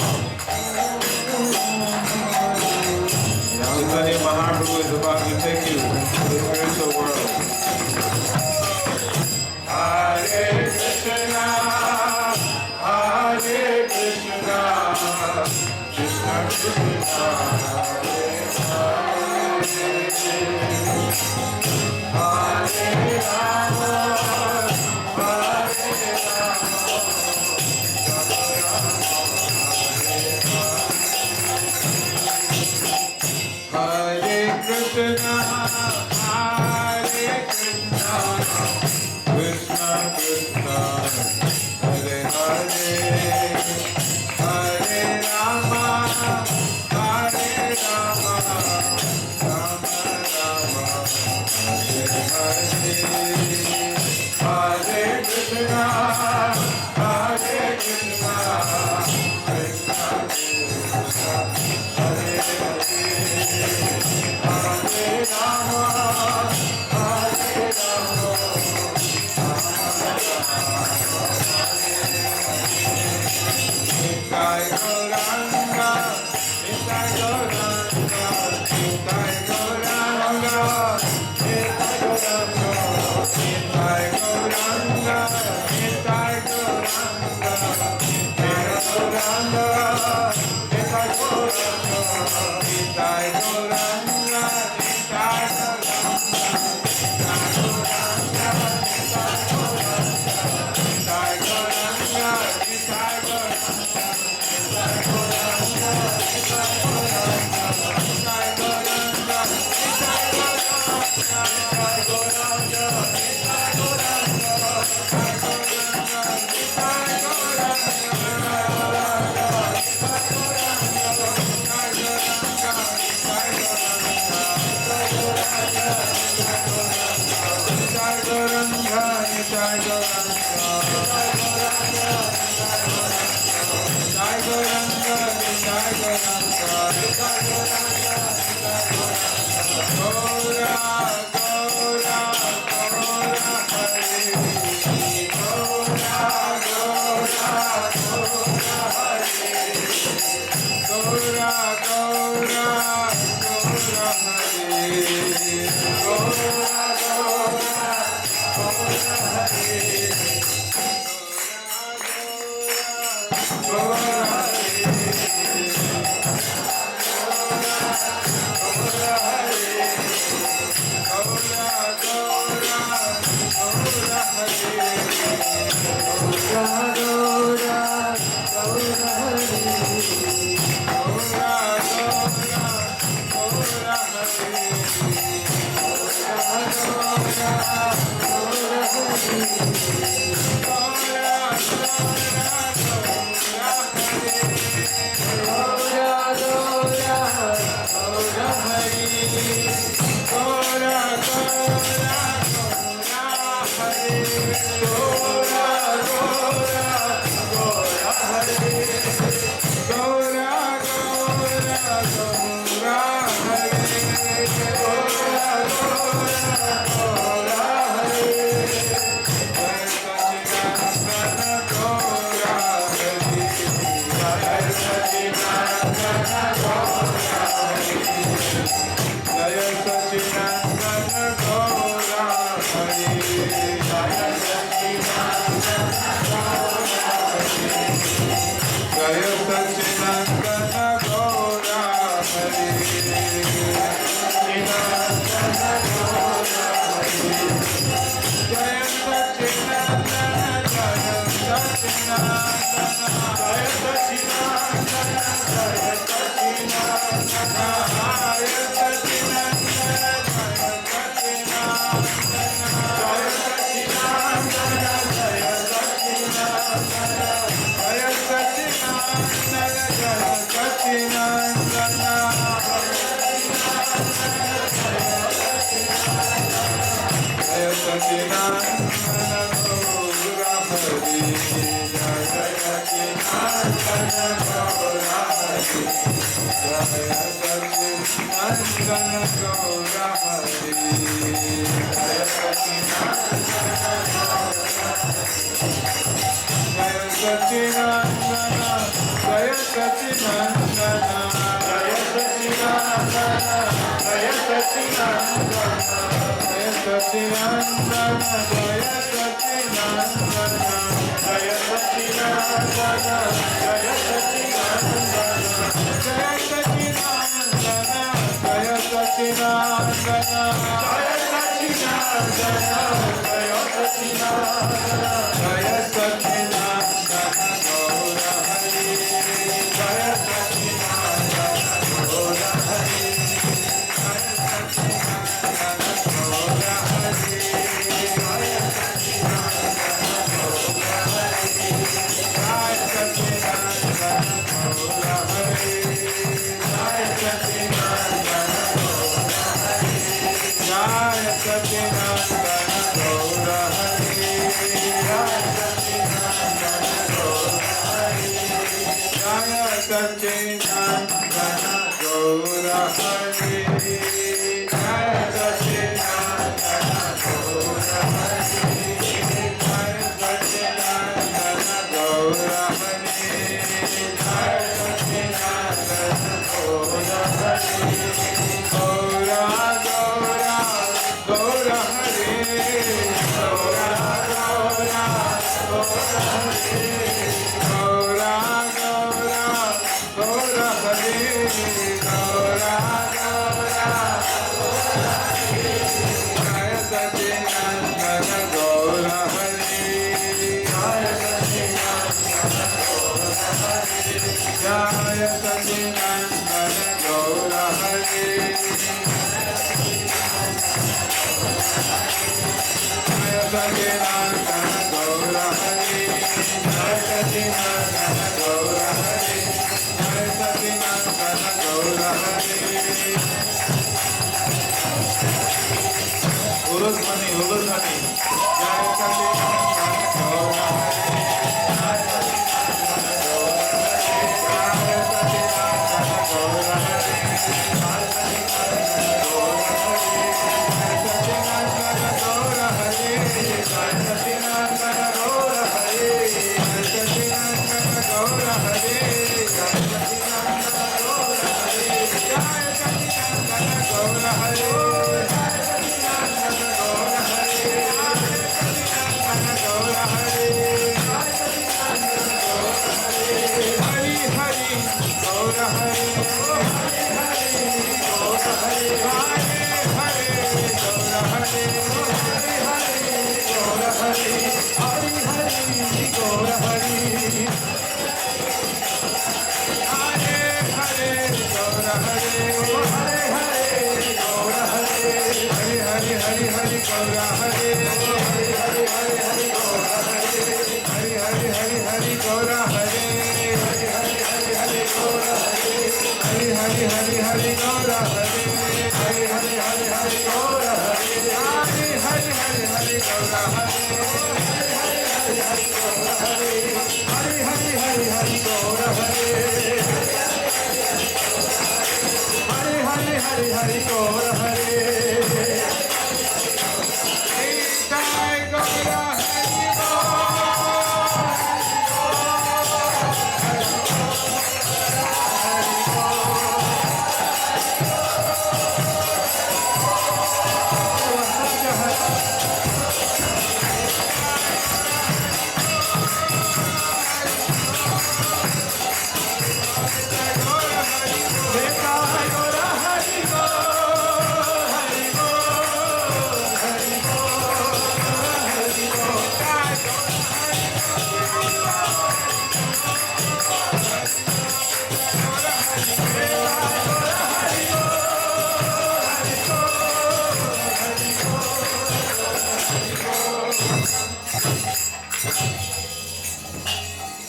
Chaitanya Mahaprabhu is about to take you to the spiritual world. Hare Krishna, Hare Krishna, Krishna Krishna, Hare Hare, Hare Rama, Hare Rama, Rama Rama, Hare Krishna, Hare Krishna, Krishna Krishna, Hare Hare, Hare Rama, Hare Rama, Rama Rama, Hare Hare, Hare Krishna, Hare Krishna, Krishna Krishna, Hare Hare, Hare Rama, Hare Rama, Nitai Gauranga, Nitai Gauranga, Nitai Gauranga, Nitai Gauranga, Nitai Gauranga, Nitai Gauranga, Nitai Gauranga, Nitai Gauranga, Nitai Gauranga, Nitai Jai Gauranga,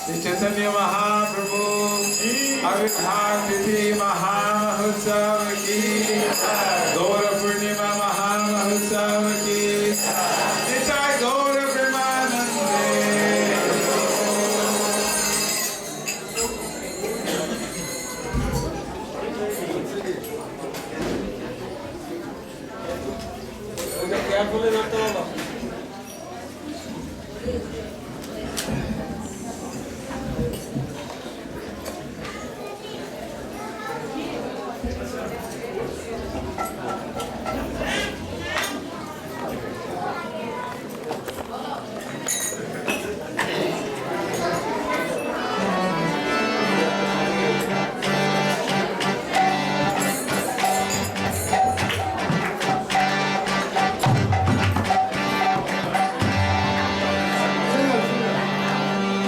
Sri Chaitanya Mahaprabhu Avirbhav Tithi Mahamahotsava ki Gaura Purnima Mahamahotsava ki Nitai Gaura Premanande. carefully ধরতে বলো।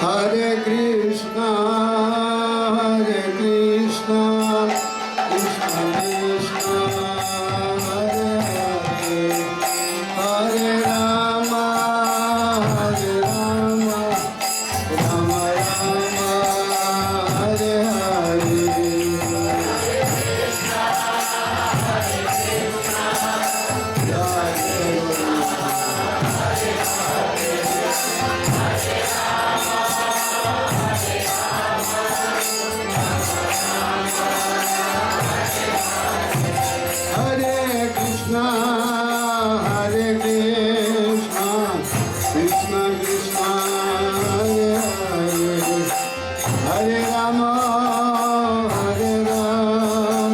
Hare Krishna, Krishna Krishna, Hare Hare, Hare Rama, Rama Rama, Hare Hare. Hare Krishna, Hare Krishna, Krishna Krishna, Hare Hare,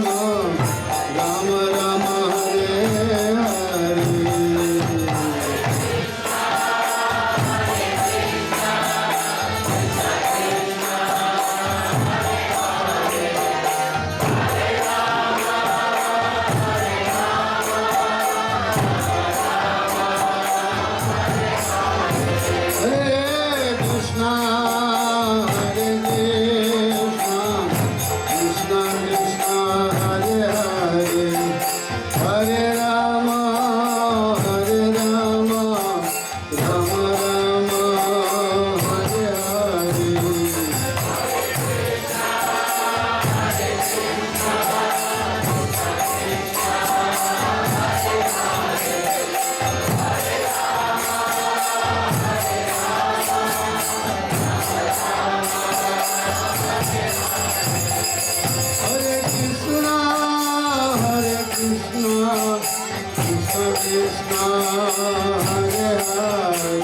Hare Rama, Rama Rama, Hare Hare. Hare Krishna, Hare Krishna, Krishna Krishna, Hare Hare,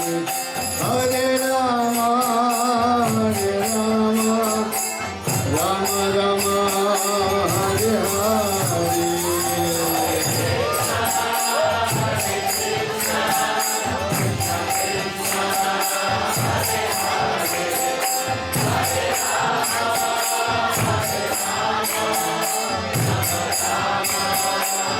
Hare Rama, Rama Rama, Hare Hare. Hare Krishna, Krishna Krishna, Hare Hare, Hare Rama, Rama Rama, Hare Hare. Hare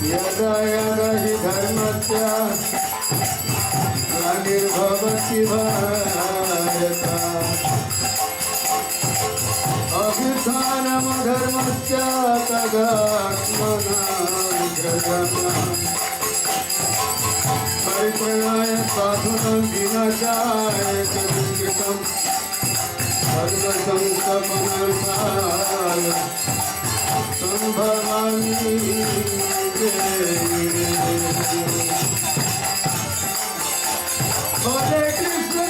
यदा यदा हि धर्मस्य ग्लानिर्भवति भारत अभ्युत्थानमधर्मस्य तदात्मनां जगन्नाथ परित्रयाय साधुनं विनाशाय च दुष्कृतं सर्वसंस्थापनार्थाय संभवामि Hare Krishna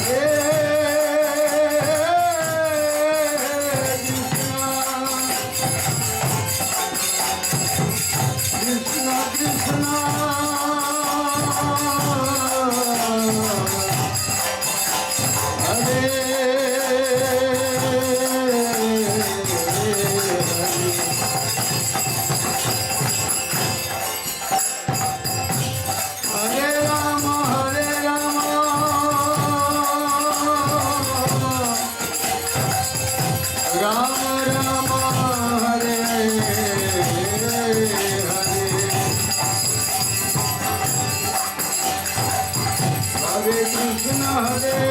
Hare Krishna Hare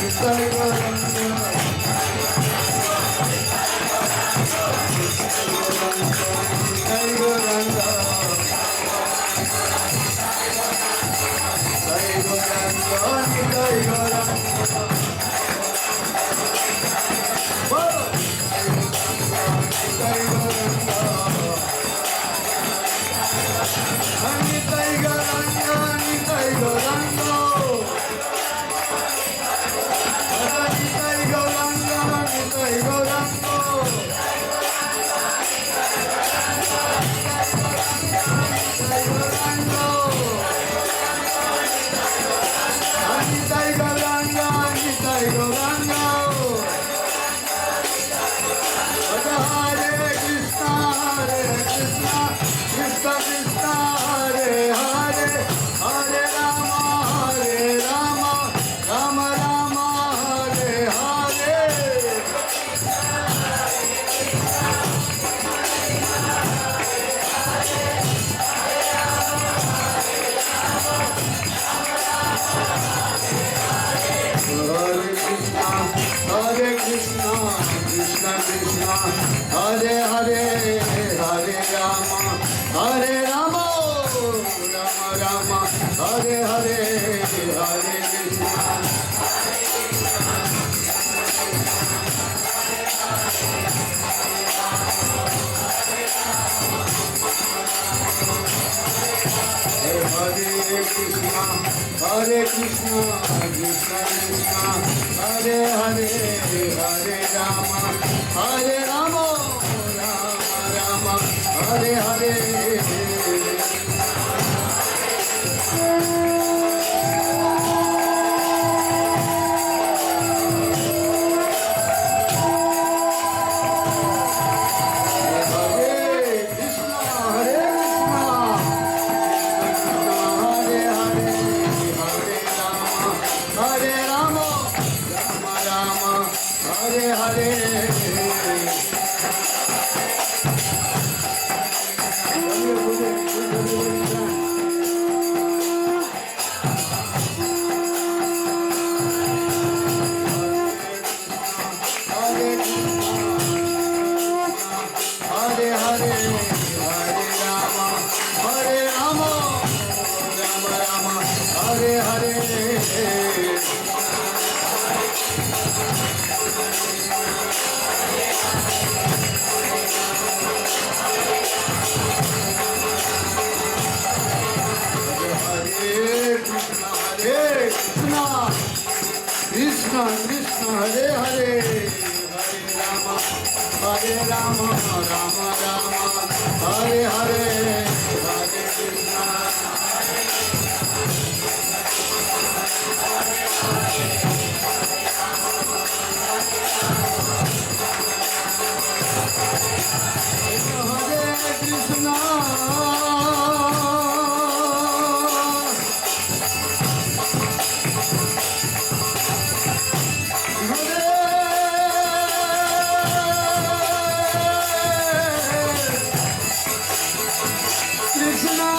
Nitai Gauranga, Nitai Gauranga, Nitai Gauranga. Hare Hare, Hare Rama, Hare Rama, Rama Rama, Hare Hare, Hare Krishna. Hare Krishna, Hare Krishna, Krishna Krishna, Hare Hare, Hare Rama, Hare Rama, Rama Rama, Hare Hare. Krishna Krishna Hare Hare Hare Rama Rama Rama Hare Hare Hare Krishna.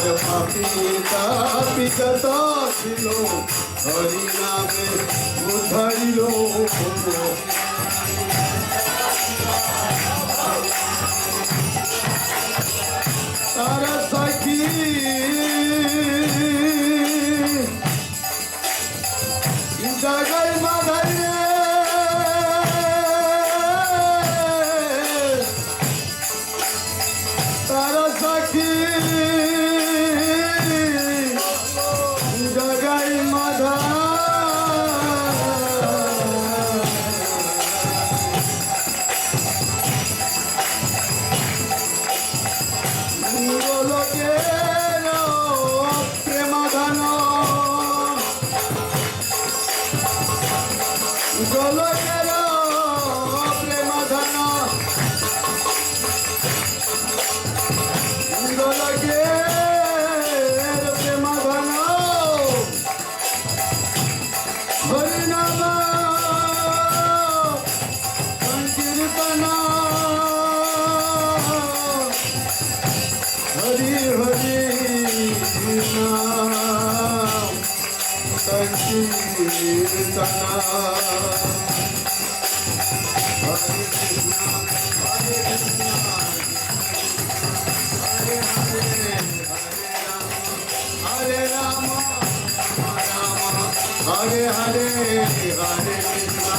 পিতা পিগত ছিল হরি নামে উদ্ধারিল তারা সাক্ষী জাগাই মাধাই রে তারা সাক্ষী জাগাই মাধা প্রেমাধান গোলকের প্রেমাধান গোলকের প্রেমাধান হরিনাম সংকীর্তন হরি হরি নাম সংকীর্তন Hare Krishna, Hare Krishna, Hare Hare, Hare Rama, Rama, Hare Hare, Hare Krishna.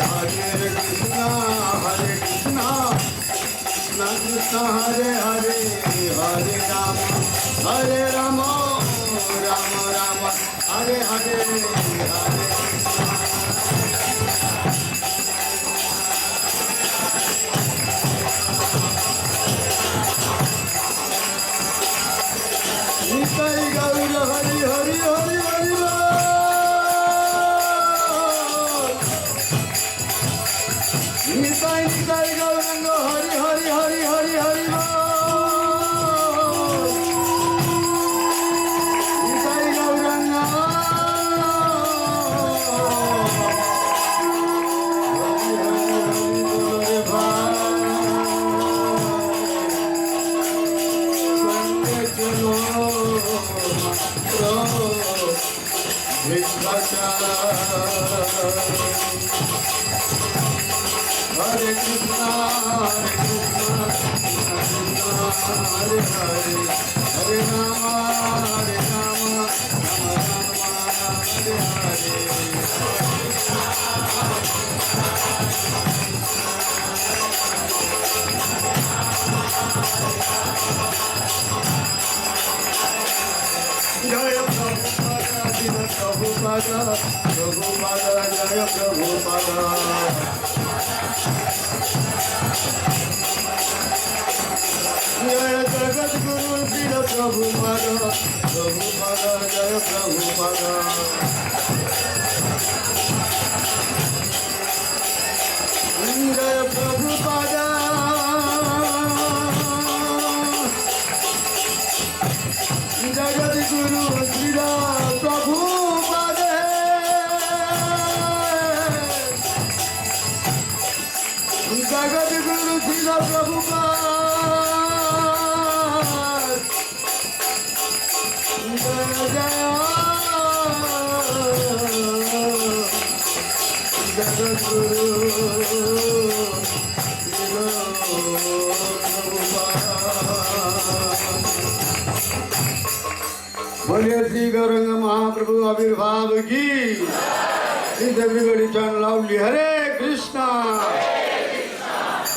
Hare Krishna, Hare Krishna, Krishna Krishna, Hare Hare, Hare Rama, Hare Rama, Rama Rama, Hare Hare, Hare Nitai Gaura, Hari Hari Hari Hari Bol. Nitai Nitai Gauranga, Hari Hari Hari Hari Hari Bol. Nitai Gauranga, Hari Hari Hari Bol re bhai. Sangye chalo Hare Krishna, Hare Krishna, Krishna Krishna, Hare Hare, Hare Rama, Hare Rama, Rama Rama, Hare Hare. Jaya Prabhupada, Jaya Prabhupada, Prabhupada, Jaya Prabhupada. Jaya Jagat Guru, Jaya Prabhupada, Prabhupada, Jaya Prabhupada. Jaya Prabhupada. Jagat Guru Srila Prabhupada, Jagat Guru Srila Prabhupada, Jaya Jaya Jagat Guru Srila Prabhupada. बोलिए श्री गौरंग महाप्रभु आविर्भाव की Is everybody chant loudly Hare Krishna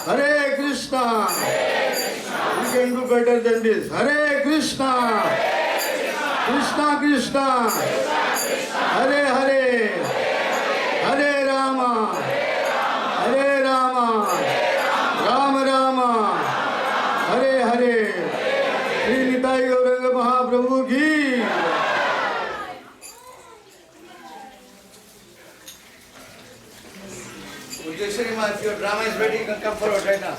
Hare Krishna You can do better than this Hare Krishna Krishna Krishna Hare Hare Hare Rama Hare Rama Rama Rama Hare Hare Shri Nitai Gauranga Mahaprabhu ki Shriman, if your drama is ready, you can come forward right now.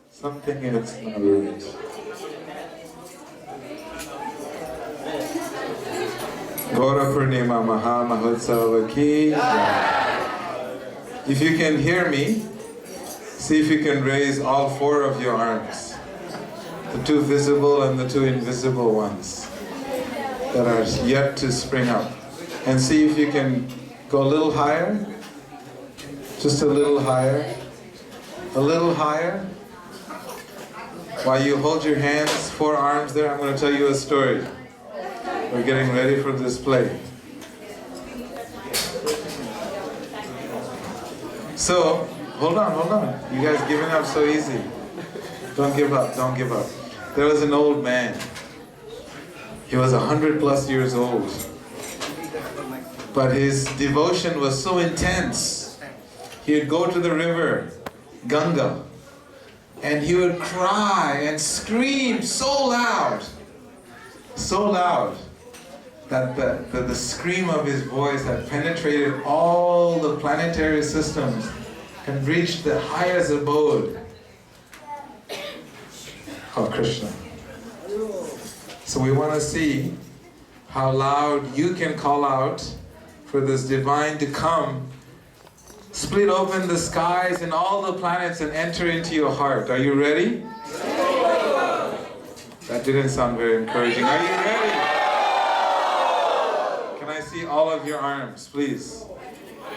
Something is not right. Gaura Purnima Maha Mahotsava ki. If you can hear me, see if you can raise all 4 of your arms. The 2 visible and the 2 invisible ones that are yet to spring up. And see if you can go a little higher. Just a little higher. A little higher. While you hold your hands, 4 arms there, I'm going to tell you a story. We're getting ready for this play. So, hold on. You guys giving up so easy. Don't give up. There was an old man. He was 100+ years old. But his devotion was so intense. He would go to the river, Ganga, and he would cry and scream so loud that the scream of his voice had penetrated all the planetary systems and reached the highest abode of Krishna. So we want to see how loud you can call out for this divine to come, split open the skies and all the planets and enter into your heart. Are you ready? That didn't sound very encouraging. Are you ready? Can I see all of your arms, please?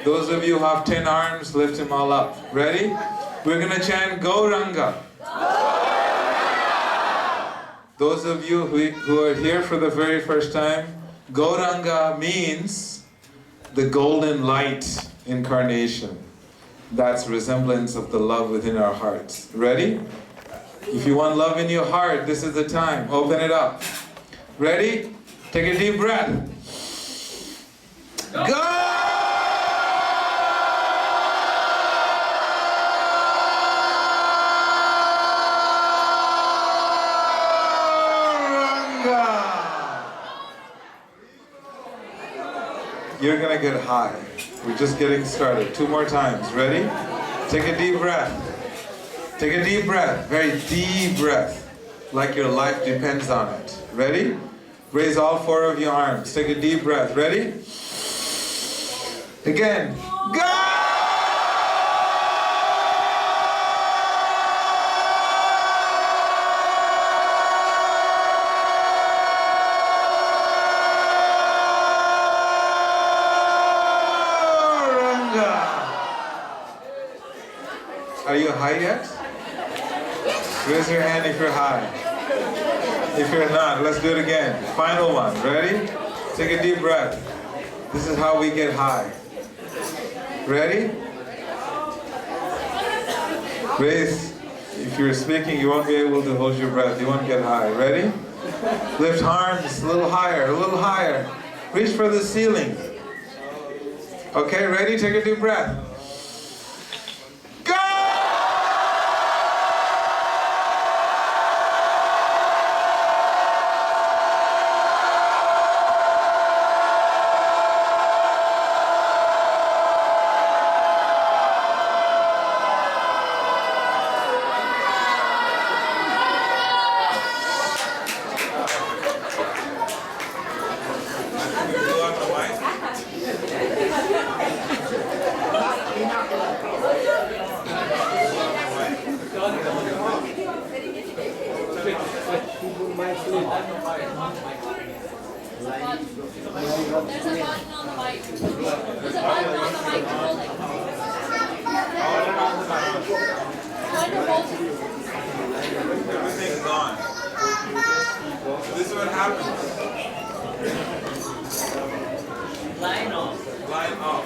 Those of you who have 10 arms, lift them all up. Ready? We're going to chant Gauranga. Those of you who are here for the very first time, Gauranga means the golden light incarnation. That's resemblance of the love within our hearts. Ready? If you want love in your heart, this is the time. Open it up. Ready? Take a deep breath. Go! You're gonna get high. We're just getting started. 2 more times. Ready? Take a deep breath. Take a deep breath. Very deep breath. Like your life depends on it. Ready? Raise all 4 of your arms. Take a deep breath. Ready? Again. Go! Are you high yet? Raise your hand if you're high. If you're not, let's do it again. Final one. Ready? Take a deep breath. This is how we get high. Ready? Raise. If you're speaking, you won't be able to hold your breath. You won't get high. Ready? Lift arms a little higher, a little higher. Reach for the ceiling. Okay, ready? Take a deep breath. Everything's gone. This is what happens. Line off. Line off.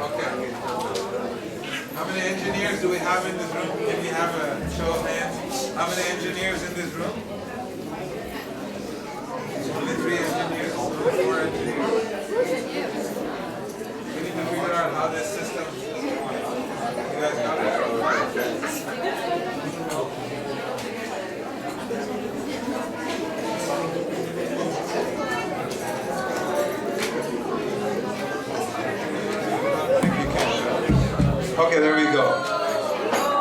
Okay. How many engineers do we have in this room? Can we have a show of hands? How many engineers in this room? Only 3 engineers? Only 4 engineers? We need to figure out how this system is going. You guys got it? Okay, there we go.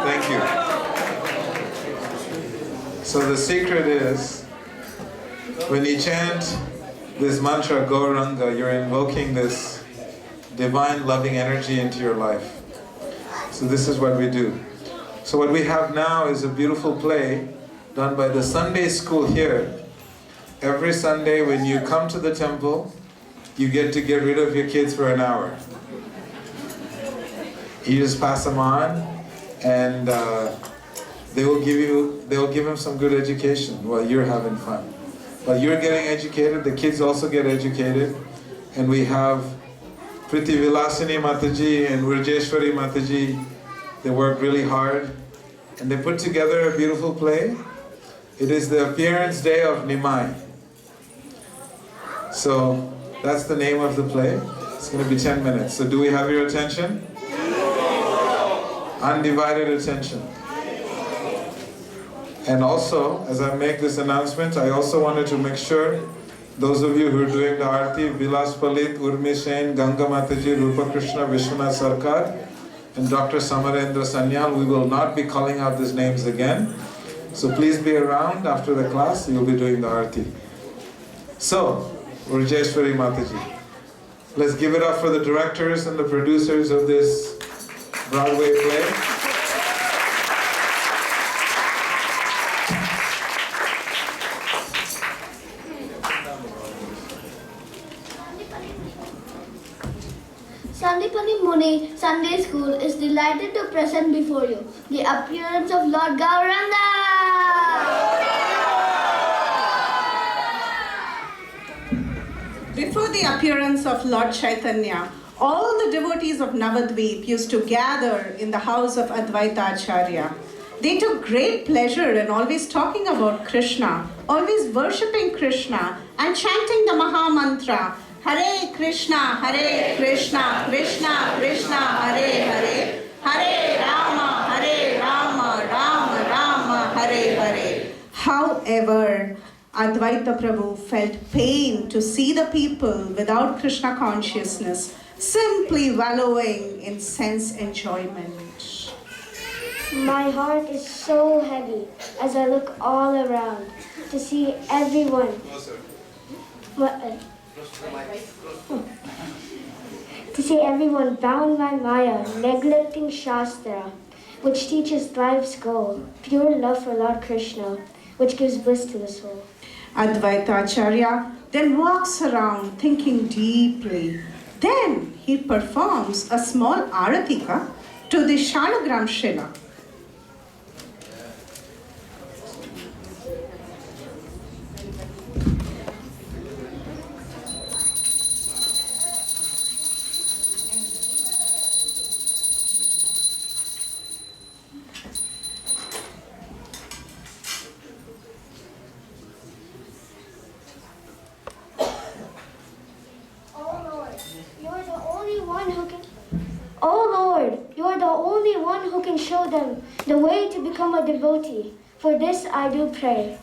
Thank you. So the secret is, when you chant this mantra, Gauranga, you're invoking this divine loving energy into your life. So this is what we do. So what we have now is a beautiful play done by the Sunday school here. Every Sunday when you come to the temple, you get to get rid of your kids for an hour. You just pass them on, and they'll give them some good education while you're having fun. While you're getting educated, the kids also get educated, and we have Priti Vilasini Mataji and Urjeshwari Mataji. They work really hard, and they put together a beautiful play. It is the appearance day of Nimai. So that's the name of the play. It's going to be 10 minutes. So do we have your attention? Undivided attention. And also, as I make this announcement, I also wanted to make sure those of you who are doing the Aarti, Vilas Palit, Urmi Sen, Ganga Mataji, Rupa Krishna, Vishwanath Sarkar, and Dr. Samarendra Sanyal, we will not be calling out these names again. So please be around after the class, you'll be doing the Aarti. So, Urjeshwari Mataji. Let's give it up for the directors and the producers of this Broadway play. Sandipani Muni Sunday School is delighted to present before you the appearance of Lord Gauranga. Before the appearance of Lord Chaitanya, all the devotees of Navadvip used to gather in the house of Advaita Acharya. They took great pleasure in always talking about Krishna, always worshipping Krishna and chanting the Maha Mantra, Hare Krishna, Krishna Krishna, Hare Hare, Hare Rama, Rama Rama, Hare Hare. However, Advaita Prabhu felt pain to see the people without Krishna consciousness, simply wallowing in sense enjoyment. My heart is so heavy as I look all around to see everyone. To see everyone bound by Maya, neglecting Shastra, which teaches life's goal, pure love for Lord Krishna, which gives bliss to the soul. Advaita Acharya then walks around thinking deeply. Then he performs a small aratika to the Shalagram Shila. Show them the way to become a devotee. For this I do pray.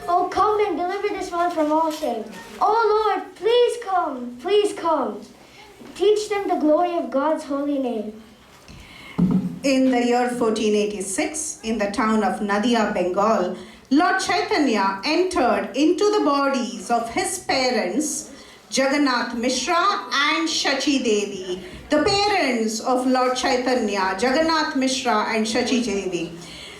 Oh, come and deliver this one from all shame. Oh Lord, please come. Teach them the glory of God's holy name. In the year 1486, in the town of Nadia, Bengal, Lord Chaitanya entered into the bodies of his parents, Jagannath Mishra and Shachi Devi, the parents of Lord Chaitanya, Jagannath Mishra and Shachi Devi.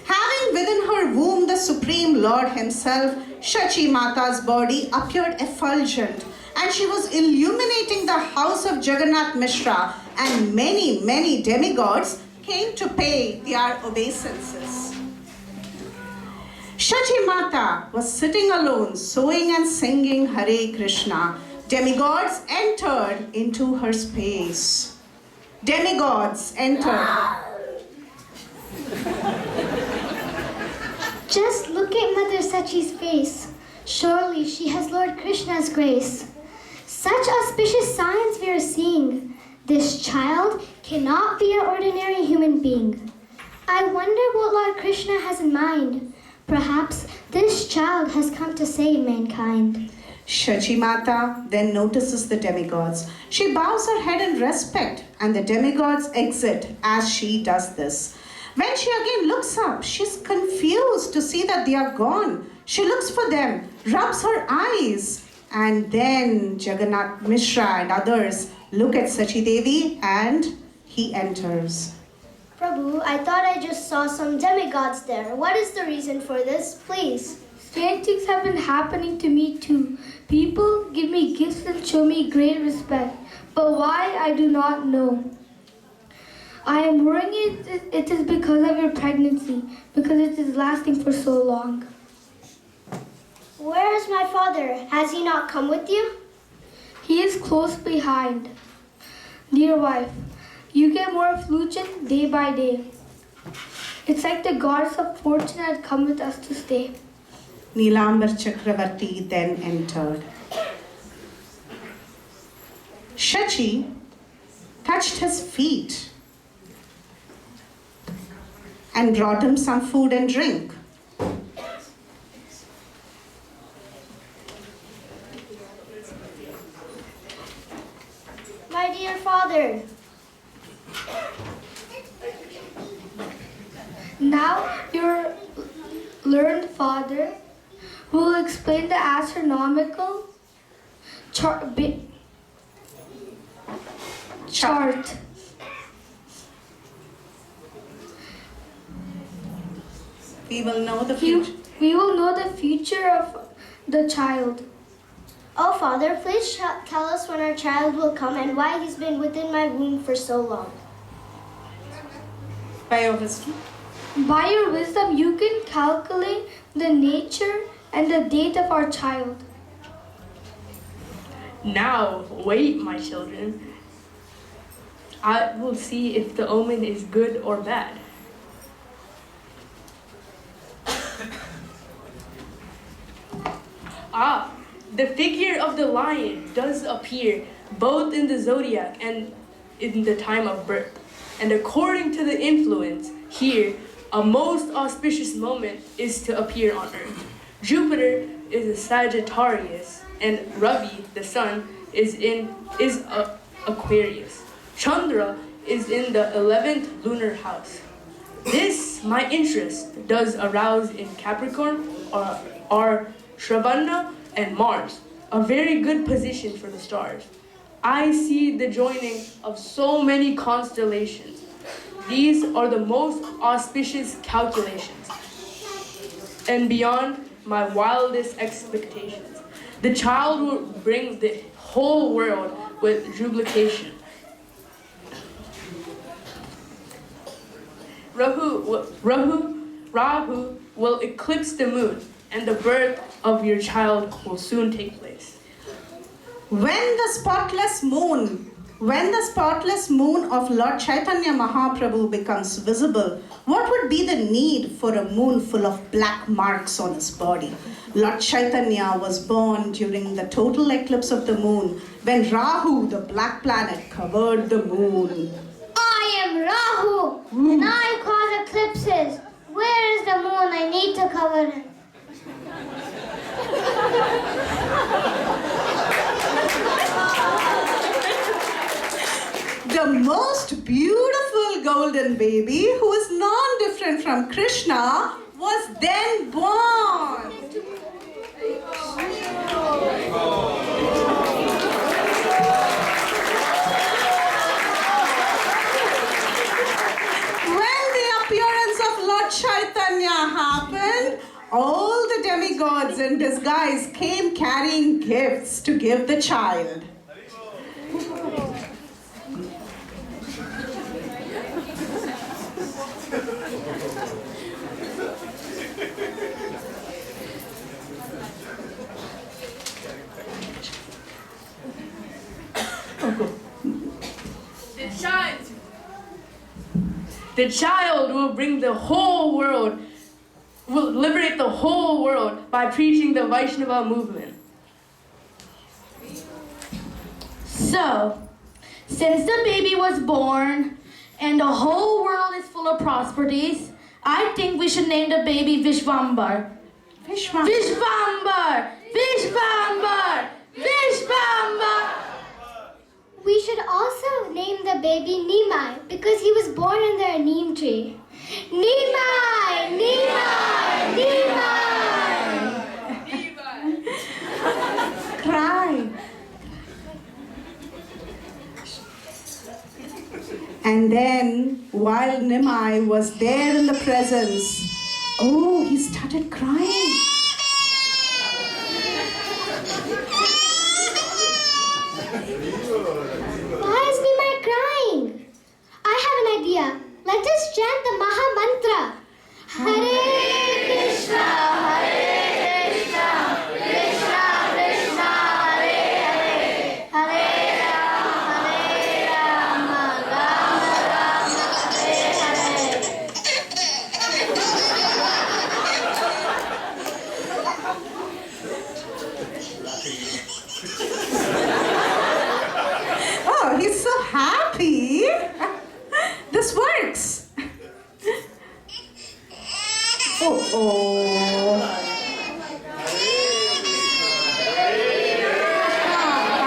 Having within her womb the Supreme Lord himself, Shachi Mata's body appeared effulgent, and she was illuminating the house of Jagannath Mishra, and many demigods came to pay their obeisances. Shachi Mata was sitting alone, sewing and singing Hare Krishna. Demigods entered into her space. Demigods entered. Just look at Mother Sachi's face. Surely she has Lord Krishna's grace. Such auspicious signs we are seeing. This child cannot be an ordinary human being. I wonder what Lord Krishna has in mind. Perhaps this child has come to save mankind. Shachi Mata then notices the demigods. She bows her head in respect, and the demigods exit as she does this. When she again looks up, she's confused to see that they are gone. She looks for them, rubs her eyes, and then Jagannath Mishra and others look at Sachi Devi and he enters. Prabhu, I thought I just saw some demigods there. What is the reason for this? Please. Strange things have been happening to me too. People give me gifts and show me great respect, but why I do not know. I am worrying it is because of your pregnancy, because it is lasting for so long. Where is my father? Has he not come with you? He is close behind. Dear wife, you get more affluent day by day. It's like the goddess of fortune had come with us to stay. Nilambar Chakravarti then entered. Shachi touched his feet and brought him some food and drink. My dear father. Now your learned father will explain the astronomical chart. We will know the future. We will know the future of the child. Oh, Father, please tell us when our child will come and why he's been within my womb for so long. By your wisdom. By your wisdom, you can calculate the nature and the date of our child. Now, wait, my children. I will see if the omen is good or bad. The figure of the lion does appear both in the zodiac and in the time of birth. And according to the influence here, a most auspicious moment is to appear on earth. Jupiter is a Sagittarius, and Ravi, the sun, is Aquarius. Chandra is in the 11th lunar house. This, my interest, does arouse in Capricorn or Shravana and Mars, a very good position for the stars. I see the joining of so many constellations. These are the most auspicious calculations and beyond my wildest expectations. The child will bring the whole world with jubilation. Rahu will eclipse the moon, and the birth of your child will soon take place. When the spotless moon of Lord Chaitanya Mahaprabhu becomes visible, what would be the need for a moon full of black marks on his body? Lord Chaitanya was born during the total eclipse of the moon, when Rahu, the black planet, covered the moon. I am Rahu, and I cause eclipses. Where is the moon? I need to cover it. The most beautiful golden baby, who is non-different from Krishna, was then born. When the appearance of Lord Chaitanya happened, all the demigods in disguise came carrying gifts to give the child. The child will bring the whole world, will liberate the whole world by preaching the Vaishnava movement. So, since the baby was born and the whole world is full of prosperities, I think we should name the baby Vishvambar. Vishvambar! Vishvambar! Vishvambar! We should also name the baby Nimai because he was born under a neem tree. Nimai! Nimai! Nimai! Cry. And then, while Nimai was there in the presence, oh, he started crying. Why is Nimai crying? I have an idea. Let us chant the Maha Mantra. Hare Krishna, Hare Krishna, Krishna Krishna, Hare Hare, Hare Rama, Rama Rama, Hare Hare. Oh, he's so happy. This works. Oh.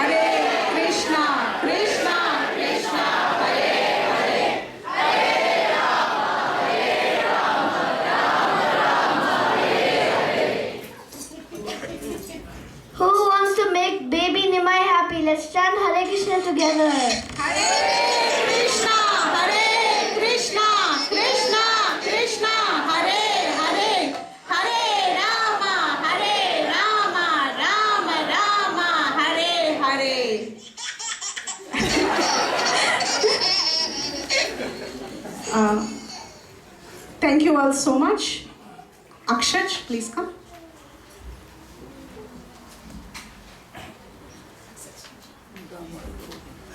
Hare Krishna, Krishna Krishna, Hare Hare, Hare Rama, Rama Rama, Hare Hare. Who wants to make baby Nimai happy? Let's chant Hare Krishna together. Hare Krishna, Krishna Krishna, Hare Hare, Hare Rama, Rama Rama, Hare Hare. Thank you all so much. Akshaj, please come.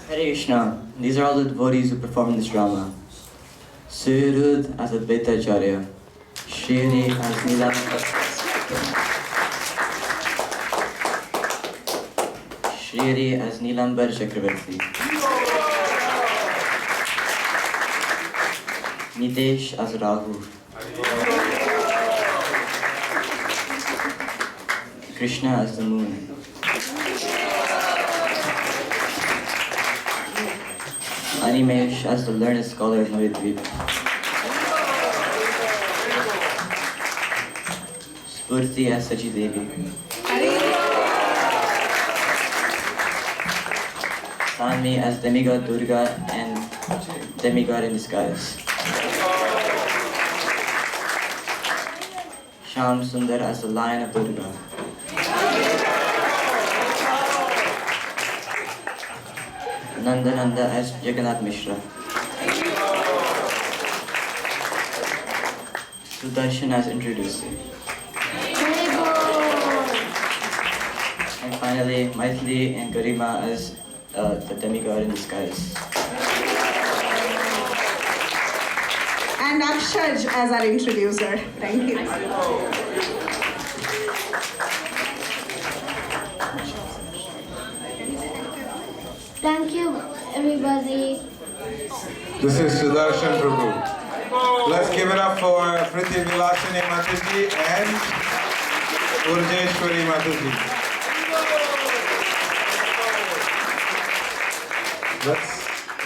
Hare Krishna, these are all the devotees who perform this drama. Surud as Advaitacharya, Shri as Nilambar, Shri as Nilambar Chakravarti, Nitesh as Rahu, Krishna as the moon, Animesh as the learned scholar of Navadvipa, Spurti as Sachi Devi, Sanmi as demigod Durga and demigod in disguise, Sham Sundar as the lion of Durga, Nanda as Jagannath Mishra, Sudarshan as introducing, and finally Maithili and Garima as the demigod in disguise. And Akshaj as our introducer. Thank you. Thank you, everybody. This is Sudarshan Prabhu. Let's give it up for Priti Vilasini Mataji and Urjeshwari Mataji.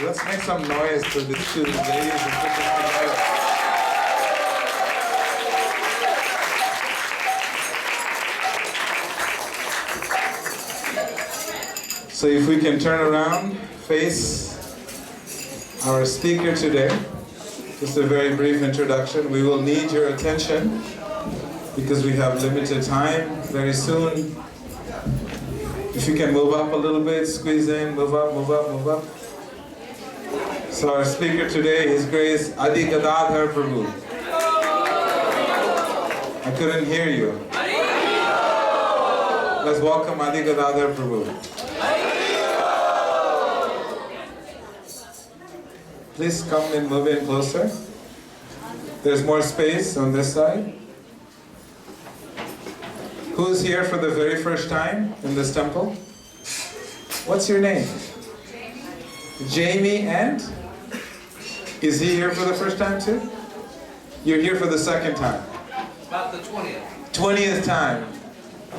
Let's make some noise for these two ladies who put this together. So if we can turn around, face our speaker today. Just a very brief introduction. We will need your attention because we have limited time very soon. If you can move up a little bit, squeeze in, move up, move up, move up. So our speaker today, His Grace Adi Gadadhar Prabhu. I couldn't hear you. Let's welcome Adi Gadadhar Prabhu. Please come and move in closer. There's more space on this side. Who's here for the very first time in this temple? What's your name? Jamie, and? Is he here for the first time too? You're here for the second time? About the 20th. 20th time.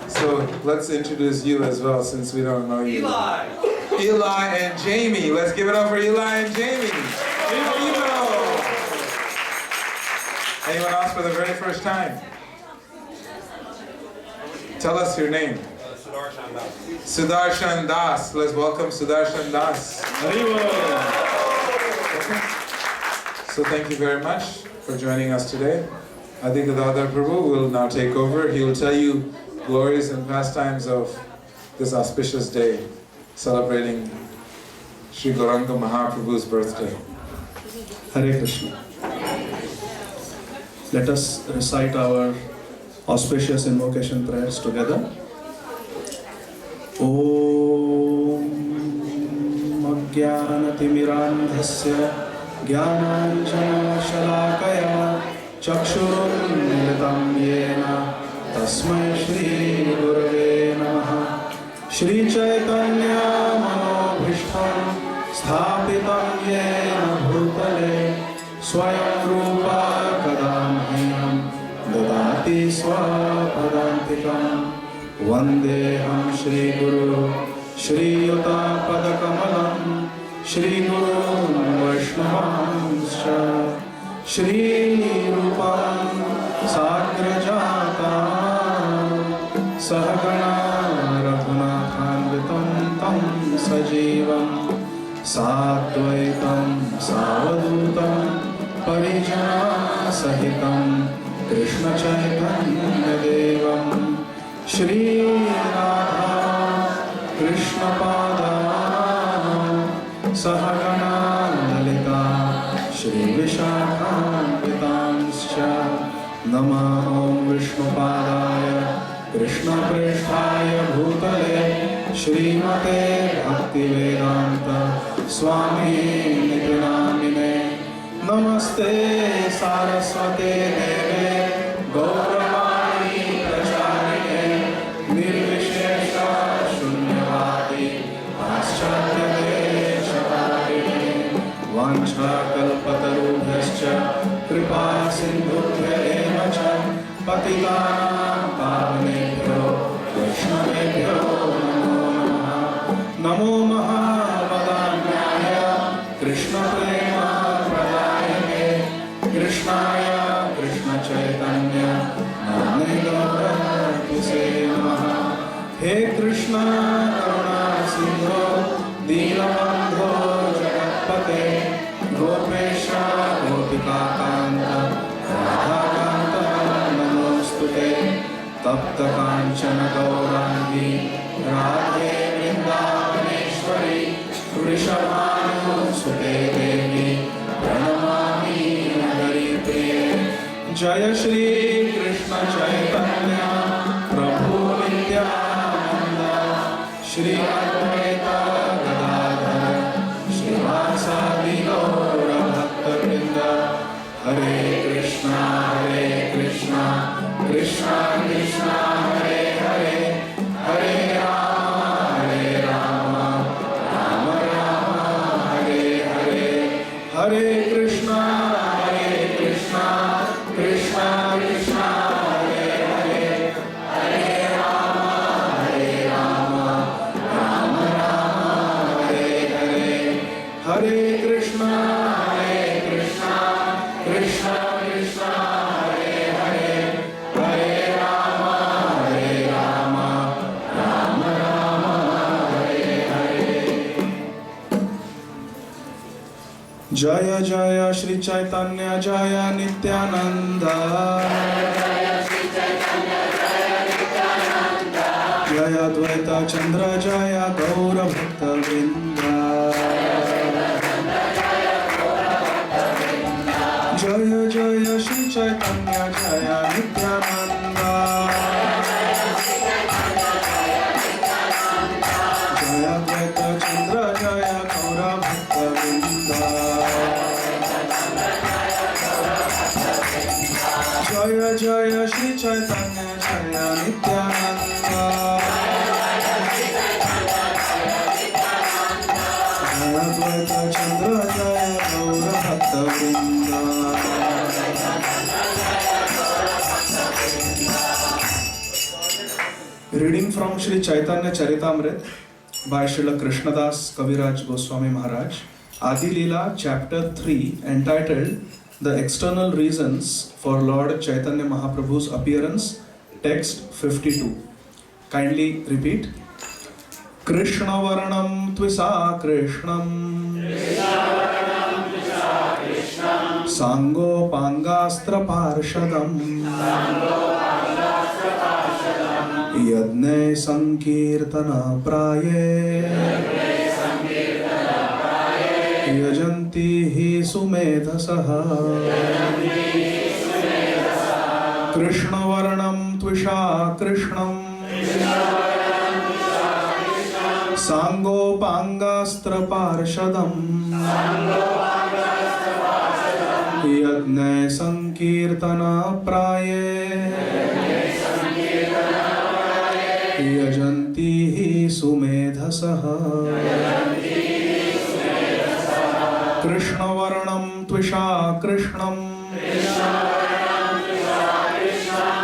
So let's introduce you as well, since we don't know you. Eli and Jamie. Let's give it up for Eli and Jamie. Anyone else for the very first time? Tell us your name. Sudarshan Das. Let's welcome Sudarshan Das. So thank you very much for joining us today. I think Gadadhar Prabhu will now take over. He will tell you glories and pastimes of this auspicious day, celebrating Sri Gauranga Mahaprabhu's birthday. Hare Krishna. Let us recite our auspicious invocation prayers together. Om Ajnanatimmirandhasya Jnananjana Shalakaya Chakshurunmilitam Yena Tasmai Shri Gurave Namaha. Shri Chaitanya Manobhishtam Sthapitam Yena Bhutale Swayam Rupa Kadamhyam Dadati Swapadantikam Vandeham Shri Guru Shri Yuta Padakamalam Shri Guru Vaishnavanscha Shri Rupam Sagrajata Sahagana Raghunathanvitam Tam Sajivam Sadvaitam Savadutam Parijana Sahitam Krishna Chaitanya Devam Shri Radha Krishna Pada Sahagana Lalita Shri Vishakhamritanscha Nama Om Vishnu Padaya Krishna Presthaya Bhutale Shrimate Bhaktivedanta Swami Nityanamine Namaste Saraswate Deve Gauravani Pracharine Nirvishesha Shunyavadi Paschatya Deshakarine Vancha Kalpatarubhyascha Kripa Sindhubhya eva cha Patitanam Pavanebhyo Vaishnavebhyo Namo Mahapadanyaya Krishna Prema Pradayane Krishnaya Krishna Chaitanya Namne Gaurapise Namaha. He Krishna Karuna Sindho Dinabandho Jagatpate Gopesha Gopika Kanta Radha Kanta Namostute Tapta Kanchana Gaurangi Radhe Vrindavaneshwari Vrishabhanu Sute Devi Pranamami Nagari Priye. Jaya Shri Krishna Chaitanya Prabhu Nityananda Shri Advaita Gadadhar Shri Vasadi Gaura Bhakta Vrinda. Hare Krishna Krishna Krishna Hare Hare Hare Rama Rama Rama Hare Hare. Hare Krishna Krishna Krishna Hare Hare Hare Rama Rama Rama Hare Hare. Hare Krishna Krishna Krishna Hare Hare Hare Rama Rama Rama Hare Hare. Jaya Jaya Shri Chaitanya Jaya Nityananda Jaya Advaita Chandra Jaya Gaura Bhakta Vrinda. Jaya Jaya Shri Chaitanya Jaya Nityananda Jaya Advaita Chandra Jaya Gaura Bhakta Vrinda. Jaya Jaya Shri Chaitanya Jaya Nityananda Jaya Advaita Chandra Jaya Gaura Bhakta Vrinda. Reading from Sri Chaitanya Charitamrit by Srila Krishnadas Kaviraj Goswami Maharaj, Adi Leela, Chapter 3, entitled The External Reasons for Lord Chaitanya Mahaprabhu's Appearance, text 52. Kindly repeat. Krishna Varanam Tvisa Krishnam Sango Pangastra Parshadam Yadne Sankirtana Praye Yajanti Hi Sumedhasaha Krishna Varanam Tvisha Krishnam Sango Pangastra Parshadam Yadne Sankirtana Praye Yajanti Hi Sumedhasaha Krishna Varanam Tvisha Krishnam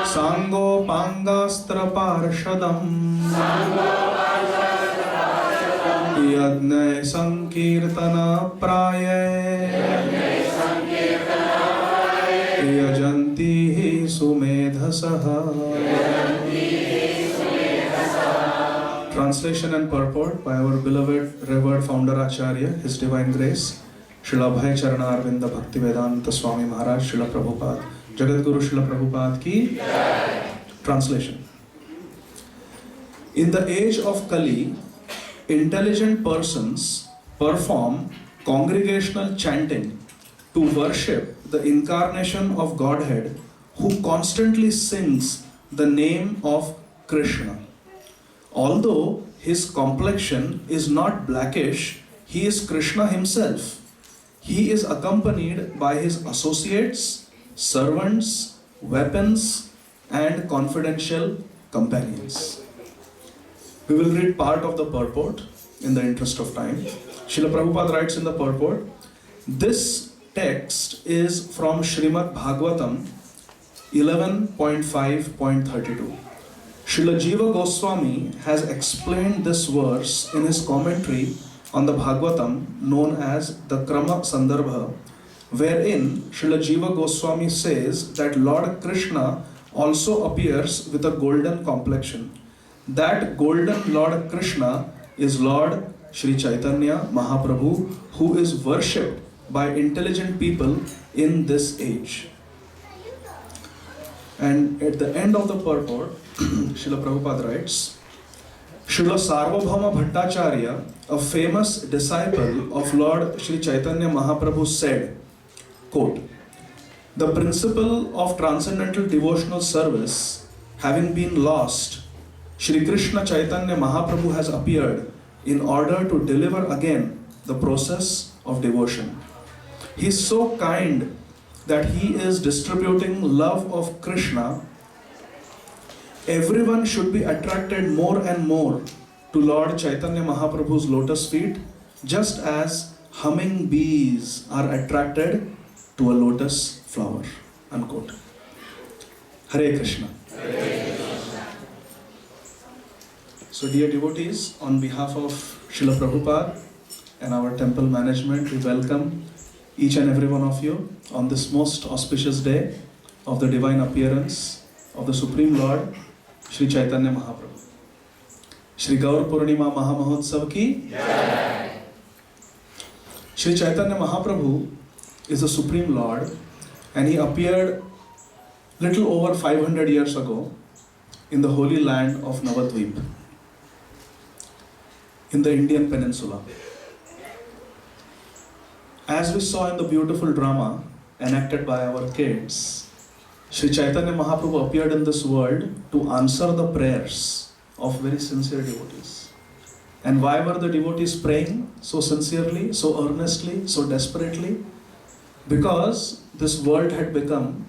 Sango Pangastra Parshadam Yadne Sankirtana Praye Yajanti Hi Sumedhasaha. Translation and purport by our beloved revered founder Acharya, His Divine Grace, Srila Bhai Charana Arvinda Bhaktivedanta Swami Maharaj, Srila Prabhupada, Jagat Guru Srila Prabhupada ki. Translation. In the age of Kali, intelligent persons perform congregational chanting to worship the incarnation of Godhead, who constantly sings the name of Krishna. Although his complexion is not blackish, he is Krishna himself. He is accompanied by his associates, servants, weapons, and confidential companions. We will read part of the purport in the interest of time. Srila Prabhupada writes in the purport, this text is from Srimad Bhagavatam 11.5.32. Srila Jiva Goswami has explained this verse in his commentary on the Bhagavatam known as the Krama Sandarbha, wherein Srila Jiva Goswami says that Lord Krishna also appears with a golden complexion. That golden Lord Krishna is Lord Sri Chaitanya Mahaprabhu, who is worshipped by intelligent people in this age. And at the end of the purport, Srila Prabhupada writes, Srila Sarvabhauma Bhattacharya, a famous disciple of Lord Sri Chaitanya Mahaprabhu, said, quote, the principle of transcendental devotional service having been lost, Shri Krishna Chaitanya Mahaprabhu has appeared in order to deliver again the process of devotion. He is so kind that he is distributing love of Krishna. Everyone should be attracted more and more to Lord Chaitanya Mahaprabhu's lotus feet, just as humming bees are attracted to a lotus flower. Unquote. Hare Krishna. So dear devotees, on behalf of Srila Prabhupada and our temple management, we welcome each and every one of you on this most auspicious day of the divine appearance of the Supreme Lord, Sri Chaitanya Mahaprabhu. Shri Gaur Purnima Mahamahotsav ki Jai. Sri Chaitanya Mahaprabhu is the Supreme Lord, and he appeared little over 500 years ago in the holy land of Navadvip, in the Indian peninsula. As we saw in the beautiful drama enacted by our kids, Sri Chaitanya Mahaprabhu appeared in this world to answer the prayers of very sincere devotees. And why were the devotees praying so sincerely, so earnestly, so desperately? Because this world had become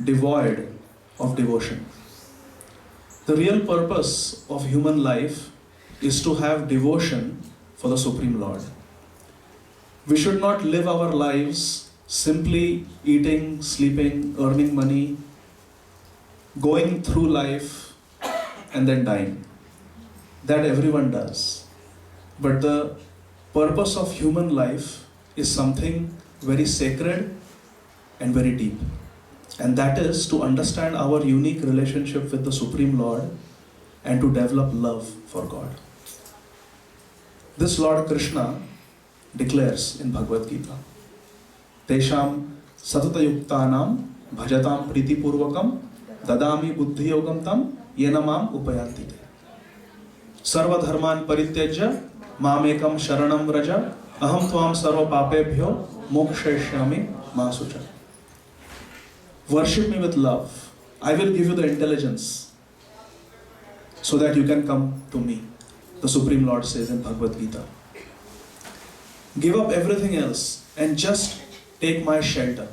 devoid of devotion. The real purpose of human life is to have devotion for the Supreme Lord. We should not live our lives simply eating, sleeping, earning money, going through life and then dying. that everyone does. But the purpose of human life is something very sacred and very deep. And that is to understand our unique relationship with the Supreme Lord and to develop love for God. This Lord Krishna declares in Bhagavad Gita, Tesham satatayuktanam bhajatam pritipurvakam dadami buddhiyogam tam yenamam upayanti. Sarva dharman parityajya mamekam sharanam raja aham tvam sarva papebhyo mokshayashyami masucha. Worship me with love. I will give you the intelligence so that you can come to me. The Supreme Lord says in Bhagavad Gita. Give up everything else and just take my shelter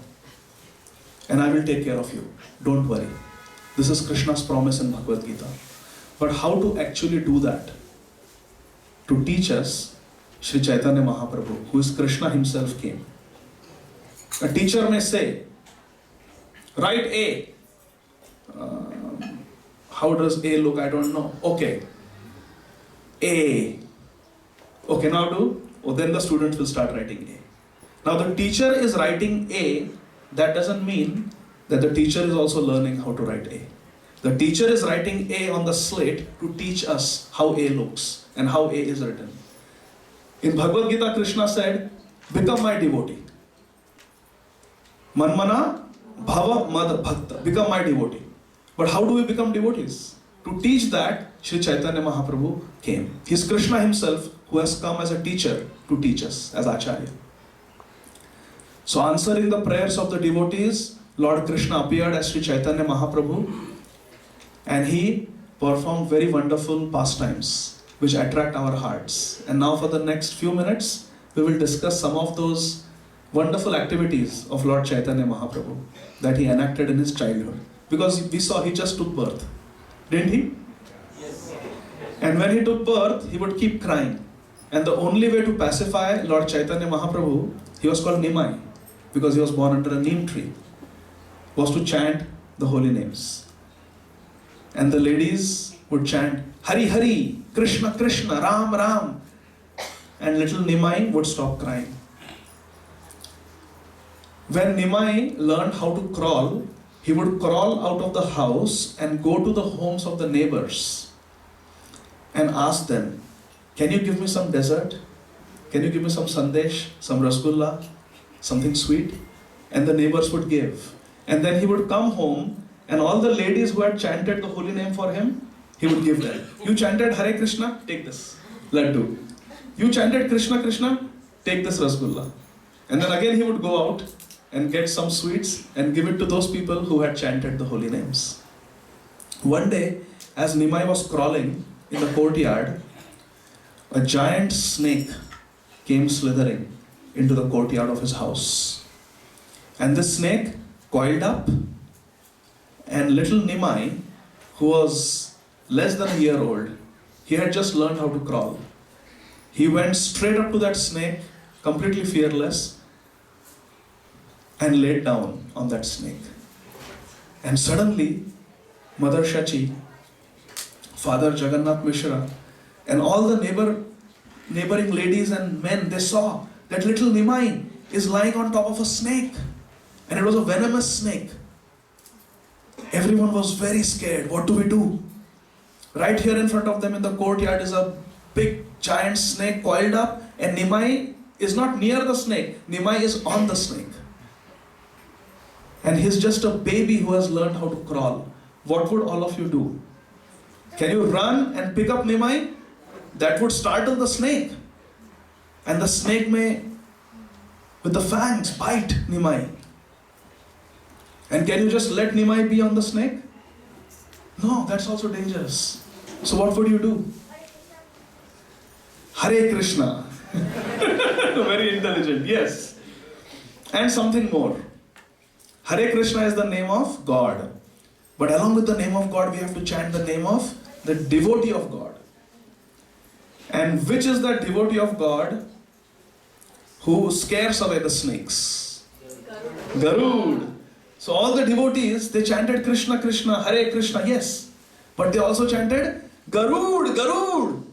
and I will take care of you. Don't worry. This is Krishna's promise in Bhagavad Gita. But how to actually do that? To teach us, Sri Chaitanya Mahaprabhu, who is Krishna himself, came. A teacher may say, write A. How does A look? I don't know. Okay. A. Okay, now do. Oh, then the students will start writing A. Now the teacher is writing A. That doesn't mean that the teacher is also learning how to write A. The teacher is writing A on the slate to teach us how A looks and how A is written. In Bhagavad Gita, Krishna said, become my devotee. Manmana bhava mad bhakta. Become my devotee. But how do we become devotees? To teach that, Sri Chaitanya Mahaprabhu came. He is Krishna himself who has come as a teacher to teach us as Acharya. So answering the prayers of the devotees, Lord Krishna appeared as Sri Chaitanya Mahaprabhu and he performed very wonderful pastimes which attract our hearts. And now for the next few minutes, we will discuss some of those wonderful activities of Lord Chaitanya Mahaprabhu that he enacted in his childhood. Because we saw he just took birth, didn't he? Yes. And when he took birth, he would keep crying. And the only way to pacify Lord Chaitanya Mahaprabhu, he was called Nimai, because he was born under a neem tree, was to chant the holy names. And the ladies would chant, Hari Hari, Krishna Krishna, Ram Ram. And little Nimai would stop crying. When Nimai learned how to crawl, he would crawl out of the house and go to the homes of the neighbors and ask them, can you give me some dessert? Can you give me some sandesh, some rasgulla, something sweet? And the neighbors would give. And then he would come home and all the ladies who had chanted the holy name for him, he would give them. You chanted Hare Krishna, take this laddu. You chanted Krishna Krishna, take this rasgulla. And then again he would go out and get some sweets and give it to those people who had chanted the holy names. One day, as Nimai was crawling in the courtyard, a giant snake came slithering into the courtyard of his house. And this snake coiled up, and little Nimai, who was less than a year old, he had just learned how to crawl. He went straight up to that snake, completely fearless, and laid down on that snake. And suddenly, Mother Shachi, Father Jagannath Mishra, and all the neighboring ladies and men, they saw that little Nimai is lying on top of a snake. And it was a venomous snake. Everyone was very scared. What do we do? Right here in front of them in the courtyard is a big giant snake coiled up, and Nimai is not near the snake. Nimai is on the snake. And he's just a baby who has learned how to crawl. What would all of you do? Can you run and pick up Nimai? That would startle the snake. And the snake may, with the fangs, bite Nimai. And can you just let Nimai be on the snake? No, that's also dangerous. So what would you do? Hare Krishna. Very intelligent, yes. And something more. Hare Krishna is the name of God. But along with the name of God, we have to chant the name of the devotee of God. And which is that devotee of God who scares away the snakes? Garud. So all the devotees, they chanted Krishna Krishna, Hare Krishna, yes. But they also chanted Garud, Garud.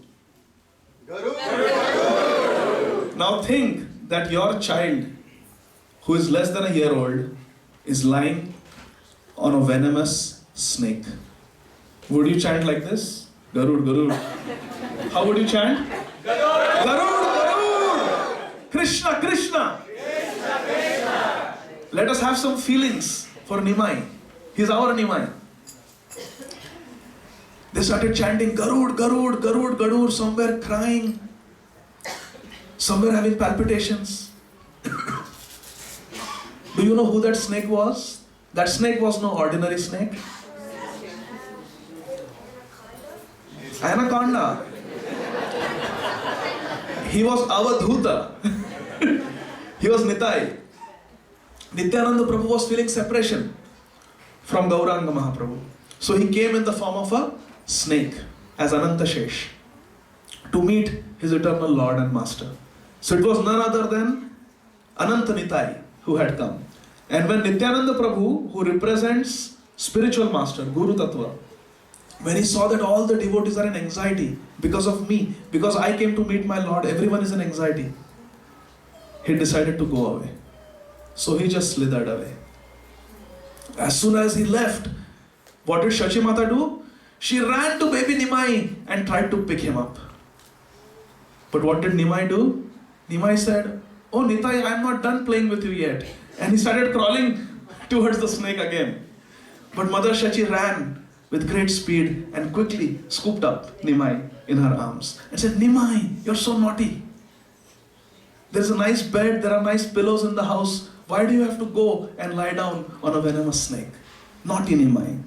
Now think that your child, who is less than a year old, is lying on a venomous snake. Would you chant like this? Garud, Garud. How would you chant? Garud, Garud. Krishna, Krishna. Let us have some feelings for Nimai. He's our Nimai. They started chanting Garud, Garud, Garud, Garud, somewhere crying, somewhere having palpitations. Do you know who that snake was? That snake was no ordinary snake. Anaconda. He was Avadhuta. He was Nitai. Nityananda Prabhu was feeling separation from Gauranga Mahaprabhu. So he came in the form of a snake as Ananta Shesh to meet his eternal Lord and Master. So it was none other than Ananta Nitai who had come. And when Nityananda Prabhu, who represents spiritual master, Guru Tattva, when he saw that all the devotees are in anxiety because of me, because I came to meet my Lord, everyone is in anxiety, he decided to go away. So he just slithered away. As soon as he left, what did Shachi Mata do? She ran to baby Nimai and tried to pick him up. But what did Nimai do? Nimai said, "Oh Nitai, I am not done playing with you yet." And he started crawling towards the snake again. But Mother Shachi ran with great speed and quickly scooped up Nimai in her arms and said, "Nimai, you're so naughty. There's a nice bed, there are nice pillows in the house. Why do you have to go and lie down on a venomous snake? Naughty Nimai."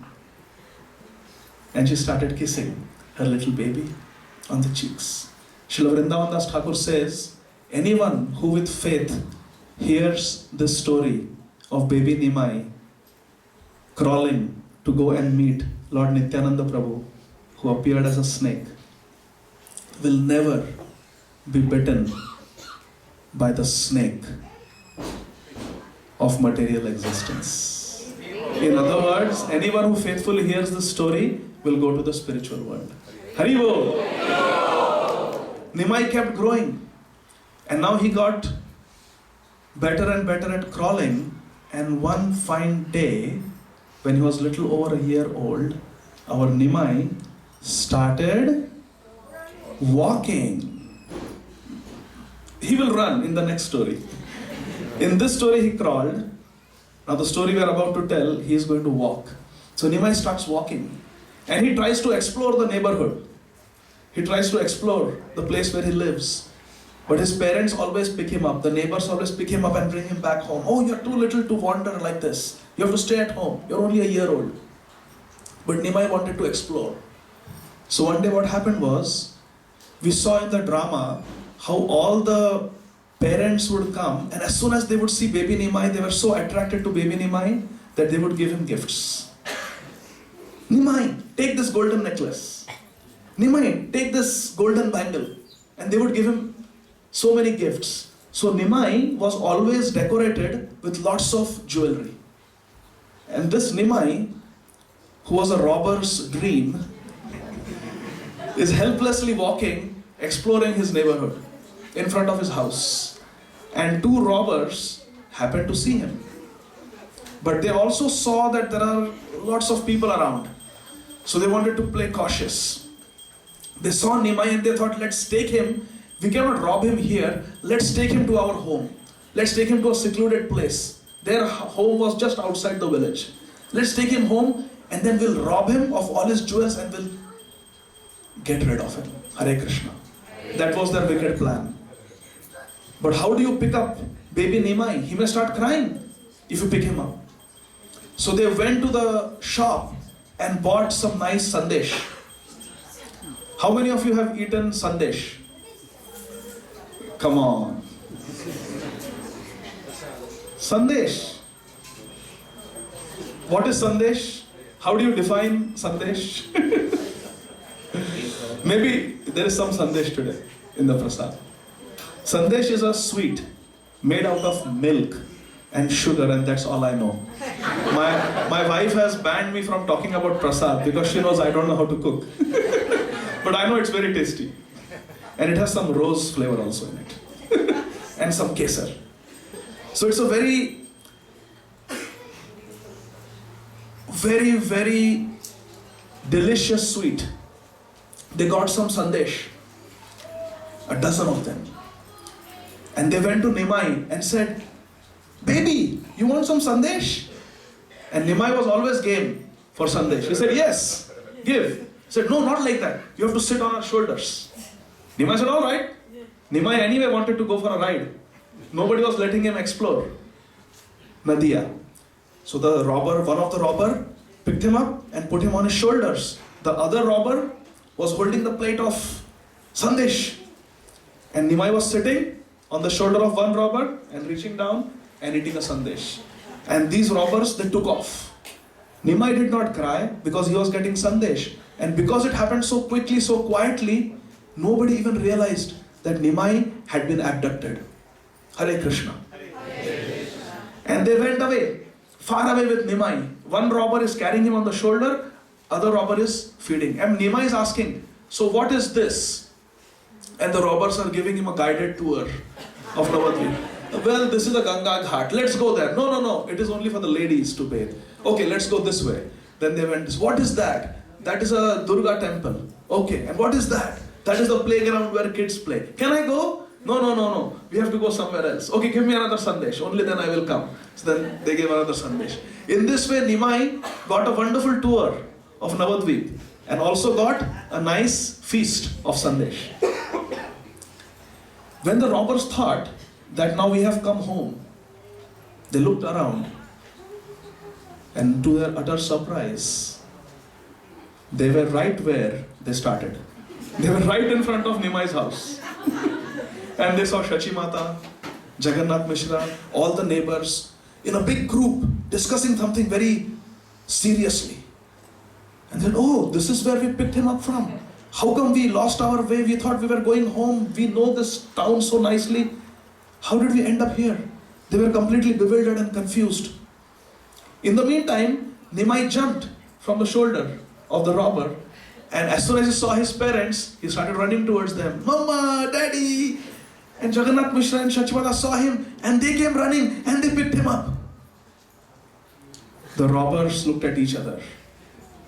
And she started kissing her little baby on the cheeks. Srila Vrindavan Das Thakur says, anyone who with faith hears this story of baby Nimai crawling to go and meet Lord Nityananda Prabhu, who appeared as a snake, will never be bitten by the snake of material existence. In other words, anyone who faithfully hears this story will go to the spiritual world. Hari Bol! Nimai kept growing, and now he got better and better at crawling, and one fine day, when he was little over a year old, our Nimai started walking. He will run in the next story. In this story he crawled. Now the story we are about to tell, he is going to walk. So Nimai starts walking and he tries to explore the neighborhood. He tries to explore the place where he lives. But his parents always pick him up. The neighbors always pick him up and bring him back home. "Oh, you're too little to wander like this. You have to stay at home. You're only a year old." But Nimai wanted to explore. So one day what happened was, we saw in the drama how all the parents would come, and as soon as they would see baby Nimai, they were so attracted to baby Nimai that they would give him gifts. "Nimai, take this golden necklace. Nimai, take this golden bangle." And they would give him so many gifts. So Nimai was always decorated with lots of jewelry. And this Nimai, who was a robber's dream, is helplessly walking, exploring his neighborhood in front of his house. And two robbers happened to see him. But they also saw that there are lots of people around. So they wanted to play cautious. They saw Nimai and they thought, let's take him. We cannot rob him here. Let's take him to our home. Let's take him to a secluded place. Their home was just outside the village. Let's take him home and then we'll rob him of all his jewels and we'll get rid of him. Hare Krishna. That was their wicked plan. But how do you pick up baby Nimai? He may start crying if you pick him up. So they went to the shop and bought some nice sandesh. How many of you have eaten sandesh? Come on. Sandesh. What is sandesh? How do you define sandesh? Maybe there is some sandesh today in the prasad. Sandesh is a sweet made out of milk and sugar, and that's all I know. My wife has banned me from talking about prasad because she knows I don't know how to cook. But I know it's very tasty. And it has some rose flavor also in it. And some kesar. So it's a very, very delicious sweet. They got some sandesh, a dozen of them. And they went to Nimai and said, baby, you want some sandesh? And Nimai was always game for sandesh. He said, yes, give. He said, no, not like that. You have to sit on our shoulders. Nimai said, all right. Nimai anyway wanted to go for a ride. Nobody was letting him explore Nadia. So the robber, one of the robber, picked him up and put him on his shoulders. The other robber was holding the plate of sandesh. And Nimai was sitting on the shoulder of one robber and reaching down and eating a sandesh. And these robbers, they took off. Nimai did not cry because he was getting sandesh. And because it happened so quickly, so quietly, nobody even realized that Nimai had been abducted. Hare Krishna. And they went away, far away with Nimai. One robber is carrying him on the shoulder, other robber is feeding. And Nimai is asking, so what is this? And the robbers are giving him a guided tour of Navadvip. Well, this is a Ganga Ghat. Let's go there. No. It is only for the ladies to bathe. Okay, let's go this way. Then they went, what is that? That is a Durga temple. Okay, and what is that? That is the playground where kids play. Can I go? No. We have to go somewhere else. Okay, give me another sandesh. Only then I will come. So then they gave another sandesh. In this way, Nimai got a wonderful tour of Navadvip and also got a nice feast of sandesh. When the robbers thought that now we have come home, they looked around and to their utter surprise, they were right where they started. They were right in front of Nimai's house. And they saw Shachi Mata, Jagannath Mishra, all the neighbors in a big group discussing something very seriously. And then, oh, this is where we picked him up from. How come we lost our way? We thought we were going home. We know this town so nicely. How did we end up here? They were completely bewildered and confused. In the meantime, Nimai jumped from the shoulder of the robber. And as soon as he saw his parents, he started running towards them. Mama, Daddy! And Jagannath Mishra and Shachimata saw him and they came running and they picked him up. The robbers looked at each other.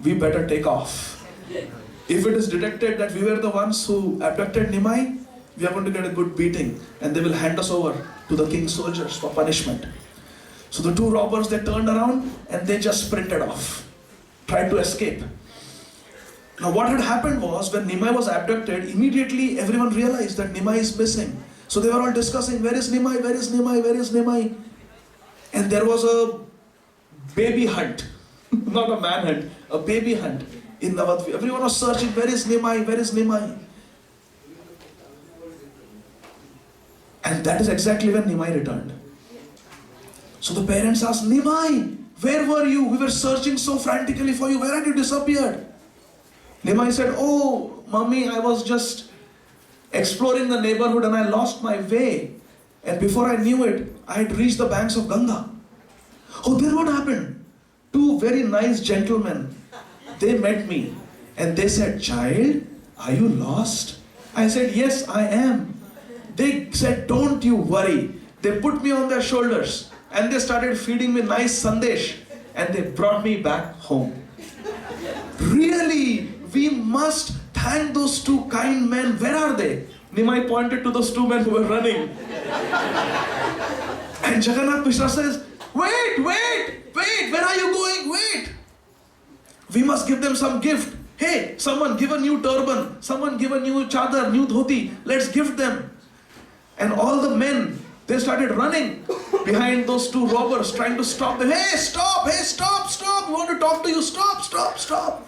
We better take off. If it is detected that we were the ones who abducted Nimai, we are going to get a good beating and they will hand us over to the king's soldiers for punishment. So the two robbers, they turned around and they just sprinted off, tried to escape. Now what had happened was, when Nimai was abducted, immediately everyone realized that Nimai is missing. So they were all discussing, where is Nimai, where is Nimai, where is Nimai? And there was a baby hunt, not a man hunt, a baby hunt in Navadvip. Everyone was searching, where is Nimai, where is Nimai? And that is exactly when Nimai returned. So the parents asked, Nimai, where were you? We were searching so frantically for you. Where had you disappeared? Nimai said, oh, Mommy, I was just exploring the neighborhood and I lost my way. And before I knew it, I had reached the banks of Ganga. Oh, then what happened? Two very nice gentlemen, they met me and they said, child, are you lost? I said, yes, I am. They said, don't you worry. They put me on their shoulders and they started feeding me nice sandesh and they brought me back home. Really? We must thank those two kind men. Where are they? Nimai pointed to those two men who were running. And Jagannath Mishra says, wait, where are you going? Wait. We must give them some gift. Hey, someone give a new turban. Someone give a new chadar, new dhoti. Let's gift them. And all the men, they started running behind those two robbers, trying to stop them. Hey, stop, we want to talk to you. Stop.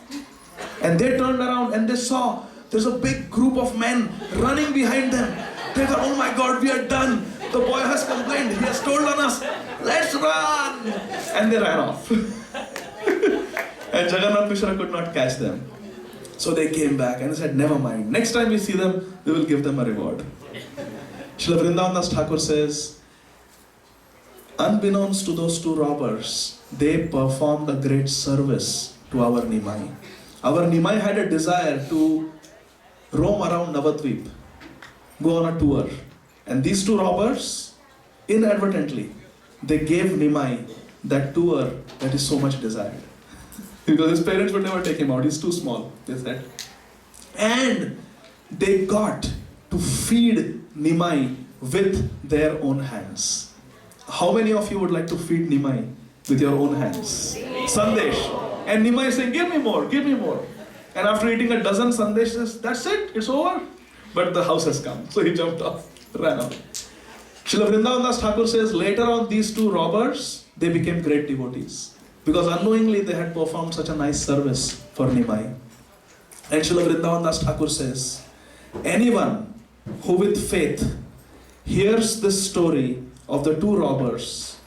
And they turned around and they saw there's a big group of men running behind them. They thought, oh my God, we are done. The boy has complained, he has stolen us. Let's run. And they ran off. And Jagannath Mishra could not catch them. So they came back and said, never mind. Next time we see them, we will give them a reward. Srila Vrindavan Das Thakur says, unbeknownst to those two robbers, they performed a great service to our Nimai. Our Nimai had a desire to roam around Navadvip go on a tour. And these two robbers, inadvertently, they gave Nimai that tour that is so much desired. Because his parents would never take him out, he's too small, they said. And they got to feed Nimai with their own hands. How many of you would like to feed Nimai with your own hands? Sandesh. And Nimai is saying, give me more, give me more. And after eating a dozen sandeshes, that's it, it's over. But the house has come, so he jumped off, ran off. Srila Vrindavan Das Thakur says, later on these two robbers, they became great devotees. Because unknowingly they had performed such a nice service for Nimai. And Srila Vrindavan Das Thakur says, anyone who with faith hears this story of the two robbers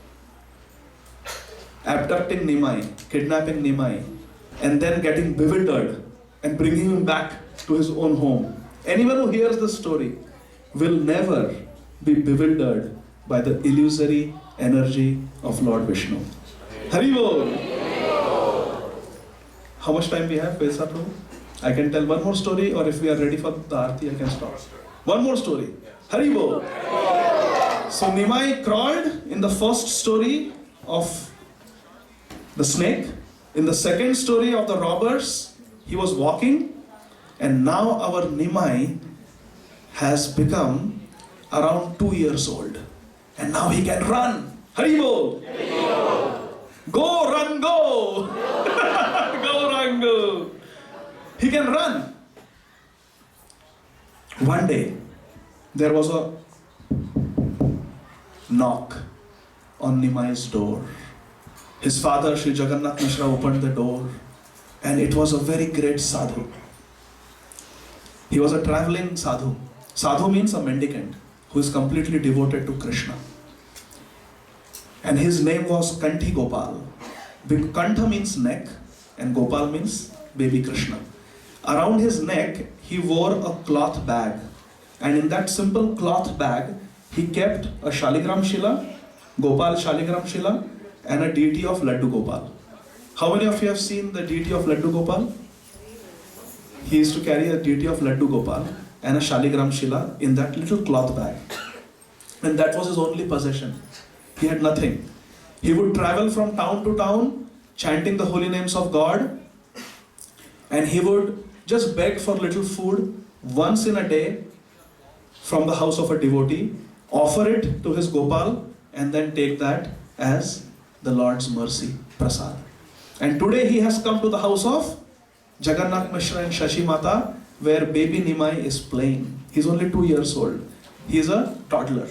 abducting Nimai, kidnapping Nimai, and then getting bewildered and bringing him back to his own home. Anyone who hears this story will never be bewildered by the illusory energy of Lord Vishnu. Hari Bol! How much time we have, Pesa Prabhu? I can tell one more story, or if we are ready for the Aarti, I can stop. One more story. Hari Bol! So Nimai crawled in the first story of the snake. In the second story of the robbers, he was walking. And now our Nimai has become around 2 years old. And now he can run. Hari Bol! Go, run, go! Go, run, go! He can run. One day, there was a knock on Nimai's door. His father, Sri Jagannath Mishra, opened the door, and it was a very great sadhu. He was a traveling sadhu. Sadhu means a mendicant who is completely devoted to Krishna. And his name was Kanthi Gopal. Kantha means neck, and Gopal means baby Krishna. Around his neck, he wore a cloth bag. And in that simple cloth bag, he kept a Shaligram Shila, Gopal Shaligram Shila, and a deity of Laddu Gopal. How many of you have seen the deity of Laddu Gopal? He used to carry a deity of Laddu Gopal and a Shaligram Shila in that little cloth bag. And that was his only possession. He had nothing. He would travel from town to town, chanting the holy names of God, and he would just beg for little food once in a day from the house of a devotee, offer it to his Gopal, and then take that as the Lord's mercy, prasad. And today he has come to the house of Jagannath Mishra and Shashi Mata, where baby Nimai is playing. He's only 2 years old. He is a toddler.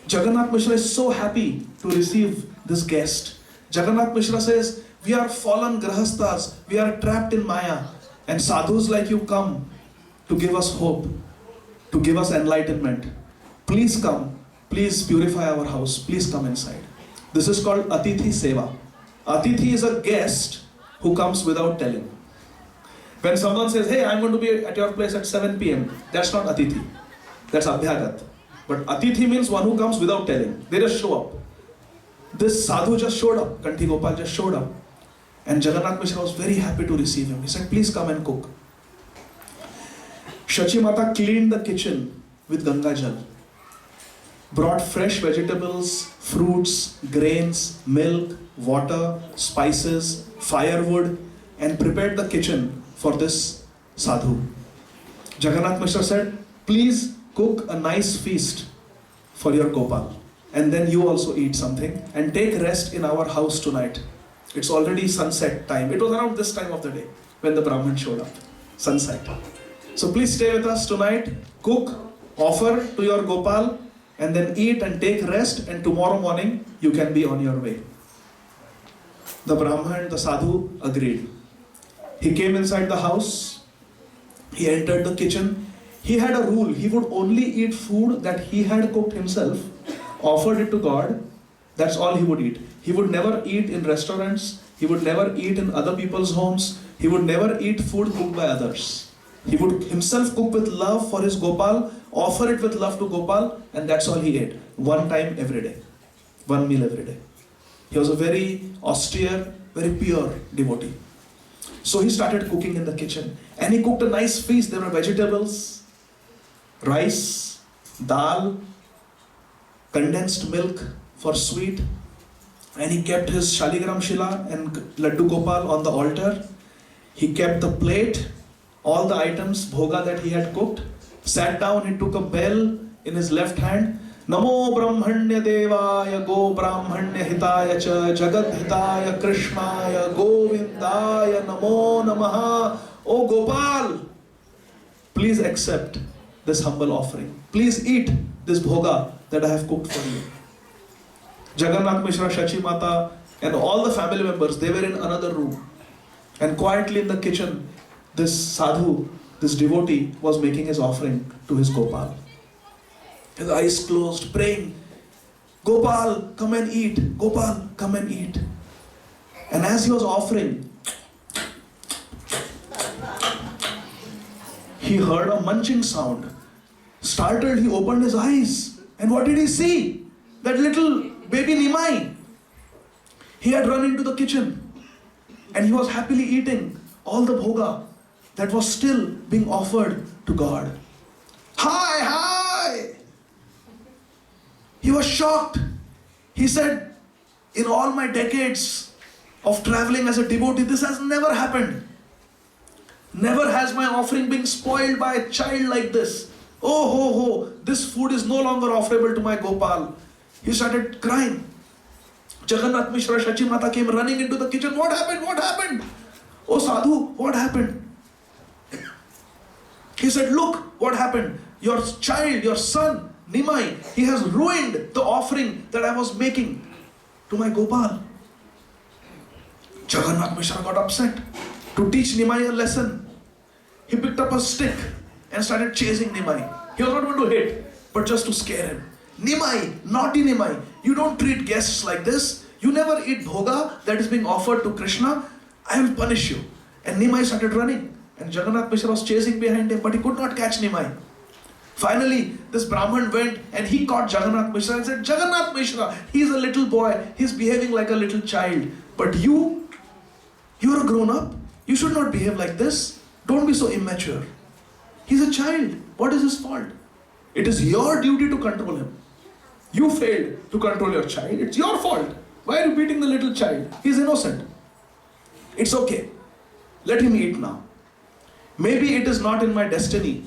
Jagannath Mishra is so happy to receive this guest. Jagannath Mishra says, we are fallen grahastas, we are trapped in Maya, and sadhus like you come to give us hope, to give us enlightenment. Please come, please purify our house, please come inside. This is called Atithi Seva. Atithi is a guest who comes without telling. When someone says, hey, I'm going to be at your place at 7 p.m., that's not Atithi, that's Abhyagat. But Atithi means one who comes without telling. They just show up. This sadhu just showed up. Kanthi Gopal just showed up. And Jagannath Mishra was very happy to receive him. He said, please come and cook. Shachi Mata cleaned the kitchen with Ganga Jal. Brought fresh vegetables, fruits, grains, milk, water, spices, firewood, and prepared the kitchen for this sadhu. Jagannath Mishra said, please cook a nice feast for your Gopal. And then you also eat something and take rest in our house tonight. It's already sunset time. It was around this time of the day when the Brahmin showed up. Sunset. So please stay with us tonight. Cook, offer to your Gopal, and then eat and take rest, and tomorrow morning you can be on your way. The Brahman, the sadhu, agreed. He came inside the house. He entered the kitchen. He had a rule. He would only eat food that he had cooked himself, offered it to God. That's all he would eat. He would never eat in restaurants. He would never eat in other people's homes. He would never eat food cooked by others. He would himself cook with love for his Gopal, offer it with love to Gopal, and that's all he ate. One time every day. One meal every day. He was a very austere, very pure devotee. So he started cooking in the kitchen. And he cooked a nice feast. There were vegetables, rice, dal, condensed milk for sweet, and he kept his Shaligram Shila and Laddu Gopal on the altar. He kept the plate, all the items, bhoga that he had cooked, sat down, he took a bell in his left hand. Namo Brahmanya Devaya Go Brahmanya Hitaya Cha Jagat Hitaya Krishnaya Govindaya Namo Namaha. Oh Gopal, please accept this humble offering. Please eat this bhoga that I have cooked for you. Jagannath Mishra, Shachi Mata and all the family members, they were in another room. And quietly in the kitchen, this sadhu, this devotee was making his offering to his Gopal. His eyes closed, praying, Gopal, come and eat. Gopal, come and eat. And as he was offering, he heard a munching sound. Startled, he opened his eyes. And what did he see? That little baby Nimai. He had run into the kitchen. And he was happily eating all the bhoga that was still being offered to God. Hi, hi! He was shocked. He said, in all my decades of traveling as a devotee, this has never happened. Never has my offering been spoiled by a child like this. Oh ho ho, this food is no longer offerable to my Gopal. He started crying. Jagannath Mishra, Shachi Mata came running into the kitchen. What happened? What happened? Oh Sadhu, what happened? He said, look what happened. Your child, your son, Nimai, he has ruined the offering that I was making to my Gopal. Jagannath Mishra got upset. To teach Nimai a lesson, he picked up a stick and started chasing Nimai. He was not going to hit, but just to scare him. Nimai, naughty Nimai, you don't treat guests like this. You never eat bhoga that is being offered to Krishna. I will punish you. And Nimai started running. And Jagannath Mishra was chasing behind him, but he could not catch Nimai. Finally, this Brahman went and he caught Jagannath Mishra and said, Jagannath Mishra, he is a little boy. He is behaving like a little child. But you are a grown-up. You should not behave like this. Don't be so immature. He's a child. What is his fault? It is your duty to control him. You failed to control your child. It's your fault. Why are you beating the little child? He's innocent. It's okay. Let him eat now. Maybe it is not in my destiny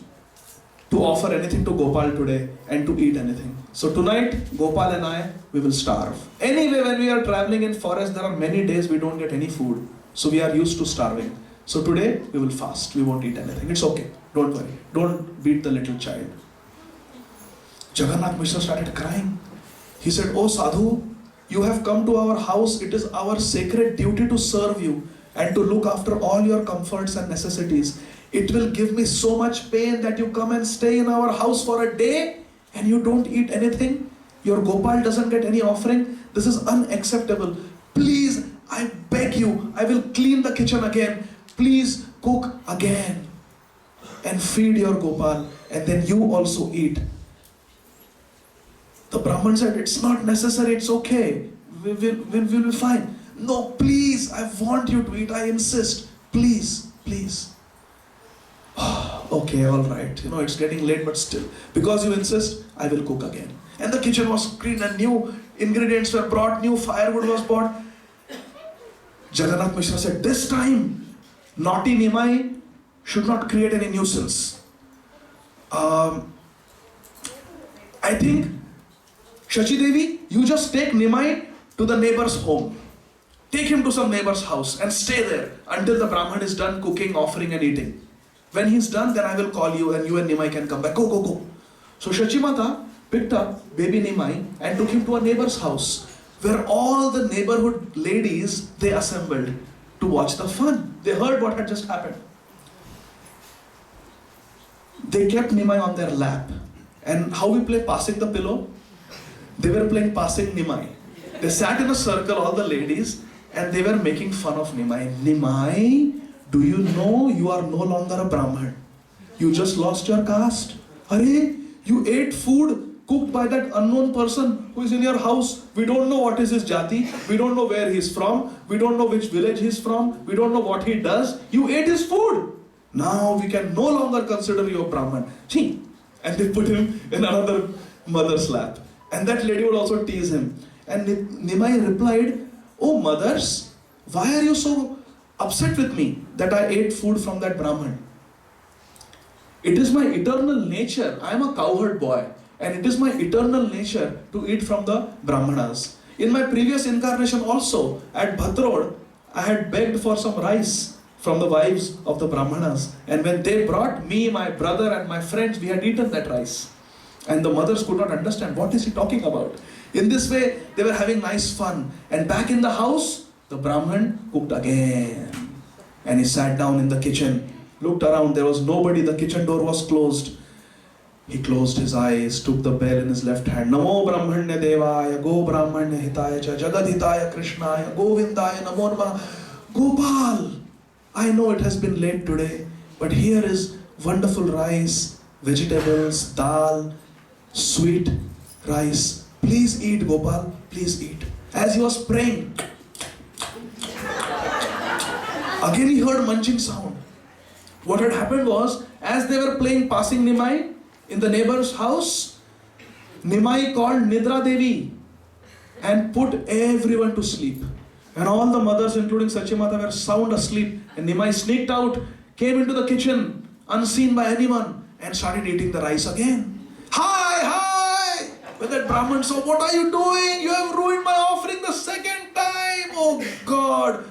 to offer anything to Gopal today and to eat anything. So tonight, Gopal and I, we will starve. Anyway, when we are traveling in forest, there are many days we don't get any food. So we are used to starving. So today, we will fast. We won't eat anything. It's okay. Don't worry. Don't beat the little child. Jagannath Mishra started crying. He said, oh Sadhu, you have come to our house. It is our sacred duty to serve you and to look after all your comforts and necessities. It will give me so much pain that you come and stay in our house for a day and you don't eat anything. Your Gopal doesn't get any offering. This is unacceptable. Please, I beg you, I will clean the kitchen again. Please cook again and feed your Gopal and then you also eat. The Brahman said, it's not necessary, it's okay. We'll be fine. No, please, I want you to eat. I insist. Please, please. Okay, all right. It's getting late, but still. Because you insist, I will cook again. And the kitchen was clean and new ingredients were brought, new firewood was brought. Jagannath Mishra said, this time, naughty Nimai should not create any nuisance. I think, Shachi Devi, you just take Nimai to the neighbor's home. Take him to some neighbor's house and stay there until the Brahman is done cooking, offering and eating. When he's done, then I will call you and you and Nimai can come back. Go, go, go. So Shachi Mata picked up baby Nimai and took him to a neighbor's house where all the neighborhood ladies, they assembled to watch the fun. They heard what had just happened. They kept Nimai on their lap. And how we play passing the pillow? They were playing passing Nimai. They sat in a circle, all the ladies, and they were making fun of Nimai. Nimai, do you know you are no longer a Brahman? You just lost your caste. Arey, you ate food cooked by that unknown person who is in your house. We don't know what is his jati. We don't know where he is from. We don't know which village he is from. We don't know what he does. You ate his food. Now we can no longer consider you a Brahman. See, and they put him in another mother's lap. And that lady would also tease him. And Nimai replied, "Oh mothers, why are you so upset with me that I ate food from that Brahman? It is my eternal nature. I am a cowherd boy, and it is my eternal nature to eat from the Brahmanas. In my previous incarnation also, at Bhatrod, I had begged for some rice from the wives of the Brahmanas. And when they brought me, my brother and my friends, we had eaten that rice." And the mothers could not understand, what is he talking about? In this way, they were having nice fun. And back in the house, the Brahman cooked again. And he sat down in the kitchen, looked around, there was nobody, the kitchen door was closed. He closed his eyes, took the bell in his left hand. Namo Brahmanya Devaya, Go Brahmanya Hitaya Cha, Jagadhitaya Krishnaya, Govindaya Namo Namah. Gopal, I know it has been late today, but here is wonderful rice, vegetables, dal, sweet rice. Please eat, Gopal, please eat. As he was praying, again he heard munching sound. What had happened was, as they were playing Passing Nimai in the neighbor's house, Nimai called Nidra Devi and put everyone to sleep. And all the mothers, including Sachimata, were sound asleep. And Nimai sneaked out, came into the kitchen, unseen by anyone, and started eating the rice again. Hi! When that Brahman saw, "What are you doing? You have ruined my offering the second time. Oh God!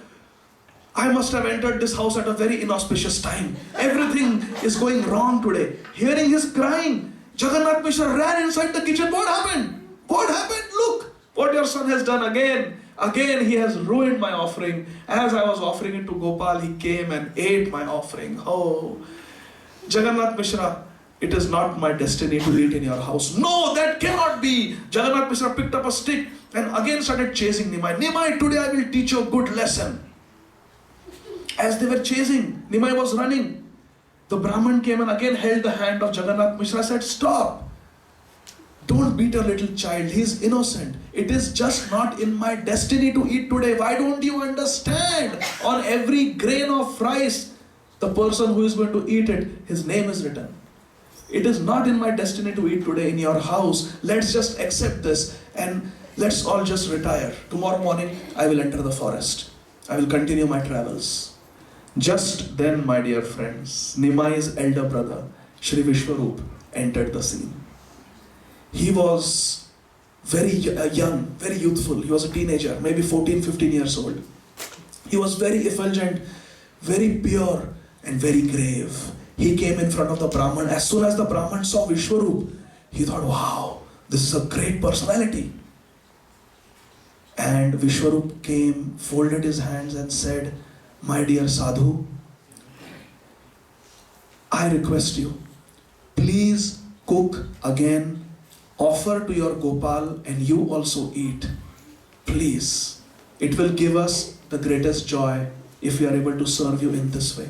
I must have entered this house at a very inauspicious time. Everything is going wrong today." Hearing his crying, Jagannath Mishra ran inside the kitchen. "What happened? What happened? Look what your son has done again. Again he has ruined my offering. As I was offering it to Gopal, he came and ate my offering. Oh, Jagannath Mishra, it is not my destiny to eat in your house." "No, that cannot be." Jagannath Mishra picked up a stick and again started chasing Nimai. "Nimai, today I will teach you a good lesson." As they were chasing, Nimai was running. The Brahman came and again held the hand of Jagannath Mishra, said, "Stop. Don't beat a little child. He is innocent. It is just not in my destiny to eat today. Why don't you understand? On every grain of rice, the person who is going to eat it, his name is written. It is not in my destiny to eat today in your house. Let's just accept this and let's all just retire. Tomorrow morning, I will enter the forest. I will continue my travels." Just then, my dear friends, Nimai's elder brother, Shri Vishwarup, entered the scene. He was very young, very youthful. He was a teenager, maybe 14, 15 years old. He was very effulgent, very pure and very grave. He came in front of the Brahman. As soon as the Brahman saw Vishwarup, he thought, "Wow, this is a great personality." And Vishwarup came, folded his hands and said, "My dear Sadhu, I request you, please cook again, offer to your Gopal and you also eat. Please. It will give us the greatest joy if we are able to serve you in this way.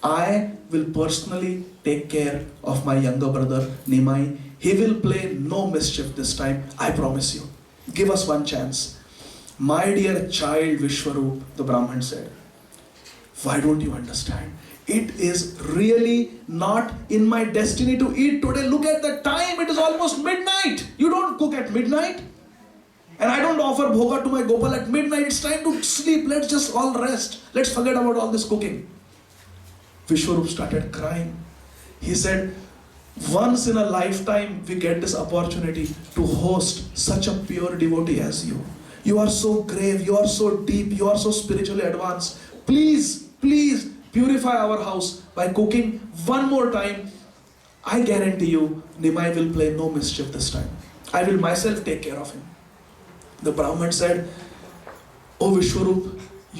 I will personally take care of my younger brother Nimai. He will play no mischief this time, I promise you. Give us one chance." "My dear child Vishwarup," the Brahman said, "why don't you understand? It is really not in my destiny to eat today. Look at the time, it is almost midnight. You don't cook at midnight. And I don't offer bhoga to my Gopal at midnight. It's time to sleep. Let's just all rest. Let's forget about all this cooking." Vishwarup started crying. He said, "Once in a lifetime we get this opportunity to host such a pure devotee as you. You are so grave, you are so deep, you are so spiritually advanced. Please, please purify our house by cooking one more time. I guarantee you, Nimai will play no mischief this time. I will myself take care of him." The Brahman said, "Oh Vishwarup,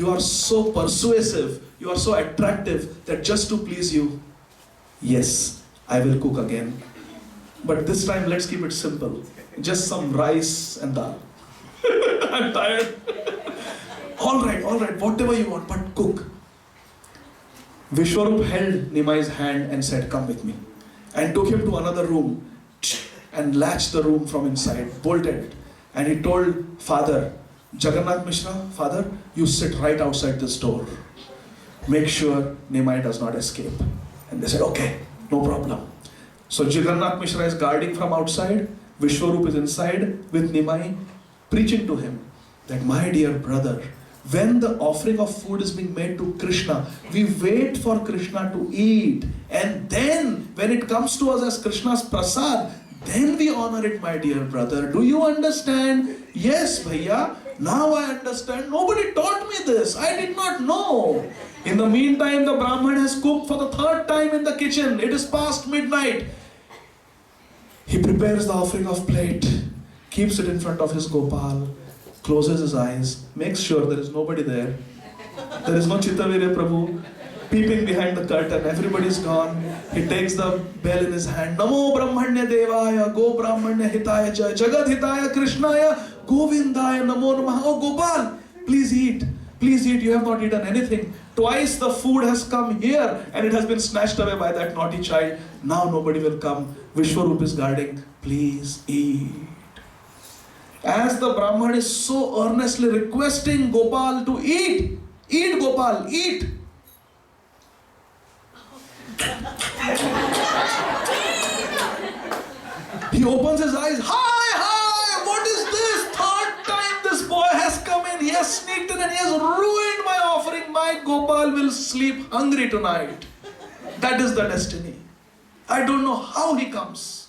you are so persuasive, you are so attractive that just to please you, yes, I will cook again. But this time let's keep it simple. Just some rice and dal." "I'm tired." all right, whatever you want, but cook." Vishwarup held Nimai's hand and said, "Come with me," and took him to another room and latched the room from inside, bolted it. And he told Father Jagannath Mishra, "Father, you sit right outside this door. Make sure Nimai does not escape." And they said, "Okay, no problem." So Jagannath Mishra is guarding from outside, Vishwarup is inside with Nimai, preaching to him that, my dear brother, when the offering of food is being made to Krishna, we wait for Krishna to eat, and then when it comes to us as Krishna's prasad, then we honor it, my dear brother. Do you understand? Yes, bhaiya. Now I understand. Nobody taught me this. I did not know. In the meantime, the Brahman has cooked for the third time in the kitchen. It is past midnight. He prepares the offering of plate, keeps it in front of his Gopal, closes his eyes, makes sure there is nobody there. There is no Chittavirya Prabhu peeping behind the curtain. Everybody is gone. He takes the bell in his hand. Namo Brahmanya Devaya, Go Brahmanya Hitaya Jai, Jagad Hitaya Krishnaya, Govindaya Namo Namaha. Oh Gopal, please eat. Please eat. You have not eaten anything. Twice the food has come here and it has been snatched away by that naughty child. Now nobody will come. Vishwarup is guarding. Please eat. As the Brahman is so earnestly requesting Gopal to eat, eat Gopal, eat. He opens his eyes. Hi, what is this? Third time this boy has come in. He has sneaked in and he has ruined my offering. My Gopal will sleep hungry tonight. That is the destiny. I don't know how he comes.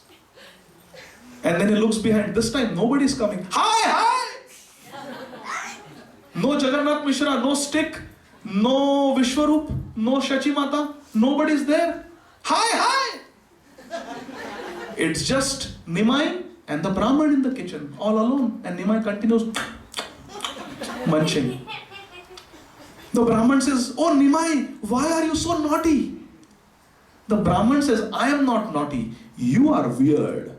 And then he looks behind. This time nobody is coming. Hi! No Jagannath Mishra, no stick, no Vishwarup, no Shachimata. Nobody is there. Hi! It's just Nimai and the Brahman in the kitchen, all alone. And Nimai continues munching. The Brahman says, oh Nimai, why are you so naughty? The Brahman says, I am not naughty. You are weird.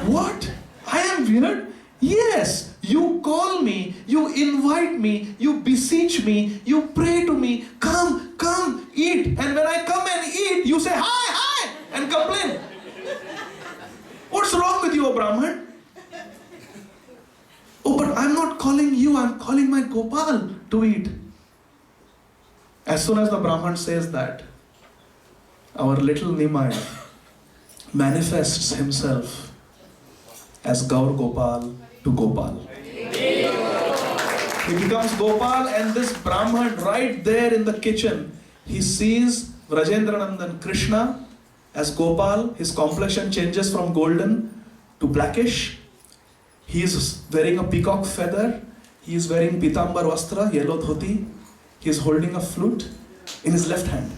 What? I am weird? Yes, you call me, you invite me, you beseech me, you pray to me, come, eat. And when I come and eat, you say, hi, and complain. What's wrong with you, O Brahman? Oh, but I'm not calling you, I'm calling my Gopal to eat. As soon as the Brahman says that, our little Nimai manifests himself as Gaur Gopal to Gopal. He becomes Gopal, and this Brahman right there in the kitchen, he sees Vrajendranandan Krishna as Gopal. His complexion changes from golden to blackish. He is wearing a peacock feather. He is wearing Pitambar Vastra, yellow dhoti. He is holding a flute in his left hand.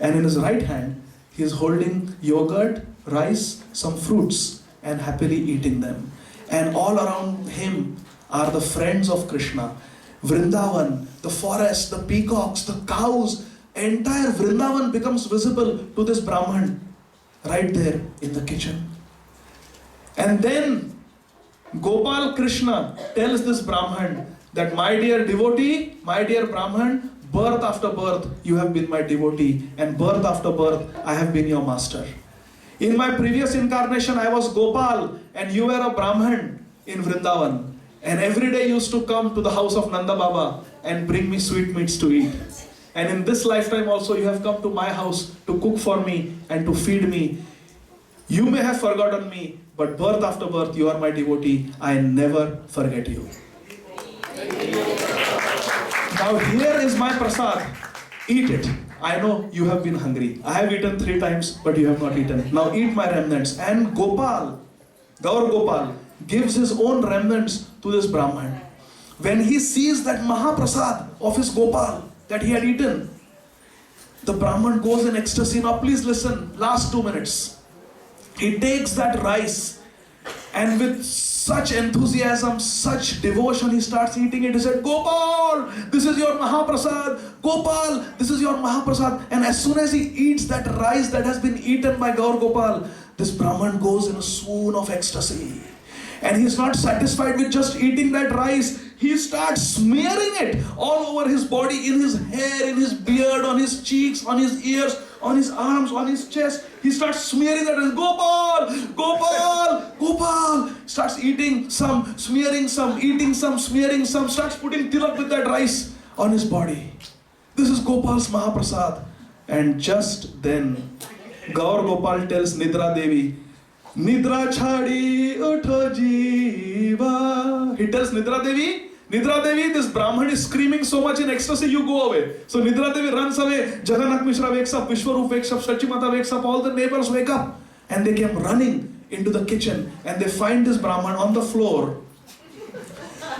And in his right hand, he is holding yogurt, rice, some fruits, and happily eating them. And all around him are the friends of Krishna. Vrindavan, the forest, the peacocks, the cows, entire Vrindavan becomes visible to this Brahman right there in the kitchen. And then Gopal Krishna tells this Brahman that, my dear devotee, my dear Brahman, birth after birth you have been my devotee, and birth after birth I have been your master. In my previous incarnation I was Gopal and you were a Brahman in Vrindavan, and every day you used to come to the house of Nanda Baba and bring me sweetmeats to eat. And in this lifetime also you have come to my house to cook for me and to feed me. You may have forgotten me, but birth after birth you are my devotee. I never forget you. Now here is my prasad. Eat it. I know you have been hungry. I have eaten 3 times, but you have not eaten. Now eat my remnants. And Gopal, Gaur Gopal, gives his own remnants to this Brahman. When he sees that mahaprasad of his Gopal that he had eaten, the Brahman goes in ecstasy. Now please listen, last 2 minutes. He takes that rice and with such enthusiasm, such devotion, he starts eating it. He said, Gopal, this is your mahaprasad. Gopal, this is your mahaprasad. And as soon as he eats that rice that has been eaten by Gaur Gopal, this Brahman goes in a swoon of ecstasy. And he is not satisfied with just eating that rice. He starts smearing it all over his body, in his hair, in his beard, on his cheeks, on his ears, on his arms, on his chest. He starts smearing that as Gopal, Gopal, Gopal. Starts eating some, smearing some, eating some, smearing some. Starts putting tilak with that rice on his body. This is Gopal's Mahaprasad. And just then, Gaur Gopal tells Nidra Devi, Nidra chhadi utho jeeva. He tells Nidra Devi, this Brahman is screaming so much in ecstasy, you go away. So Nidra Devi runs away. Jagannath Mishra wakes up, Vishwarup wakes up, Sachi Mata wakes up, all the neighbors wake up. And they came running into the kitchen and they find this Brahman on the floor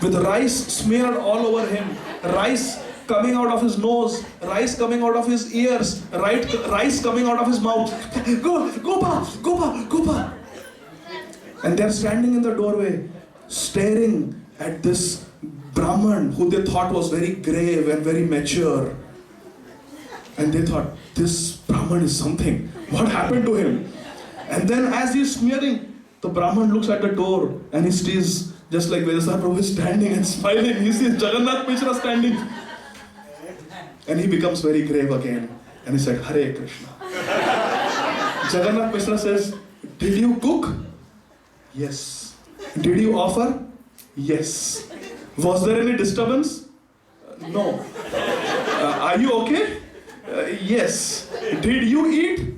with rice smeared all over him, rice coming out of his nose, rice coming out of his ears, rice coming out of his mouth. Gopa. And they're standing in the doorway, staring at this Brahman who they thought was very grave and very mature. And they thought, this Brahman is something. What happened to him? And then as he's smearing, the Brahman looks at the door and he sees, just like Vedasar Prabhu is standing and smiling, he sees Jagannath Mishra standing. And he becomes very grave again. And he said, Hare Krishna. Jagannath Mishra says, did you cook? Yes. Did you offer? Yes. Was there any disturbance? No. Are you okay? Yes. Did you eat?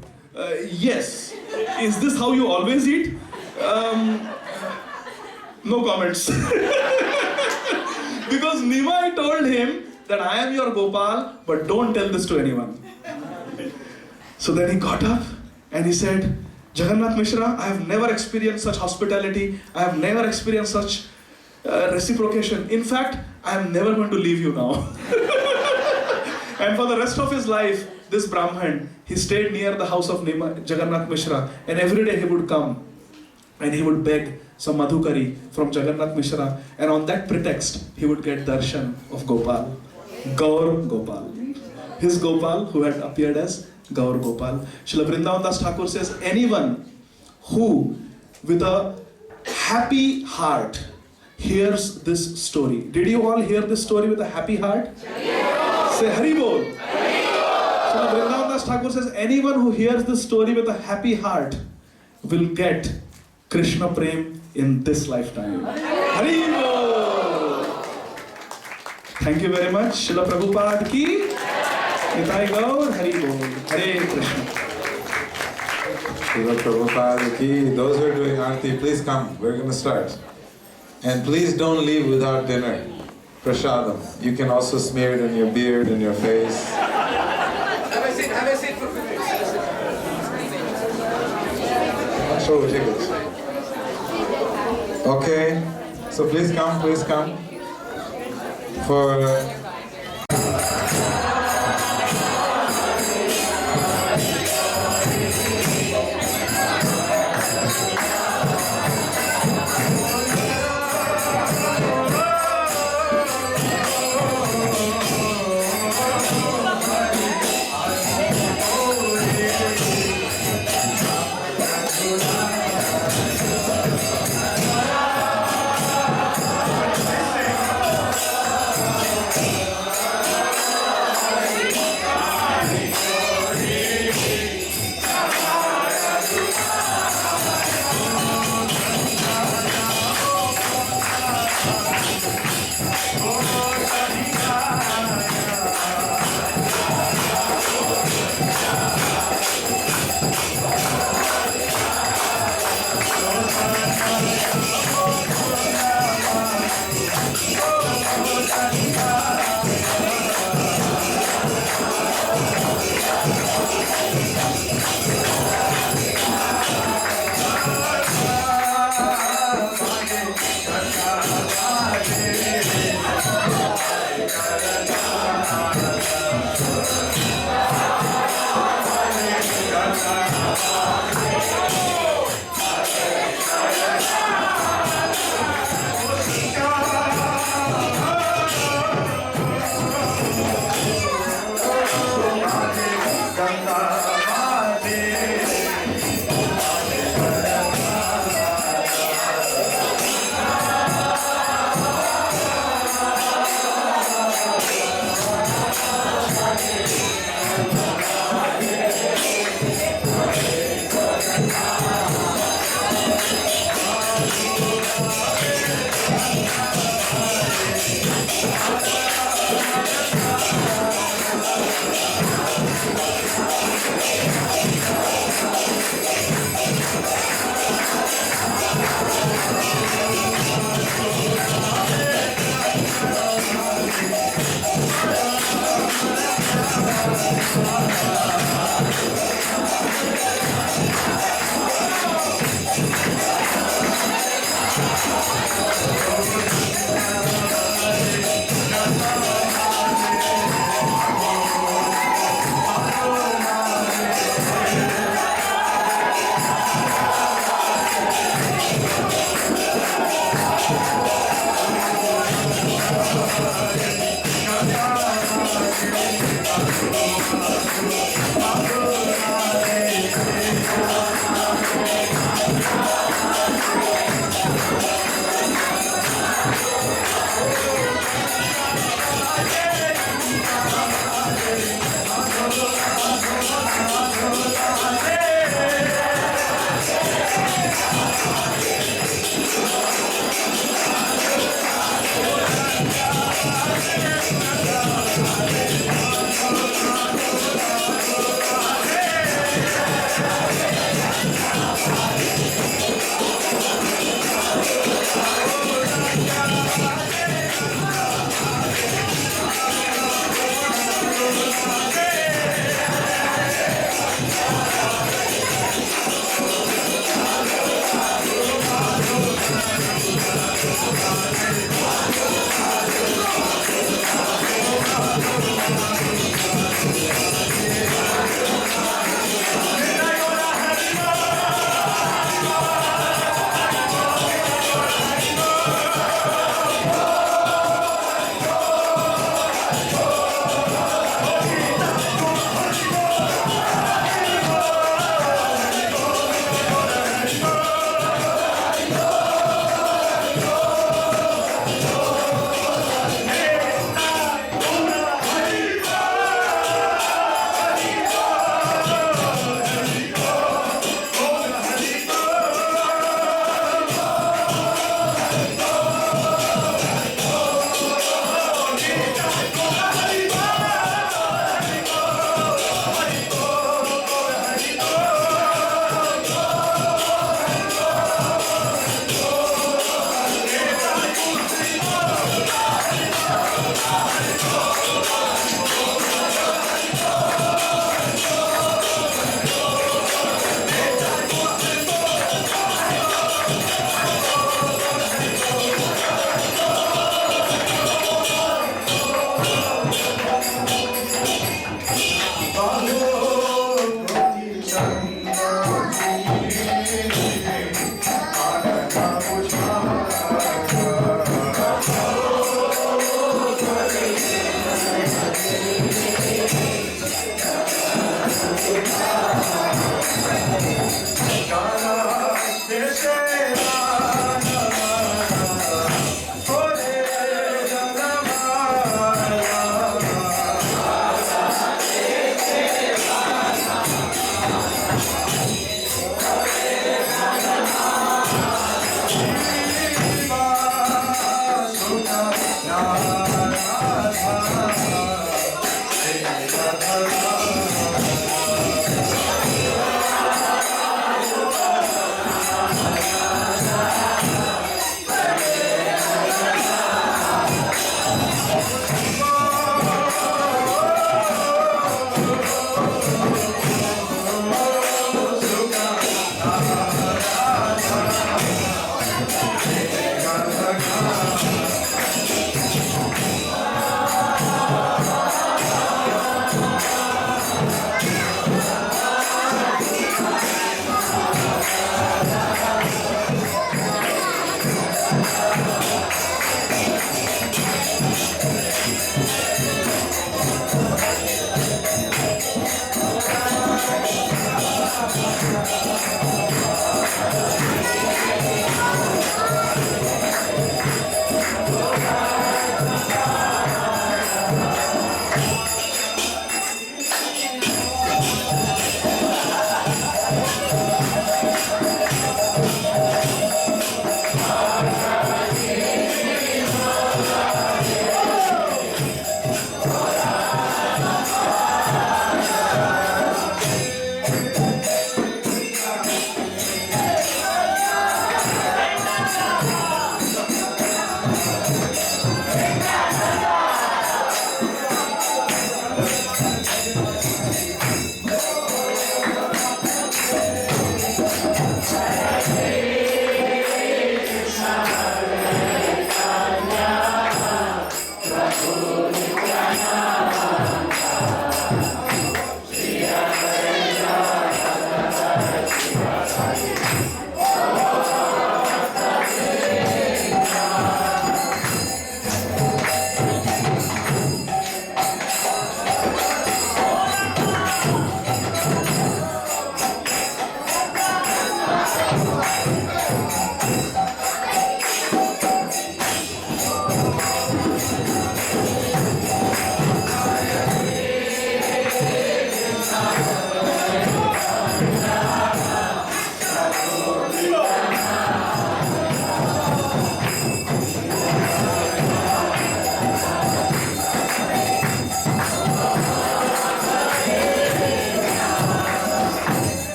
Yes. Is this how you always eat? No comments. Because Nimai told him that I am your Gopal, but don't tell this to anyone. So then he got up and he said, Jagannath Mishra, I have never experienced such hospitality. I have never experienced such reciprocation. In fact, I am never going to leave you now. And for the rest of his life, this Brahman, he stayed near the house of Jagannath Mishra, and every day he would come and he would beg some madhukari from Jagannath Mishra, and on that pretext, he would get darshan of Gopal, Gaur Gopal. His Gopal who had appeared as Gaur Gopal. Srila Vrindavan Das Thakur says, anyone who with a happy heart hears this story. Did you all hear this story with a happy heart? Yes. Say Hari Bol. Srila Vrindavan Das Thakur says, anyone who hears this story with a happy heart will get Krishna Prem in this lifetime. Hari Bol. Thank you very much. Srila Prabhupada ki Nitai Gaur, Hari Bol. Hare Krishna. Srila Prabhupada ki. Those who are doing Aarti, please come. We're going to start. And please don't leave without dinner. Prasadam. You can also smear it on your beard and your face. Have a seat for 5 minutes. Sure, we'll take it. Okay. So please come for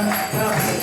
Hare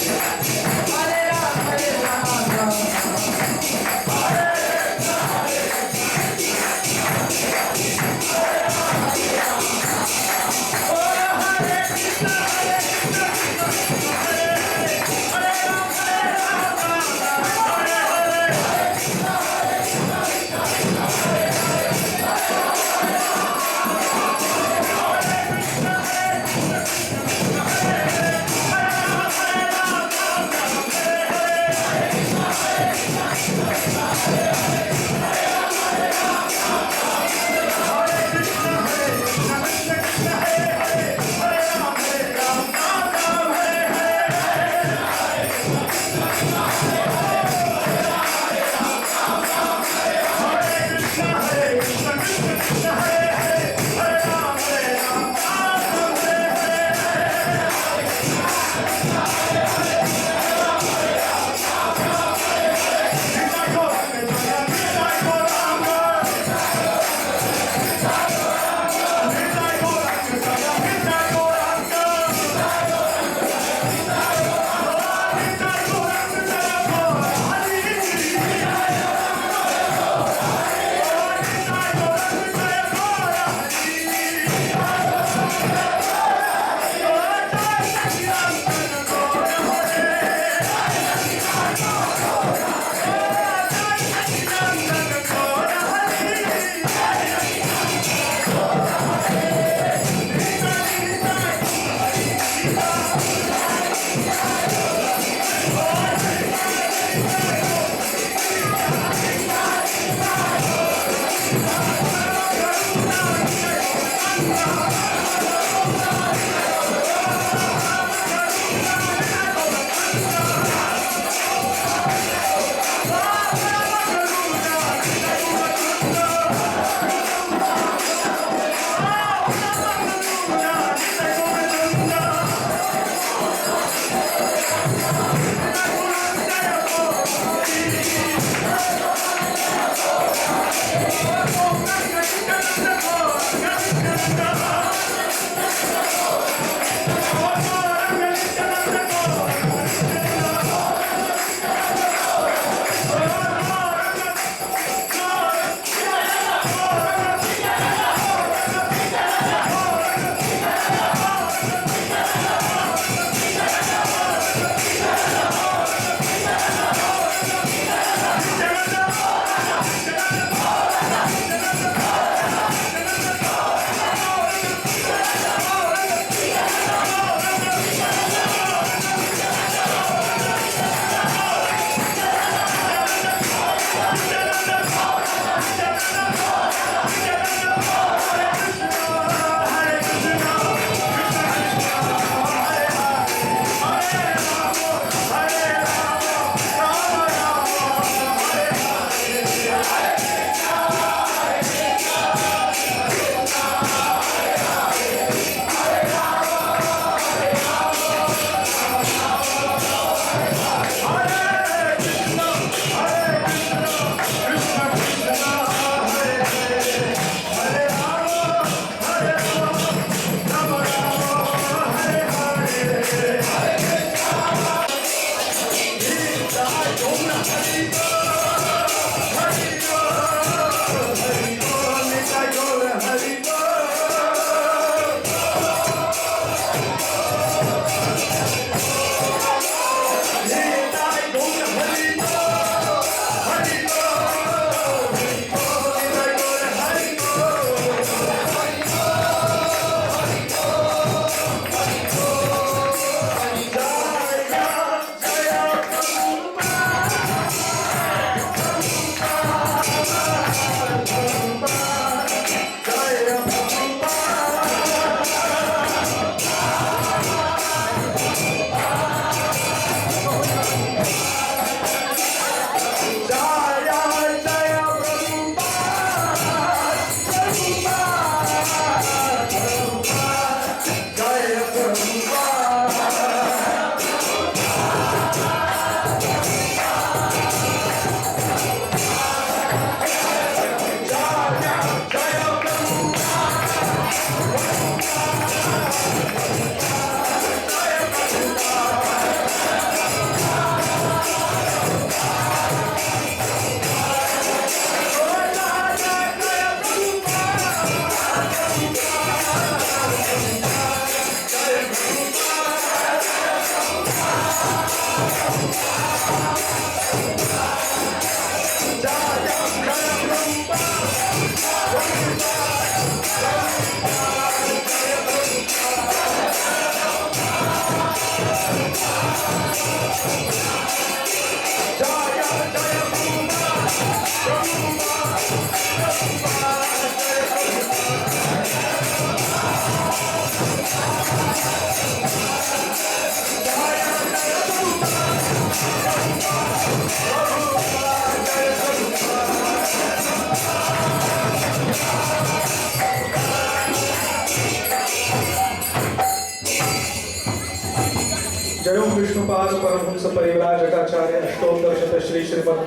जय ओम विष्णुपाद परमहंस परिव्राजकाचार्य अष्टोत्तरशत श्री श्रीमद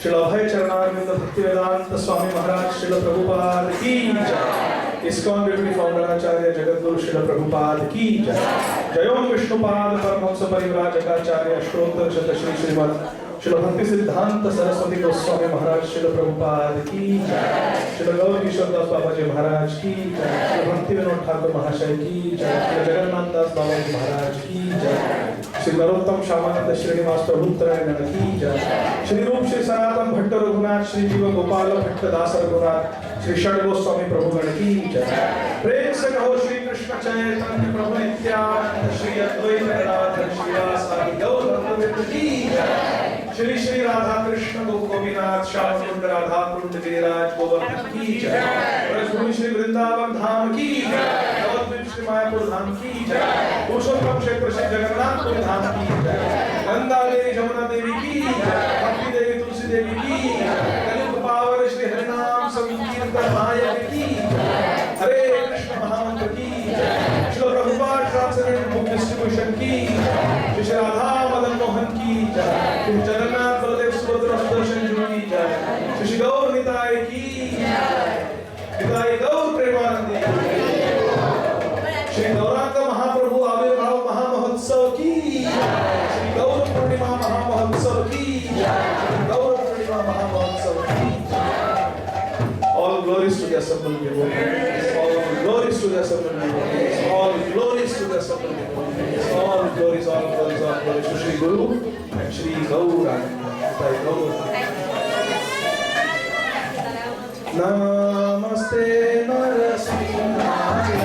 श्री अभय चरणारविंद भक्तिवेदांत स्वामी महाराज श्रील प्रभुपाद की जय। ISKCON deputy founder आचार्य जगद्गुरु श्रील प्रभुपाद की जय। जय ओम विष्णुपाद परमहंस परिव्राजकाचार्य अष्टोत्तरशत श्री श्रीमद श्री भक्ति सिद्धांत सरस्वती गोस्वामी महाराज श्रील प्रभुपाद की जय। श्री गौर किशोर दास बाबा जी महाराज की जय। श्री भक्ति विनोद ठाकुर महाशय की जय। श्री जगन्नाथ दास बाबा जी महाराज की जय। श्री नरोत्तम श्यामानंद श्रीनिवास प्रभुत्रायण की जय। श्री रूप श्री सनातन भट्ट रघुनाथ श्री जीव गोपाल भट्ट दास रघुनाथ श्री षड गोस्वामी प्रभुगण की जय। प्रेम से कहो श्री कृष्ण चैतन्य प्रभु नित्यानंद श्री अद्वैत गदाधर श्रीवासादि गौर भक्तवृंद की जय। श्री श्री राधा कृष्ण गोपीनाथ श्याम कुंड राधा कुंड गिरिराज गोवर्धन की जय। ब्रजभूमि श्री वृंदावन धाम की जय। नवद्वीप श्री मायापुर धाम की जय। पुरुषोत्तम क्षेत्र श्री जगन्नाथपुरी धाम की जय। गंगा देवी जमुना देवी की जय। भक्ति देवी तुलसी देवी की जय। कलियुग पावन श्री हरिनाम संकीर्तन नायक की जय। हरे कृष्ण महामंत्र की जय। Shri Prabhupada translated book distribution की जय। श्री राधा मदन मोहन की जय। श्री जगन्नाथ बलदेव सुभद्रा सुदर्शन जी की जय। श्री गौर निताय की जय। निताय गौर प्रेमानंदी श्री गौरांग महाप्रभु आविर्भाव महामहोत्सव की श्री गौर पूर्णिमा महामहोत्सव की श्री गौर पूर्णिमा महामहोत्सव की। All glories to the assembled devotees. All glories to the assembled devotees. All glories to the assembled devotees. All glories, all glories, all glories to Shri Guru and Shri Gauranga. Namaste Narasimhaya.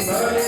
Hare